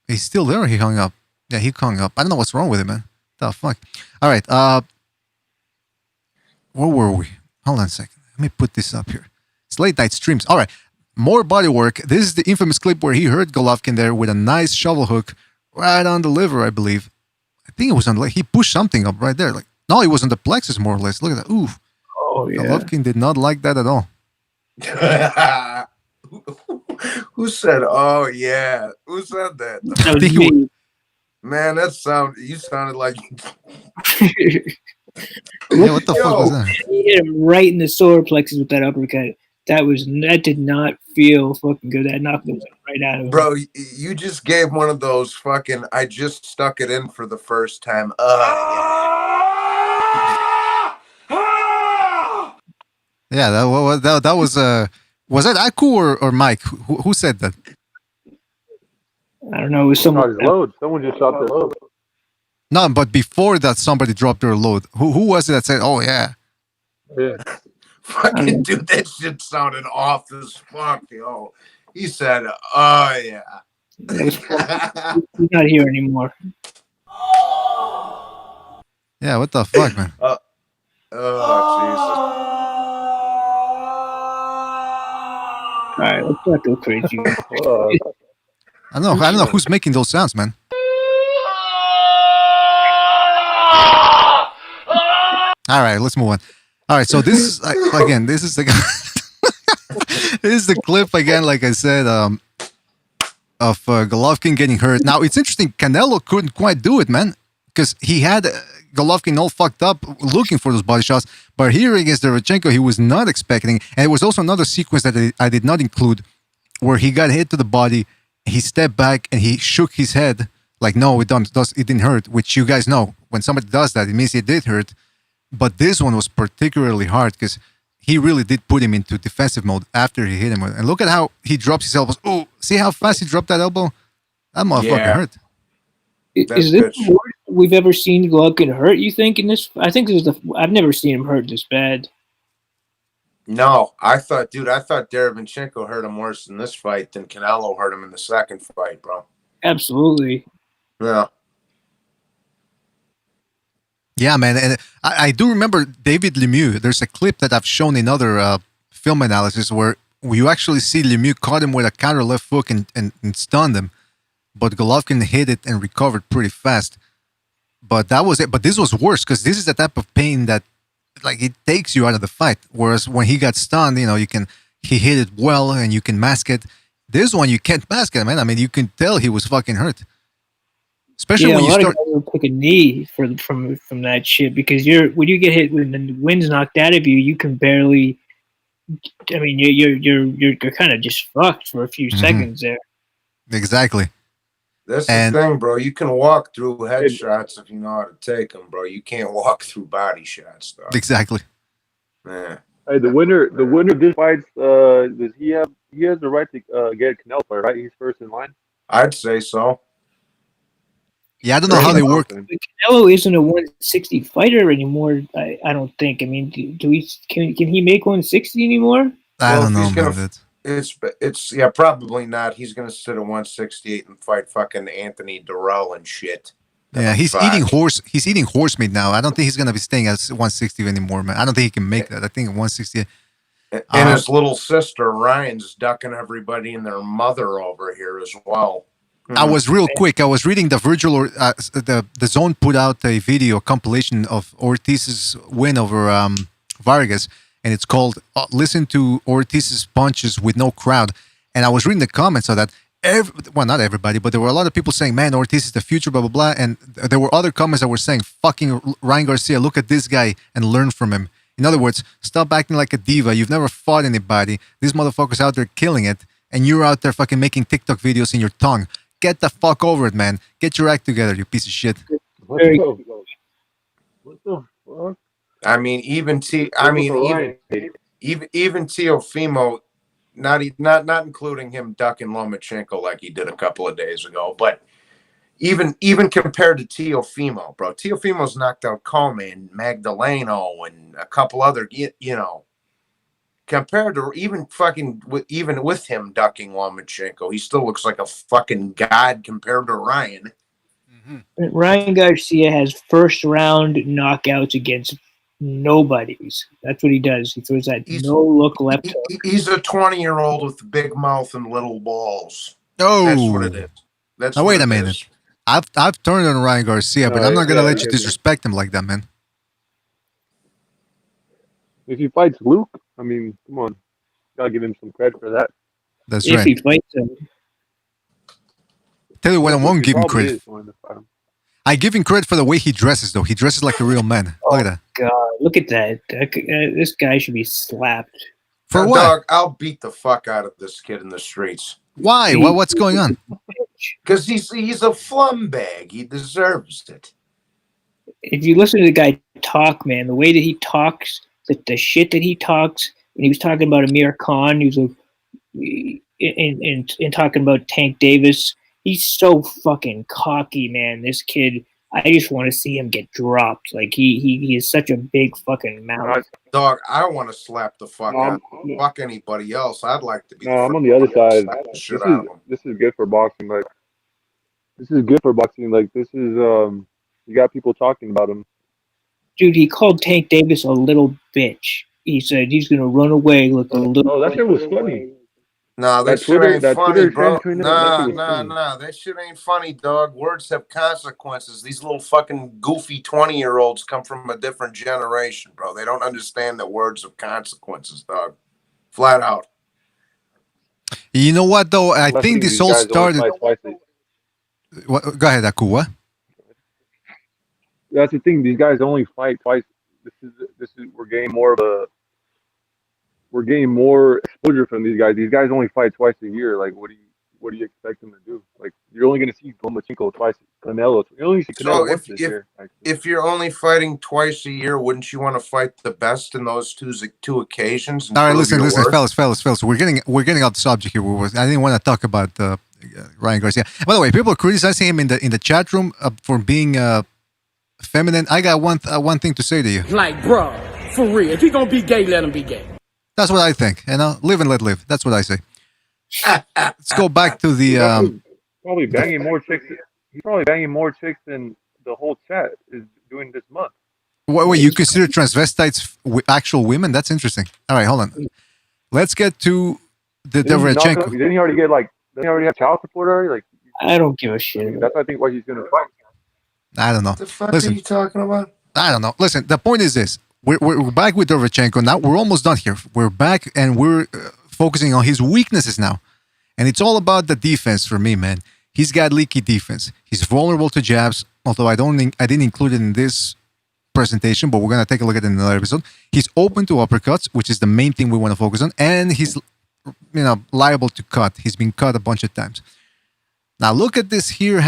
He's still there or he hung up? Yeah, he hung up. I don't know what's wrong with him, man. The fuck? All right, where were we? Hold on a second. Let me put this up here. It's late night streams. All right, more body work. This is the infamous clip where he hurt Golovkin there with a nice shovel hook right on the liver, I believe. I think it was on the leg. He pushed something up right there. Like, no, it was on the plexus more or less. Look at that. Ooh. Oh, yeah. Golovkin did not like that at all. Who said, oh, yeah? Who said that? That was me. Man, you sounded like... Yeah, what the fuck was that? He hit him right in the solar plexus with that uppercut. That did not feel fucking good. That knocked him right out of him. Bro, you just gave one of those fucking, I just stuck it in for the first time. Yeah, that was that Aku or Mike? Who said that? I don't know. It was someone. Load. Someone just shot their load. No, but before that, somebody dropped their load. Who was it that said, "Oh yeah"? Yeah. Fucking dude, that shit sounded off as fuck, yo. He said, "Oh yeah." He's not here anymore. Yeah, what the fuck, man? Jesus. All right, let's not go crazy. I don't know who's making those sounds, man. All right, let's move on. All right, so this is again. This is the this is the clip again. Like I said, of Golovkin getting hurt. Now it's interesting. Canelo couldn't quite do it, man, because he had Golovkin all fucked up looking for those body shots. But here against Derevyanchenko, he was not expecting. And it was also another sequence that I did not include, where he got hit to the body. He stepped back and he shook his head like, "No, it didn't hurt." Which you guys know, when somebody does that, it means it did hurt. But this one was particularly hard because he really did put him into defensive mode after he hit him. And look at how he drops his elbows. Oh, see how fast he dropped that elbow? That motherfucker hurt. Is this the worst we've ever seen Golovkin hurt, you think, in this? I think this is I've never seen him hurt this bad. No, I thought Derevyanchenko hurt him worse in this fight than Canelo hurt him in the second fight, bro. Absolutely. Yeah. Yeah, man. And I do remember David Lemieux. There's a clip that I've shown in other film analysis where you actually see Lemieux caught him with a counter left hook and stunned him, but Golovkin hit it and recovered pretty fast. But that was it. But this was worse because this is the type of pain that, like, it takes you out of the fight. Whereas when he got stunned, you know, he hit it well and you can mask it. This one you can't mask it, man. I mean, you can tell he was fucking hurt. Especially when you start. A lot of guys will take a knee from that shit because when you get hit when the wind's knocked out of you, you can barely. I mean, you're kind of just fucked for a few seconds there. Exactly. That's the thing, bro. You can walk through headshots if you know how to take them, bro. You can't walk through body shots, though. Exactly. Yeah. Hey, the winner of this fight, does he has the right to get Canelo fight, right? He's first in line. I'd say so. Yeah, I don't know how they work. Canelo isn't a 160 fighter anymore. I don't think. I mean, can he make 160 anymore? I don't know, man. It's probably not. He's gonna sit at 168 and fight fucking Anthony Durrell and shit. Yeah, he's eating horse meat now. I don't think he's gonna be staying at 160 anymore, man. I don't think he can make that. I think at 160. And his little sister Ryan's ducking everybody and their mother over here as well. I was real quick. I was reading the Virgil, the Zone put out a video compilation of Ortiz's win over Vargas, and it's called "Listen to Ortiz's Punches with No Crowd." And I was reading the comments of that. Well, not everybody, but there were a lot of people saying, "Man, Ortiz is the future," blah blah blah. And there were other comments that were saying, "Fucking Ryan Garcia, look at this guy and learn from him." In other words, stop acting like a diva. You've never fought anybody. These motherfuckers out there killing it, and you're out there fucking making TikTok videos in your tongue. Get the fuck over it, man. Get your act together, you piece of shit. What the fuck? I mean, even Teofimo, not including him ducking Lomachenko like he did a couple of days ago, but even compared to Teofimo, bro, Teofimo's knocked out Coleman, Magdaleno, and a couple other, you know. Compared to even with him ducking Lomachenko, he still looks like a fucking god compared to Ryan. Ryan Garcia has first round knockouts against nobodies. That's what he does. He throws that no look left hook. He's a 20-year-old with a big mouth and little balls. Oh, that's what it is. Now wait a minute. I've turned on Ryan Garcia, but I'm not gonna let you disrespect him like that, man. If he fights Luke, I mean, come on, gotta give him some credit for that. That's right. If he fights him. Tell you what, I won't give him credit. I give him credit for the way he dresses, though. He dresses like a real man. Look at that. God, look at that. This guy should be slapped. For what? Dog, I'll beat the fuck out of this kid in the streets. Why? What's going on? Because he's a flumbag. He deserves it. If you listen to the guy talk, man, the way that he talks, the shit that he talks, when he was talking about Amir Khan, he was like, and talking about Tank Davis, he's so fucking cocky, man. This kid, I just want to see him get dropped. Like he is such a big fucking mouth. Dog, I want to slap the fuck out. Fuck anybody else. I'd like to be. No, I'm on the other side. This is good for boxing. Like this is good for boxing. Like this is you got people talking about him. Dude, he called Tank Davis a little bitch. He said he's gonna run away like a little. Oh, that shit was funny. No, that shit ain't funny, bro. Nah, that shit ain't funny, dog. Words have consequences. These little fucking goofy 20-year-olds come from a different generation, bro. They don't understand that words have consequences, dog. Flat out. You know what, though? I think this all started. What, go ahead, Aku. What? That's the thing. These guys only fight twice. This is we're getting more exposure from these guys. These guys only fight twice a year. Like, what do you expect them to do? Like, you're only going to see Lomachenko twice, Canelo. You only see Canelo once this year. If you're only fighting twice a year, wouldn't you want to fight the best in those two occasions? All right, listen, fellas. We're getting off the subject here. I didn't want to talk about Ryan Garcia. By the way, people are criticizing him in the chat room for being feminine. I got one thing to say to you. Like, bro, for real, if he gonna be gay, let him be gay. That's what I think. You know, live and let live. That's what I say. Let's go back to the probably banging more chicks. He's probably banging more chicks than the whole chat is doing this month. Wait, you consider transvestites actual women? That's interesting. All right, hold on. Let's get to Derevyanchenko. Didn't he already get like? Didn't he already have child support already? Like, I don't give a shit. I mean, that's I think why he's gonna fight. I don't know. What the fuck are you talking about? I don't know. Listen, the point is this: we're back with Derevyanchenko now. We're almost done here. We're back and we're focusing on his weaknesses now, and it's all about the defense for me, man. He's got leaky defense. He's vulnerable to jabs. Although I didn't include it in this presentation, but we're gonna take a look at it in another episode. He's open to uppercuts, which is the main thing we want to focus on, and he's liable to cut. He's been cut a bunch of times. Now look at this here.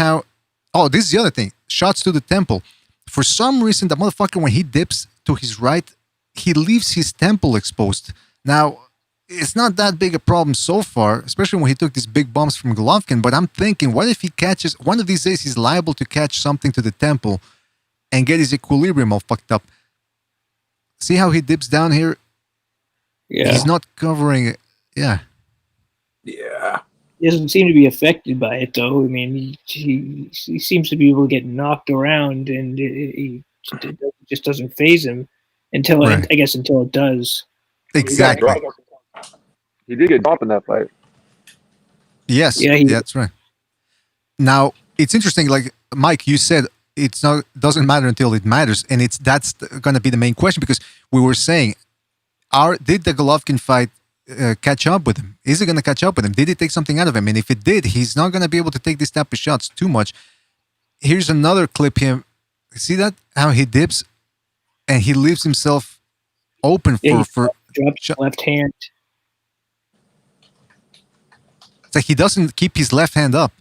This is the other thing. Shots to the temple. For some reason, the motherfucker, when he dips to his right, he leaves his temple exposed. Now, it's not that big a problem so far, especially when he took these big bumps from Golovkin, but I'm thinking, what if he catches, one of these days he's liable to catch something to the temple and get his equilibrium all fucked up. See how he dips down here? Yeah. He's not covering it. Yeah. Yeah. He doesn't seem to be affected by it, though. I mean, he seems to be able to get knocked around, and it just doesn't phase him until until it does. Exactly. He did get dropped in that fight. Yes, that's right. Now it's interesting. Like Mike, you said, doesn't matter until it matters, and that's going to be the main question, because we were saying, did the Golovkin fight catch up with him? Is it going to catch up with him? Did it take something out of him? And if it did, he's not going to be able to take these type of shots too much. Here's another clip. See that, how he dips and he leaves himself open for drops left hand. It's like he doesn't keep his left hand up.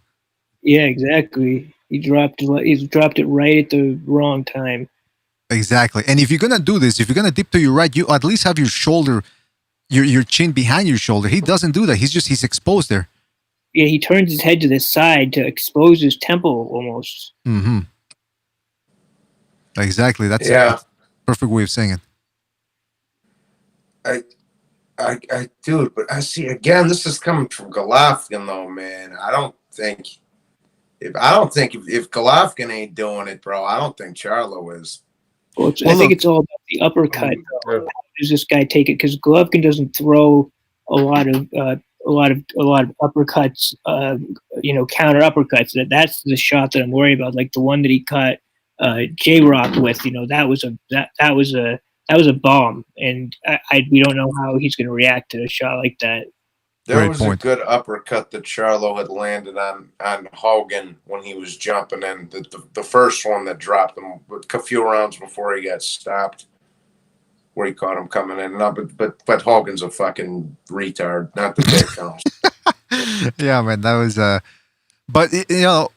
Yeah, exactly. He dropped it right at the wrong time. Exactly. And if you're gonna do this, if you're gonna dip to your right, you at least have your shoulder, your chin behind your shoulder. He doesn't do that. He's exposed there. Yeah, he turns his head to the side to expose his temple almost. Mm-hmm. Exactly. That's a perfect way of saying it. I do it, but I see again. This is coming from Golovkin, though, man. I don't think if Golovkin ain't doing it, bro, I don't think Charlo is. Well, I think it's all about the uppercut. How does this guy take it? Because Golovkin doesn't throw a lot of uppercuts. Counter uppercuts. That's the shot that I'm worried about. Like the one that he cut J-Rock with. That was a bomb, and we don't know how he's going to react to a shot like that. There was a good uppercut that Charlo had landed on Hogan when he was jumping in. The first one that dropped him a few rounds before he got stopped, where he caught him coming in. No, but Hogan's a fucking retard, not the big counts. Yeah, man, that was but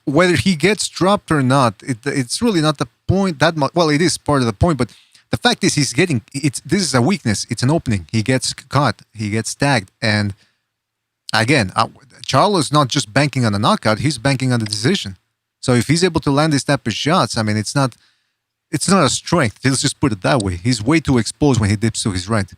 whether he gets dropped or not, it's really not the point that much. Well, it is part of the point, but the fact is this is a weakness. It's an opening. He gets caught. He gets tagged. And again, Charlo's not just banking on a knockout. He's banking on the decision. So if he's able to land these type of shots, I mean, it's not a strength. Let's just put it that way. He's way too exposed when he dips to his right.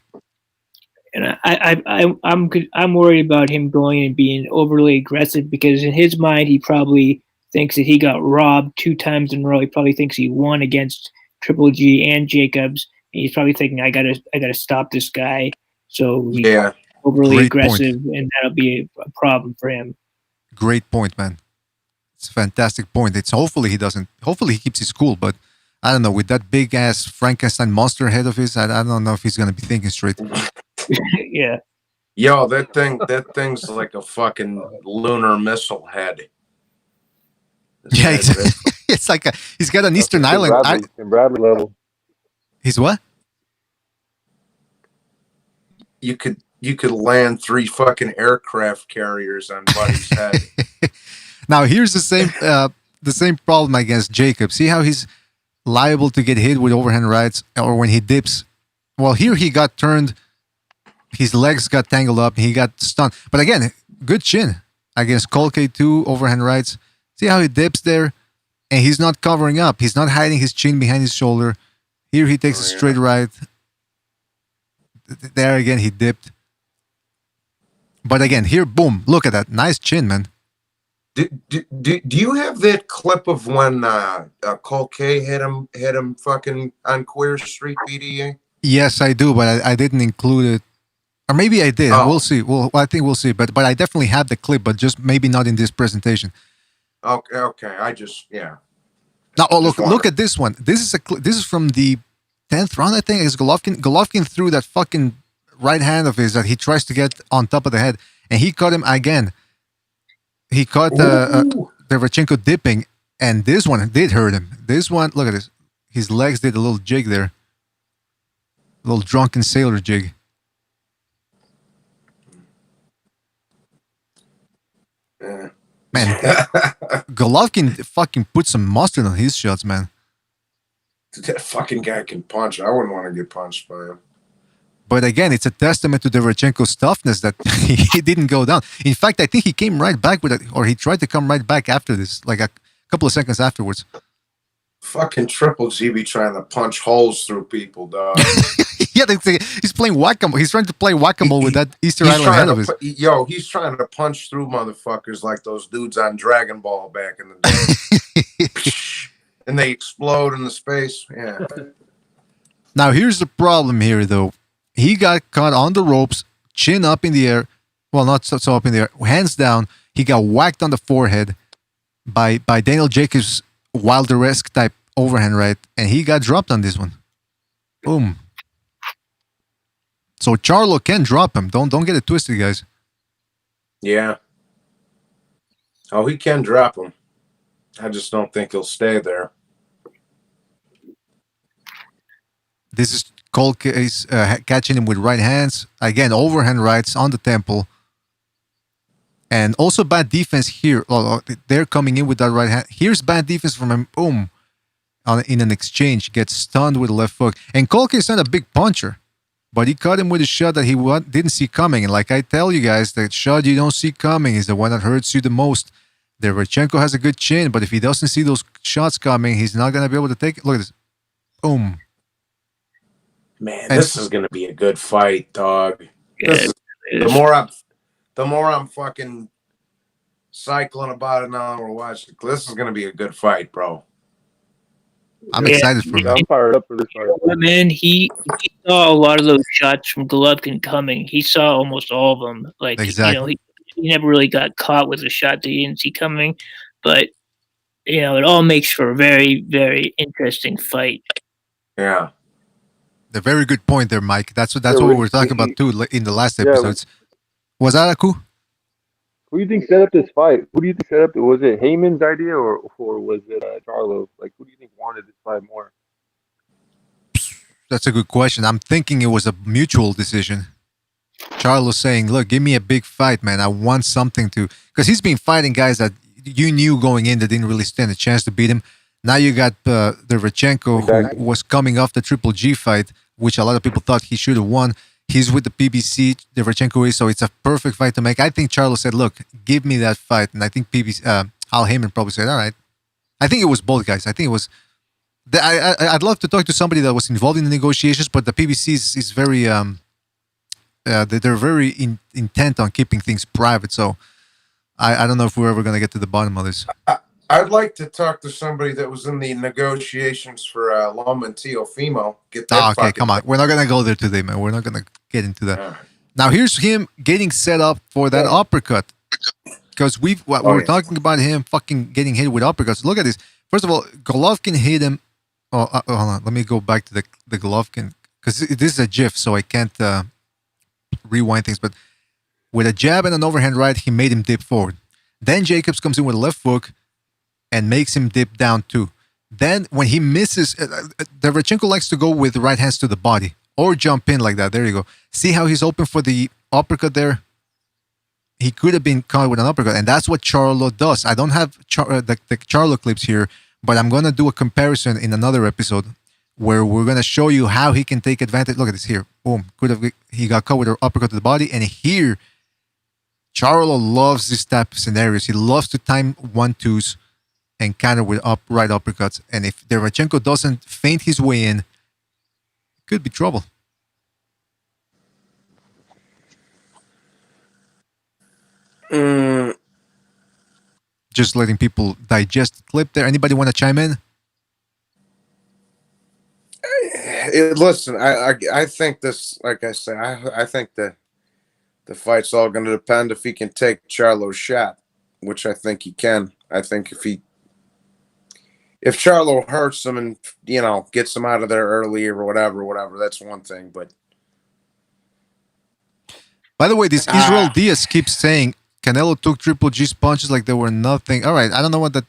And I'm worried about him going and being overly aggressive, because in his mind, he probably thinks that he got robbed 2 times in a row. He probably thinks he won against Triple G and Jacobs. And he's probably thinking, I gotta stop this guy. So he's overly aggressive, and that'll be a problem for him. Great point, man. It's a fantastic point. Hopefully he keeps his cool, but I don't know, with that big ass Frankenstein monster head of his, I don't know if he's gonna be thinking straight. Yeah. Yo, that thing's like a fucking lunar missile head. Yeah, it's like he's got an Eastern Island. Bradley level. He's what? You could land 3 fucking aircraft carriers on Buddy's head. Now here's the same problem against Jacob. See how he's liable to get hit with overhand rights, or when he dips. Well, here he got turned. His legs got tangled up. And he got stunned. But again, good chin against Cole K2 overhand rights. See how he dips there, and he's not covering up. He's not hiding his chin behind his shoulder. Here he takes a straight right. There again, he dipped. But again, here, boom! Look at that, nice chin, man. Do you have that clip of when Cole K hit him fucking on Queer Street, BDA? Yes, I do, but I didn't include it Or maybe I did. We'll see. Well, I think we'll see. But I definitely had the clip, but just maybe not in this presentation. Okay. I just Now, look at this one. This is from the 10th round, I think. It's Golovkin. Golovkin threw that fucking right hand of his that he tries to get on top of the head, and he caught him again. He caught Derevyanchenko dipping, and this one did hurt him. This one, look at this. His legs did a little jig there. A little drunken sailor jig. Yeah. Man, Golovkin fucking put some mustard on his shots, man. That fucking guy can punch. I wouldn't want to get punched by him. But again, it's a testament to Derevyanchenko's toughness that he didn't go down. In fact, I think he came right back with it, or he tried to come right back after this, like a couple of seconds afterwards. Fucking Triple G be trying to punch holes through people, dog. Yeah, he's playing whack-a-mole. He's trying to play whack-a-mole with that Easter Island head of his. He's trying to punch through motherfuckers like those dudes on Dragon Ball back in the day. And they explode in the space. Yeah. Now, here's the problem here, though. He got caught on the ropes, chin up in the air. Well, not so up in the air. Hands down. He got whacked on the forehead by Daniel Jacobs' Wilder-esque type overhand right, and he got dropped on this one. Boom. So Charlo can drop him. Don't get it twisted, guys. Yeah. Oh, he can drop him. I just don't think he'll stay there. This is Cold Case catching him with right hands. Again, overhand rights on the temple. And also bad defense here. They're coming in with that right hand. Here's bad defense from him. Boom. In an exchange. Gets stunned with the left hook. And Cold Case is not a big puncher. But he caught him with a shot that he didn't see coming. And like I tell you guys, the shot you don't see coming is the one that hurts you the most. Derevyanchenko has a good chin, but if he doesn't see those shots coming, he's not going to be able to take it. Look at this. Boom. Man, this is going to be a good fight, dog. The more I'm fucking cycling about it now, we're watching. This is going to be a good fight, bro. I'm excited for him. I'm fired up for this fight. Man, he saw a lot of those shots from Golovkin coming. He saw almost all of them. Like, exactly. He never really got caught with a shot that he didn't see coming. But, it all makes for a very, very interesting fight. Yeah. A very good point there, Mike. That's what we were talking about, too, in the last episodes. Was that Aku? Who do you think set up this fight? Who do you think set up? Was it Heyman's idea or was it Charlo? Like, who do you think wanted this fight more? That's a good question. I'm thinking it was a mutual decision. Charlo saying, look, give me a big fight, man. I want something to... Because he's been fighting guys that you knew going in that didn't really stand a chance to beat him. Now you got Derevyanchenko, who was coming off the Triple G fight, which a lot of people thought he should have won. He's with the PBC, Derevyanchenko is, so it's a perfect fight to make. I think Charlo said, look, give me that fight. And I think Al Heyman probably said, all right. I think it was both guys. I think it was... I'd love to talk to somebody that was involved in the negotiations, but the PBC is very... they're very intent on keeping things private, so I don't know if we're ever going to get to the bottom of this. I'd like to talk to somebody that was in the negotiations for Loma and Teofimo. Okay, come on. We're not going to go there today, man. We're not going to get into that. Right. Now, here's him getting set up for that uppercut. Because we're talking about him fucking getting hit with uppercuts. Look at this. First of all, Golovkin hit him. Hold on. Let me go back to the Golovkin. Because this is a GIF, so I can't rewind things. But with a jab and an overhand right, he made him dip forward. Then Jacobs comes in with a left hook and makes him dip down too. Then when he misses, Derevyanchenko likes to go with right hands to the body or jump in like that. There you go. See how he's open for the uppercut there? He could have been caught with an uppercut, and that's what Charlo does. I don't have the Charlo clips here, but I'm going to do a comparison in another episode where we're going to show you how he can take advantage. Look at this here. Boom. He got caught with an uppercut to the body, and here, Charlo loves this type of scenarios. He loves to time 1-2s and counter with right uppercuts. And if Derevyanchenko doesn't feint his way in, it could be trouble. Just letting people digest the clip there. Anybody want to chime in? Listen, I think this, like I said, I think that the fight's all going to depend if he can take Charlo's shot, which I think he can. I think if Charlo hurts him and, gets him out of there early or whatever, that's one thing. But by the way, this Israel Diaz keeps saying Canelo took Triple G's punches like they were nothing. All right, I don't know what that.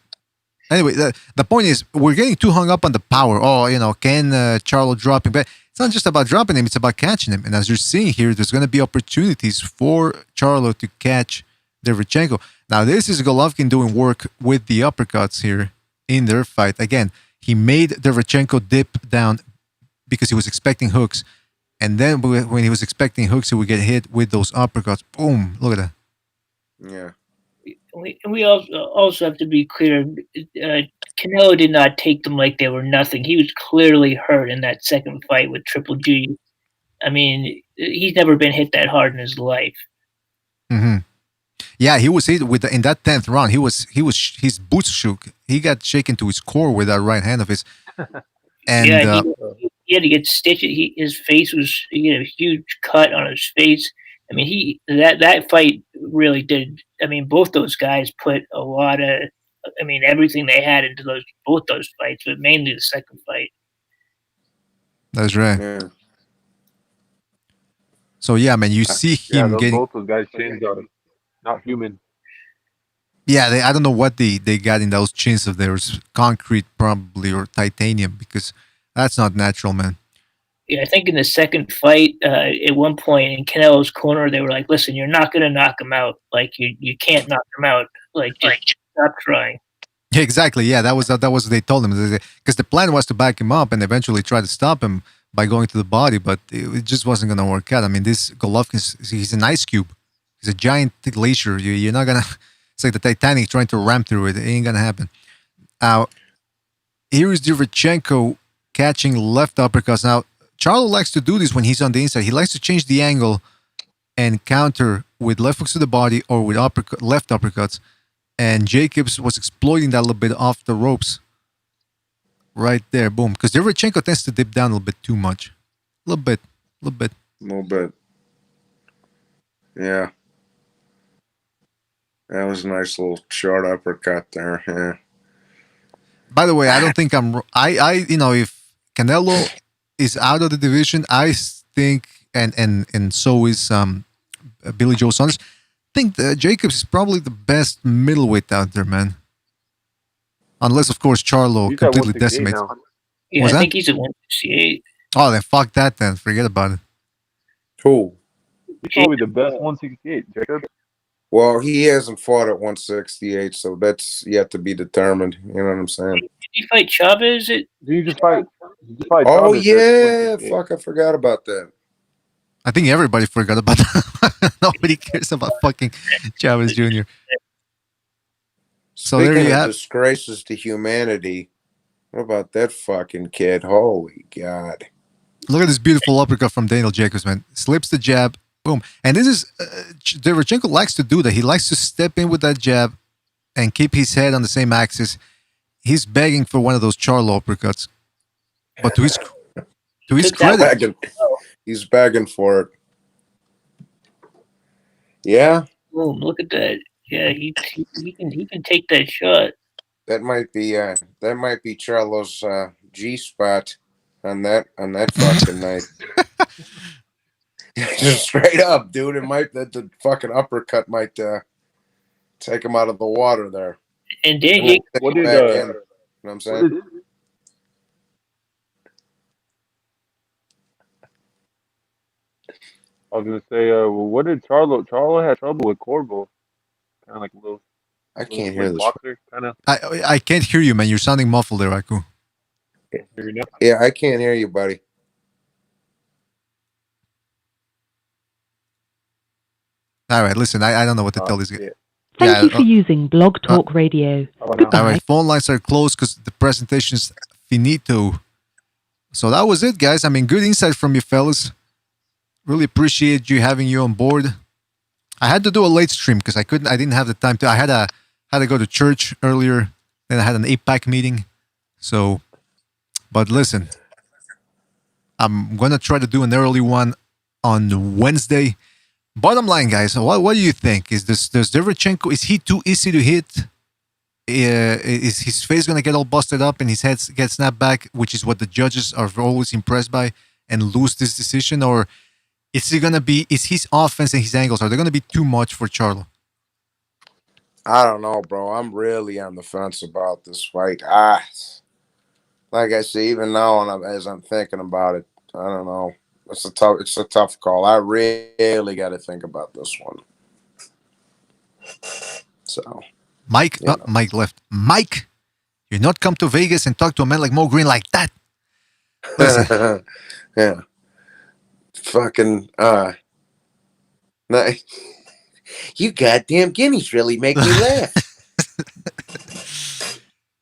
Anyway, the point is we're getting too hung up on the power. Oh, can Charlo drop him? But it's not just about dropping him; it's about catching him. And as you're seeing here, there's going to be opportunities for Charlo to catch Derevyanchenko. Now, this is Golovkin doing work with the uppercuts here in their fight. Again, he made Derevyanchenko dip down because he was expecting hooks. And then when he was expecting hooks, he would get hit with those uppercuts. Boom. Look at that. Yeah. We also have to be clear. Canelo did not take them like they were nothing. He was clearly hurt in that second fight with Triple G. I mean, he's never been hit that hard in his life. Mm-hmm. Yeah, he was hit with in that 10th round. His boots shook. He got shaken to his core with that right hand of his. And yeah, he had to get stitched. His face he had a huge cut on his face. I mean, that fight really did. I mean, both those guys put a lot of, everything they had into both those fights, but mainly the second fight. That's right. Yeah. So yeah, man, you see him getting both those guys' chins are not human. Yeah, I don't know what they got in those chins of theirs, concrete probably or titanium, because that's not natural, man. Yeah, I think in the second fight, at one point in Canelo's corner, they were like, "Listen, you're not going to knock him out. Like you can't knock him out. Like just stop trying." Yeah, exactly. Yeah, that was what they told him, because the plan was to back him up and eventually try to stop him by going to the body, but it just wasn't going to work out. I mean, this Golovkin, he's an ice cube. He's a giant glacier. You're not gonna. It's like the Titanic trying to ram through it. It ain't gonna happen. Here is Derevyanchenko catching left uppercuts. Now, Charlo likes to do this when he's on the inside. He likes to change the angle and counter with left hooks to the body or with left uppercuts. And Jacobs was exploiting that a little bit off the ropes. Right there, boom. Because Derevyanchenko tends to dip down a little bit too much. A little bit. Yeah. That was a nice little short uppercut there. Yeah. By the way, I don't think if Canelo is out of the division, I think, and so is Billy Joe Saunders, I think Jacobs is probably the best middleweight out there, man. Unless, of course, Charlo completely decimates. Yeah, I think he's at 168. Oh, then fuck that then. Forget about it. Who? He's probably the best 168, Jacob. Well, he hasn't fought at 168, so that's yet to be determined. You know what I'm saying? Did he fight Chavez? Did you just fight oh, Chavez yeah. Fuck, I forgot about that. I think everybody forgot about that. Nobody cares about fucking Chavez Jr. So Speaking there you of have disgraces to humanity, what about that fucking kid? Holy God. Look at this beautiful uppercut from Daniel Jacobs, man. Slips the jab, boom. And this is, Derevyanchenko likes to do that. He likes to step in with that jab and keep his head on the same axis. He's begging for one of those Charlo uppercuts. But to his credit, he's begging for it. Yeah. Boom! Look at that. Yeah, he can take that shot. That might be Charlo's G spot on that fucking night. Just straight up, dude. It might the fucking uppercut might take him out of the water there. And then what did you know what I'm saying? I was gonna say, what did Charlo had trouble with Corvo, kind of like a little. I can't hear this. Boxer, kind of. I can't hear you, man. You're sounding muffled there, Aku. Yeah, I can't hear you, buddy. All right, listen. I don't know what to tell this guy. Thank you for using Blog Talk Radio. Goodbye. All right, phone lines are closed because the presentation is finito. So that was it, guys. I mean, good insight from you fellas. Really appreciate you having you on board. I had to do a late stream because I didn't have the time to. I had to go to church earlier. Then I had an APAC meeting. So, but listen, I'm gonna try to do an early one on Wednesday. Bottom line, guys, what do you think? Is Derevyanchenko, is he too easy to hit? Is his face going to get all busted up and his head get snapped back, which is what the judges are always impressed by, and lose this decision? Or is his offense and his angles, are they going to be too much for Charlo? I don't know, bro. I'm really on the fence about this fight. Like I say, even now, as I'm thinking about it, I don't know. It's a tough call. I really got to think about this one. So, Mike left. Mike, you're not come to Vegas and talk to a man like Mo Green like that. Listen. Yeah. Fucking, you goddamn guineas really make me laugh.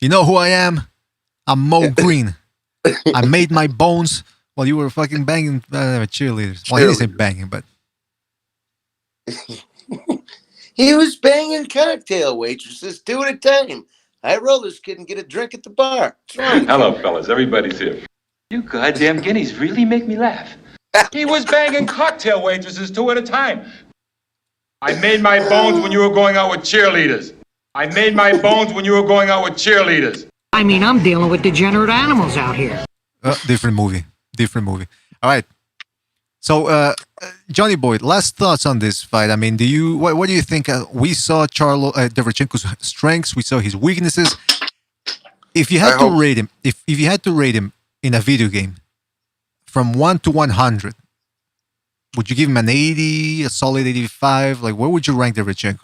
You know who I am? I'm Mo Green. I made my bones while you were fucking banging cheerleaders. Well, he didn't say banging, but he was banging cocktail waitresses 2 at a time. I roll this kid and get a drink at the bar. Hello, fellas. Everybody's here. You goddamn guineas really make me laugh. He was banging cocktail waitresses 2 at a time. I made my bones when you were going out with cheerleaders. I made my bones when you were going out with cheerleaders. I mean, I'm dealing with degenerate animals out here. Different movie. All right. So, Johnny Boy, last thoughts on this fight. I mean, what do you think? We saw Derevyanchenko's strengths. We saw his weaknesses. If you had to rate him, if you had to rate him in a video game from 1 to 100, would you give him an 80, a solid 85? Like, where would you rank Derevyanchenko?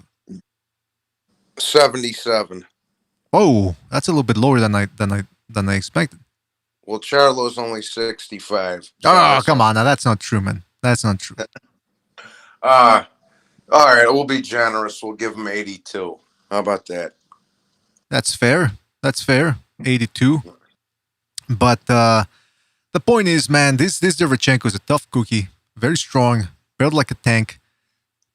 77. Oh, that's a little bit lower than I expected. Well, Charlo's only 65. Oh, come on. Now, that's not true, man. That's not true. All right. We'll be generous. We'll give him 82. How about that? That's fair. 82. But the point is, man, this Derevyanchenko is a tough cookie. Very strong. Built like a tank.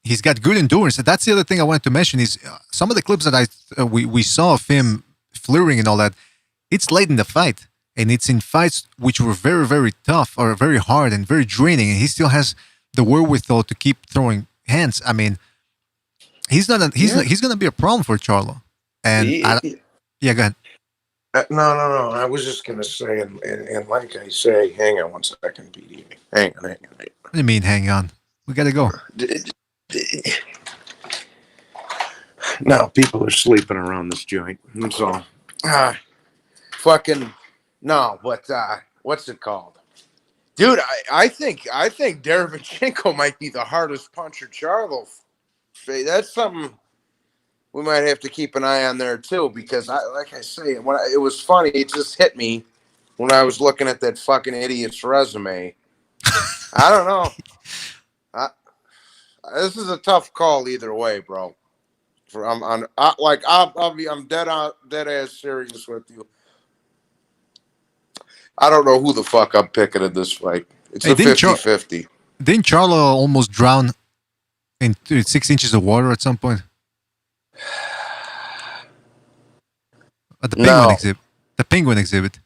He's got good endurance. That's the other thing I wanted to mention is some of the clips that we saw of him flirting and all that. It's late in the fight. And it's in fights which were very, very tough or very hard and very draining. And he still has the wherewithal to keep throwing hands. I mean, he's going to be a problem for Charlo. And yeah, go ahead. No. I was just going to say, and like I say, hang on one second, BDA. Hang on. What do you mean, hang on? We got to go. No, people are sleeping around this joint. That's all. Fucking... No, but what's it called? Dude, I think Derevyanchenko might be the hardest puncher Charlo. That's something we might have to keep an eye on there too, because like I say, it was funny, it just hit me when I was looking at that fucking idiot's resume. I don't know. This is a tough call either way, bro. I'm dead ass serious with you. I don't know who the fuck I'm picking in this fight. It's a 50-50. Didn't Charlo almost drown in 6 inches of water at some point? At the penguin exhibit. The penguin exhibit.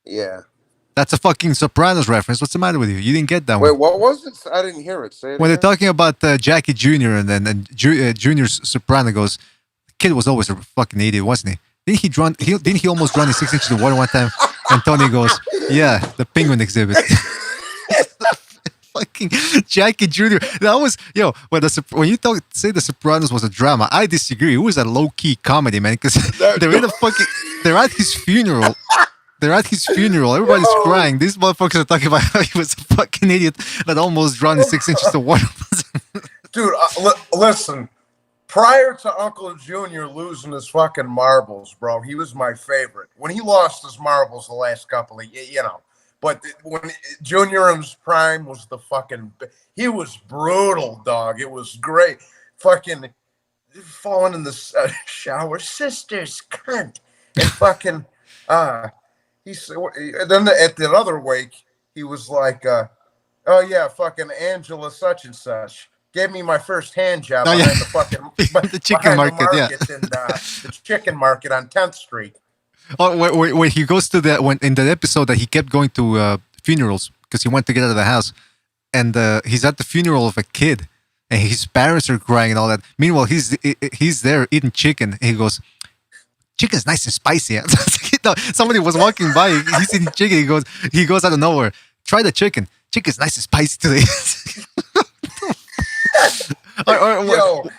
Yeah. That's a fucking Sopranos reference. What's the matter with you? You didn't get that one. Wait, what was it? I didn't hear it. Say it when again. they're talking about Jackie Jr. and Junior's Soprano goes, the kid was always a fucking idiot, wasn't he? Didn't he almost drown in 6 inches of water one time? And Tony goes, yeah, the penguin exhibit. Fucking Jackie Jr. That was, when you say The Sopranos was a drama, I disagree. It was a low-key comedy, man, because they're at his funeral. Everybody's crying. These motherfuckers are talking about how he was a fucking idiot that almost drowned in 6 inches of water. Dude, listen. Prior to Uncle Junior losing his fucking marbles, bro, he was my favorite. When he lost his marbles the last couple of, but when Junior in his prime was he was brutal, dog. It was great. Fucking falling in the shower, sisters, cunt. And fucking, then at the other wake, he was like, oh yeah, fucking Angela such and such. Gave me my first hand job behind the fucking the chicken market, in the chicken market on 10th Street. Oh, when he goes to in that episode that he kept going to funerals because he wanted to get out of the house, and he's at the funeral of a kid, and his parents are crying and all that. Meanwhile, he's there eating chicken. And he goes, "Chicken's nice and spicy." Somebody was walking by. He's eating chicken. He goes out of nowhere. "Try the chicken. Chicken's nice and spicy today." Yo,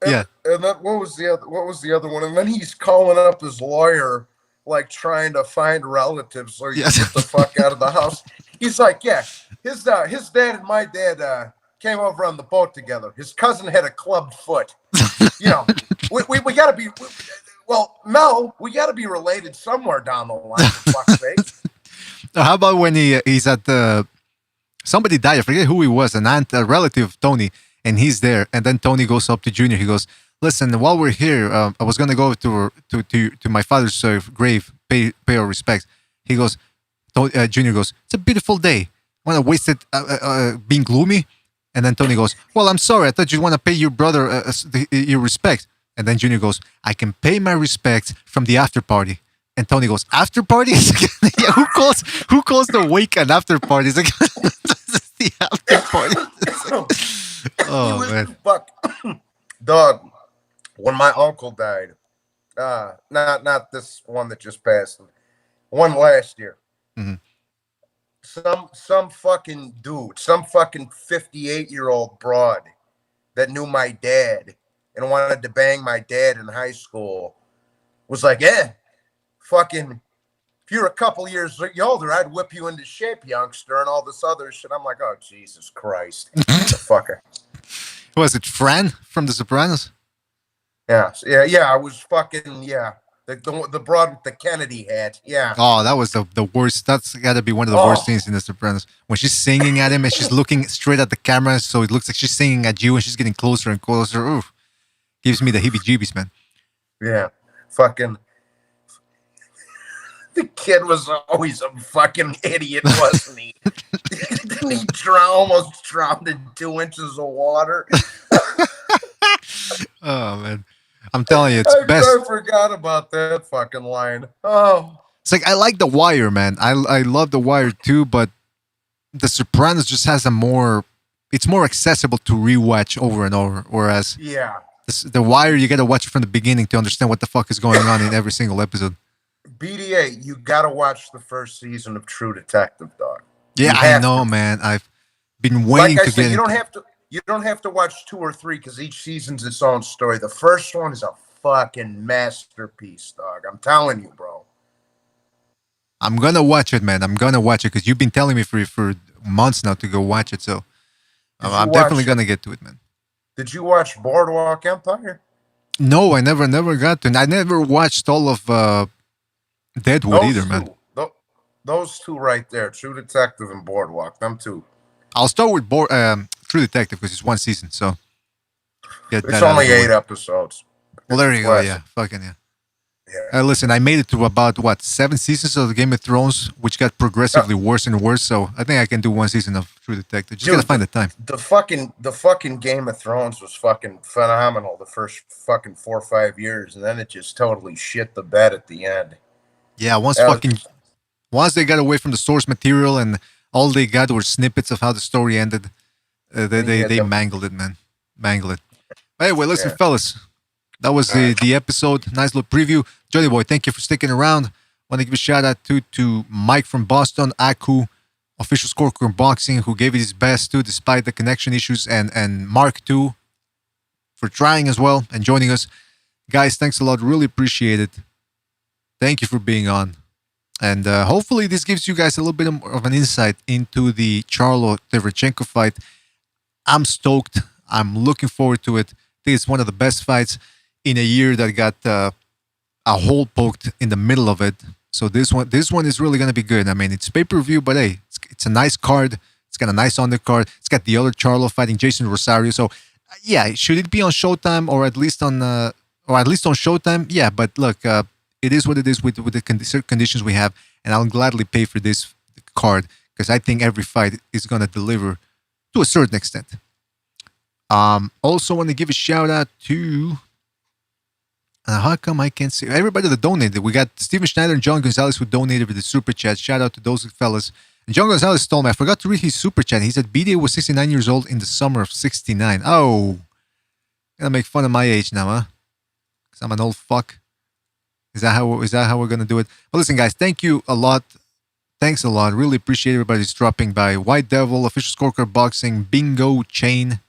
yeah. And then what was the other one? And then he's calling up his lawyer, like trying to find relatives so he can get the fuck out of the house. He's like, yeah, his dad and my dad came over on the boat together. His cousin had a clubbed foot. You know, we gotta be. Mel, we gotta be related somewhere down the line. For fuck's sake. How about when he's at the somebody died? I forget who he was. A relative of Tony. And he's there, and then Tony goes up to Junior. He goes, "Listen, while we're here, I was gonna go to my father's grave, pay our respects." He goes, Junior goes, "It's a beautiful day. Want to waste it being gloomy?" And then Tony goes, "Well, I'm sorry. I thought you want to pay your brother your respect." And then Junior goes, "I can pay my respects from the after party." And Tony goes, "After party?" Yeah, who calls the wake an after party? It's like, the after party. Oh man, fuck, dog. When my uncle died, not this one that just passed, one last year. Mm-hmm. Some fucking dude, some fucking 58-year-old broad that knew my dad and wanted to bang my dad in high school was like, fucking. If you're a couple years older, I'd whip you into shape, youngster, and all this other shit. I'm like, oh, Jesus Christ. The fucker. Was it Fran from The Sopranos? Yeah. I was fucking, the broad with the Kennedy hat. Yeah. Oh, that was the worst. That's got to be one of the worst scenes in The Sopranos. When she's singing at him and she's looking straight at the camera, so it looks like she's singing at you and she's getting closer and closer. Oof. Gives me the heebie-jeebies, man. Yeah. Fucking. The kid was always a fucking idiot, wasn't he? Didn't he almost drowned in 2 inches of water? Oh, man. I'm telling you, it's best. I forgot about that fucking line. Oh. It's like, I like The Wire, man. I love The Wire too, but The Sopranos just has it's more accessible to rewatch over and over. Whereas The Wire, you got to watch it from the beginning to understand what the fuck is going on in every single episode. BDA, you gotta watch the first season of True Detective, dog. Yeah, I know, man. I've been waiting to get. You don't have to watch 2 or 3 because each season's its own story. The first one is a fucking masterpiece, dog. I'm telling you, bro. I'm gonna watch it, man. I'm gonna watch it because you've been telling me for months now to go watch it. So I'm definitely gonna get to it, man. Did you watch Boardwalk Empire? No, I never got to. And I never watched all of. Deadwood either, man. Those two right there, True Detective and Boardwalk, them two. I'll start with True Detective because it's one season, so it's only 8 episodes. Well, there you go. Yeah, fucking yeah. Listen, I made it to about 7 seasons of the Game of Thrones, which got progressively worse and worse. So I think I can do 1 season of True Detective. Just gotta find the time. The fucking Game of Thrones was fucking phenomenal the first fucking 4 or 5 years, and then it just totally shit the bed at the end. Yeah, once they got away from the source material and all they got were snippets of how the story ended, they mangled it, man. Mangled it. But anyway, listen, fellas. That was the episode. Nice little preview. Johnny Boy, thank you for sticking around. Want to give a shout out to Mike from Boston, Aku, official scorecard boxing, who gave it his best too, despite the connection issues, and Mark too, for trying as well and joining us. Guys, thanks a lot. Really appreciate it. Thank you for being on. And hopefully this gives you guys a little bit of an insight into the Charlo-Derevyanchenko fight. I'm stoked. I'm looking forward to it. I think it's one of the best fights in a year that got a hole poked in the middle of it. So this one is really going to be good. I mean, it's pay-per-view, but hey, it's a nice card. It's got a nice undercard. It's got the other Charlo fighting Jason Rosario. So yeah, should it be on Showtime or at least on Showtime? Yeah, but look, it is what it is with the conditions we have, and I'll gladly pay for this card because I think every fight is going to deliver to a certain extent. Also want to give a shout out to how come I can't see everybody that donated? We got Steven Schneider and John Gonzalez who donated with the super chat. Shout out to those fellas. And John Gonzalez told me, I forgot to read his super chat. He said BDA was 69 years old in the summer of 69. Oh, gonna make fun of my age now, huh? Because I'm an old fuck. Is that how we're gonna do it? Well, listen, guys, thank you a lot. Thanks a lot. Really appreciate everybody's dropping by. White Devil, Official Scorecard Boxing, Bingo Chain.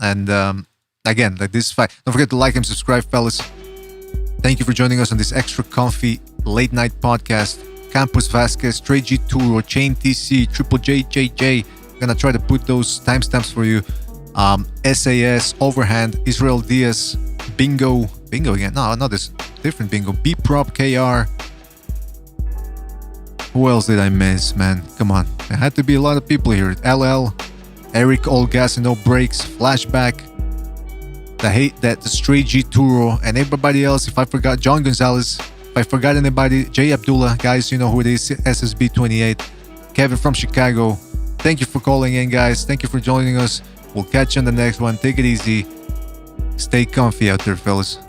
And again, like this fight. Don't forget to like and subscribe, fellas. Thank you for joining us on this extra comfy late night podcast. Campus Vasquez, Trey G Turo, Chain TC, Triple JJJ. I'm gonna try to put those timestamps for you. SAS, Overhand, Israel Diaz, Bingo again. No, not this different Bingo. B Prop KR. Who else did I miss, man? Come on. There had to be a lot of people here. LL, Eric, All Gas and No Brakes, Flashback, the Stray G Turo, and everybody else. If I forgot John Gonzalez, if I forgot anybody, Jay Abdullah, guys, you know who it is, SSB 28, Kevin from Chicago. Thank you for calling in, guys. Thank you for joining us. We'll catch you on the next one. Take it easy. Stay comfy out there, fellas.